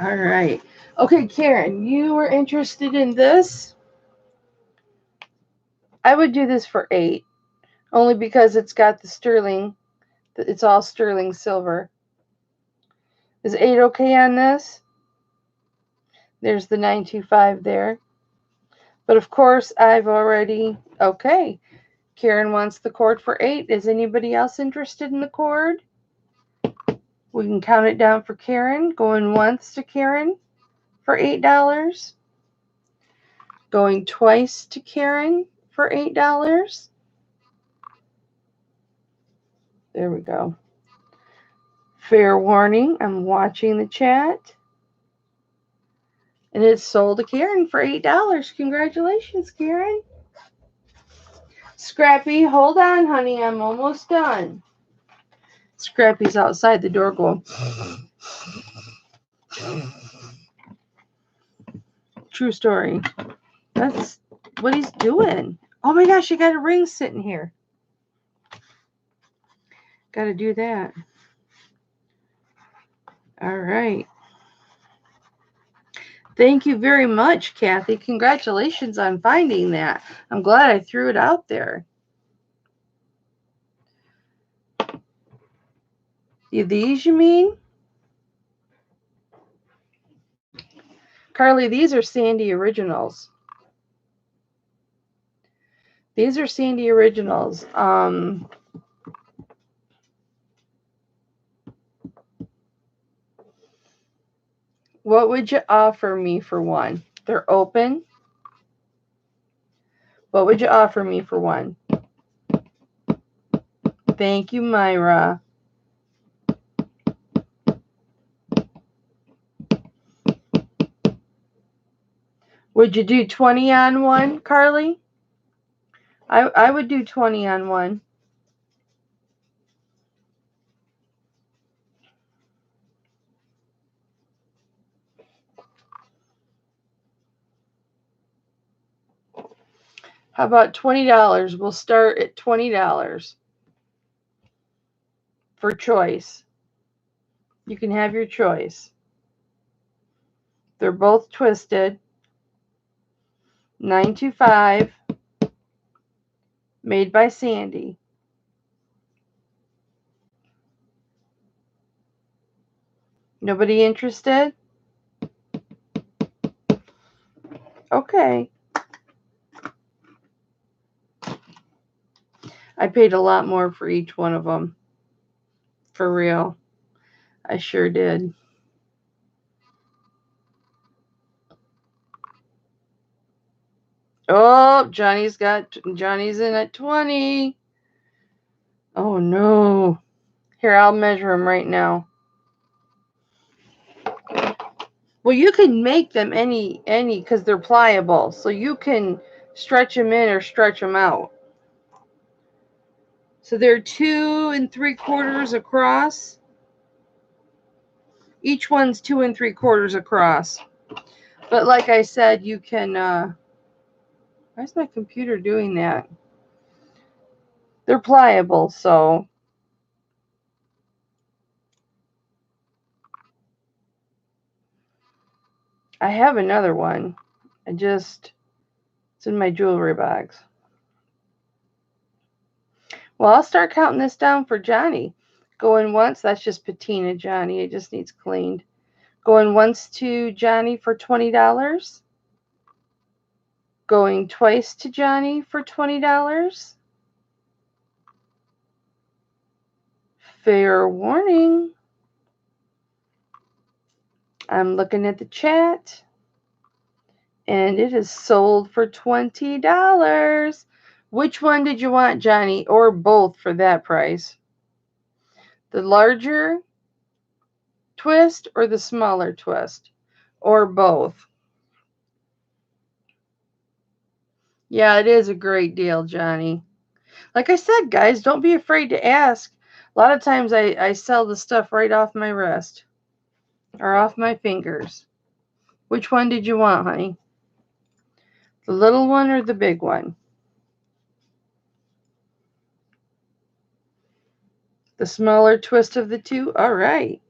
All right. Okay, Karen, you were interested in this? I would do this for $8. Only because it's got the sterling. It's all sterling silver. Is 8 okay on this? There's the 925 there. But of course, I've already, okay. Karen wants the cord for 8. Is anybody else interested in the cord? We can count it down for Karen. Going once to Karen for $8. Going twice to Karen for $8. There we go. Fair warning, I'm watching the chat. And it's sold to Karen for $8. Congratulations, Karen. Scrappy, hold on, honey. I'm almost done. Scrappy's outside the door going. True story. That's what he's doing. Oh my gosh, you got a ring sitting here. Got to do that. All right. Thank you very much, Kathy. Congratulations on finding that. I'm glad I threw it out there. These, you mean? Carly, these are Sandy Originals. These are Sandy Originals. What would you offer me for one? They're open. What would you offer me for one? Thank you, Myra. Would you do 20 on one, Carly? I would do 20 on one. How about $20? We'll start at $20 for choice. You can have your choice. They're both twisted. 925. Made by Sandy. Nobody interested? Okay. I paid a lot more for each one of them. For real. I sure did. Oh, Johnny's in at 20. Oh no. Here, I'll measure them right now. Well, you can make them any because they're pliable. So you can stretch them in or stretch them out. So they're 2 3/4 across. Each one's 2 3/4 across. But like I said, you can, why's my computer doing that? They're pliable, so. I have another one. It's in my jewelry box. Well, I'll start counting this down for Johnny. Going once, that's just patina, Johnny. It just needs cleaned. Going once to Johnny for $20. Going twice to Johnny for $20. Fair warning. I'm looking at the chat. And it is sold for $20. Which one did you want, Johnny? Or both for that price? The larger twist or the smaller twist? Or both? Yeah, it is a great deal, Johnny. Like I said, guys, don't be afraid to ask. A lot of times I sell the stuff right off my wrist or off my fingers. Which one did you want, honey? The little one or the big one? The smaller twist of the two? All right.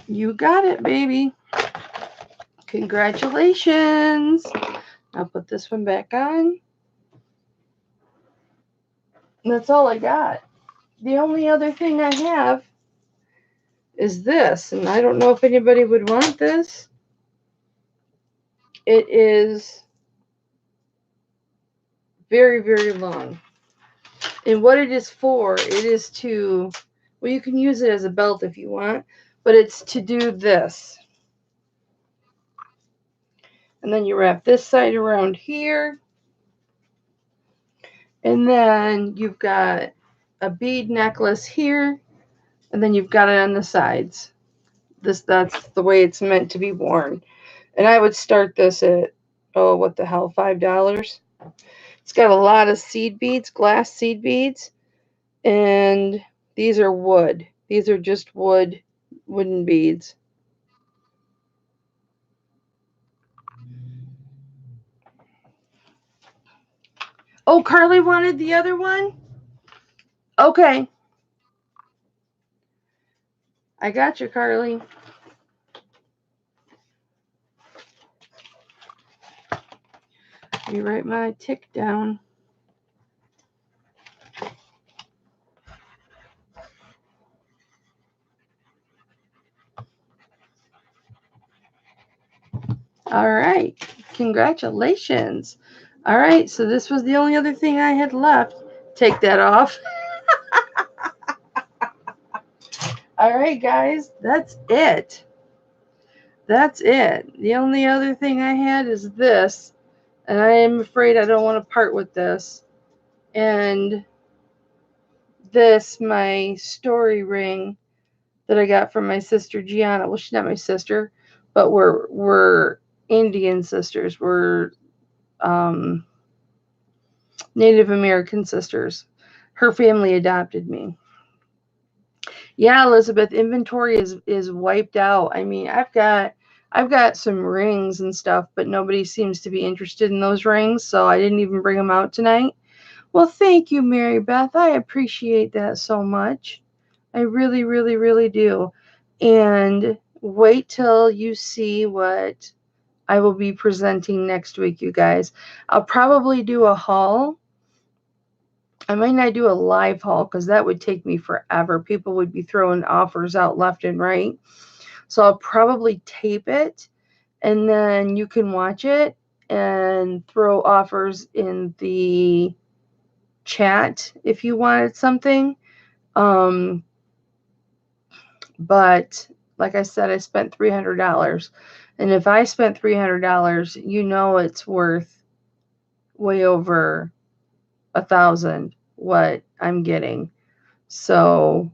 You got it, baby. Congratulations. I'll put this one back on. And that's all I got. The only other thing I have is this, and I don't know if anybody would want this. It is very, very long. And what it is for, it is to, well, you can use it as a belt if you want, but it's to do this. And then you wrap this side around here. And then you've got a bead necklace here. And then you've got it on the sides. That's the way it's meant to be worn. And I would start this at, oh, what the hell, $5. It's got a lot of seed beads, glass seed beads. And these are wood. These are just wooden beads. Oh, Carly wanted the other one? Okay. I got you, Carly. Let me write my tick down. All right. Congratulations. All right. So this was the only other thing I had left. Take that off. All right, guys. That's it. That's it. The only other thing I had is this. And I am afraid I don't want to part with this. And this, my story ring that I got from my sister Gianna. Well, she's not my sister, but we're Indian sisters. We're Native American sisters. Her family adopted me. Yeah, Elizabeth, inventory is wiped out. I mean, I've got some rings and stuff, but nobody seems to be interested in those rings, so I didn't even bring them out tonight. Well, thank you, Mary Beth. I appreciate that so much. I really, really, really do. And wait till you see what I will be presenting next week, you guys. I'll probably do a haul. I might not do a live haul because that would take me forever. People would be throwing offers out left and right. So I'll probably tape it and then you can watch it and throw offers in the chat if you wanted something. But like I said, I spent $300. And if I spent $300, you know it's worth way over 1,000 what I'm getting. So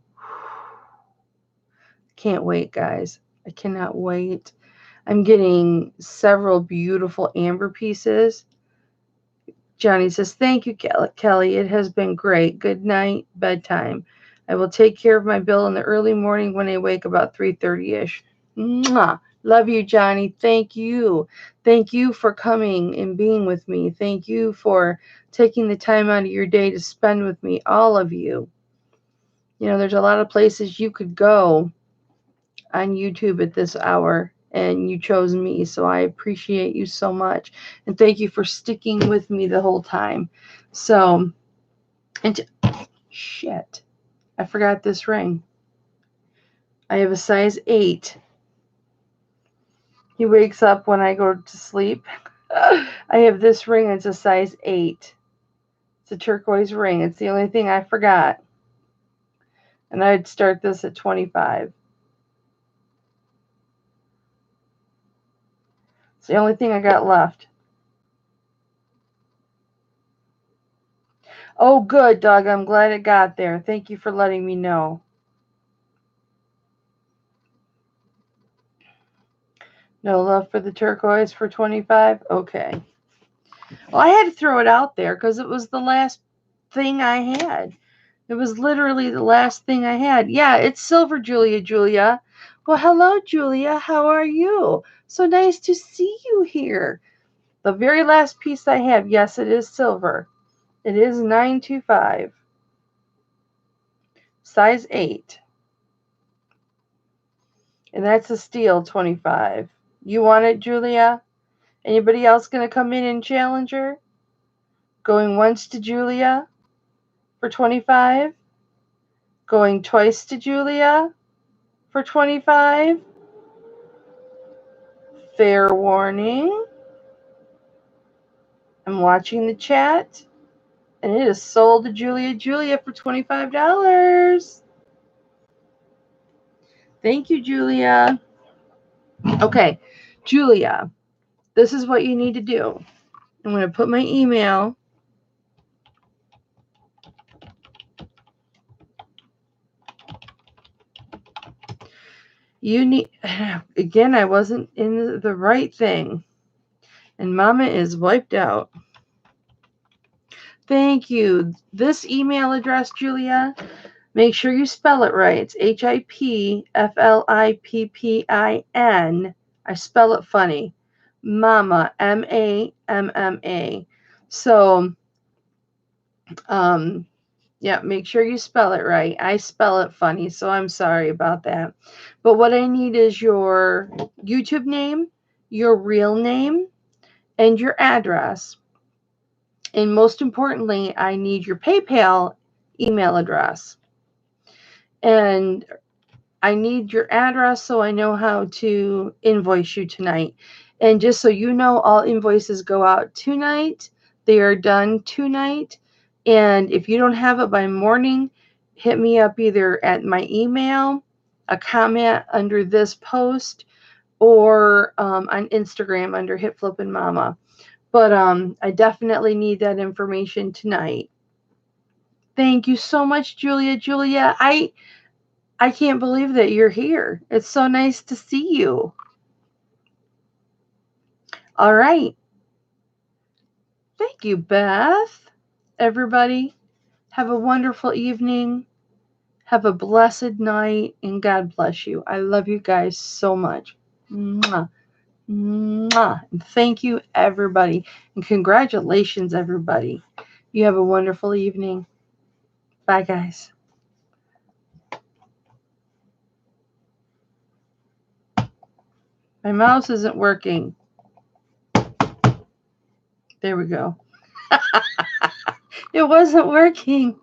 can't wait, guys. I cannot wait. I'm getting several beautiful amber pieces. Johnny says, thank you, Kelly. It has been great. Good night, bedtime. I will take care of my bill in the early morning when I wake about 3:30-ish. Mwah. Love you, Johnny. Thank you. Thank you for coming and being with me. Thank you for taking the time out of your day to spend with me, all of you. You know, there's a lot of places you could go on YouTube at this hour, and you chose me, so I appreciate you so much. And thank you for sticking with me the whole time. So, shit, I forgot this ring. I have a size 8. He wakes up when I go to sleep. I have this ring. It's a size 8. It's a turquoise ring. It's the only thing I forgot. And I'd start this at 25. It's the only thing I got left. Oh, good, Doug. I'm glad it got there. Thank you for letting me know. No love for the turquoise for 25? Okay. Well, I had to throw it out there because it was the last thing I had. It was literally the last thing I had. Yeah, it's silver, Julia. Well, hello, Julia. How are you? So nice to see you here. The very last piece I have, yes, it is silver. It is 925. Size 8. And that's a steal, 25. You want it, Julia? Anybody else going to come in and challenge her? Going once to Julia for 25. Going twice to Julia for 25. Fair warning. I'm watching the chat. And it is sold to Julia for $25. Thank you, Julia. Okay, Julia, this is what you need to do. I'm going to put my email. You need, again, I wasn't in the right thing. And Mama is wiped out. Thank you. This email address, Julia, make sure you spell it right. It's Hipflippin. I spell it funny. Mama, Mamma. So, yeah, make sure you spell it right. I spell it funny, so I'm sorry about that. But what I need is your YouTube name, your real name, and your address. And most importantly, I need your PayPal email address. And I need your address so I know how to invoice you tonight. And just so you know, all invoices go out tonight. They are done tonight. And if you don't have it by morning, hit me up either at my email, a comment under this post, or on Instagram under Hipflippinmamma. But I definitely need that information tonight. Thank you so much, Julia. Julia, I can't believe that you're here. It's so nice to see you. All right. Thank you, Beth. Everybody, have a wonderful evening. Have a blessed night, and God bless you. I love you guys so much. Mwah. Mwah. And thank you, everybody. And congratulations, everybody. You have a wonderful evening. Bye, guys. My mouse isn't working. There we go. It wasn't working.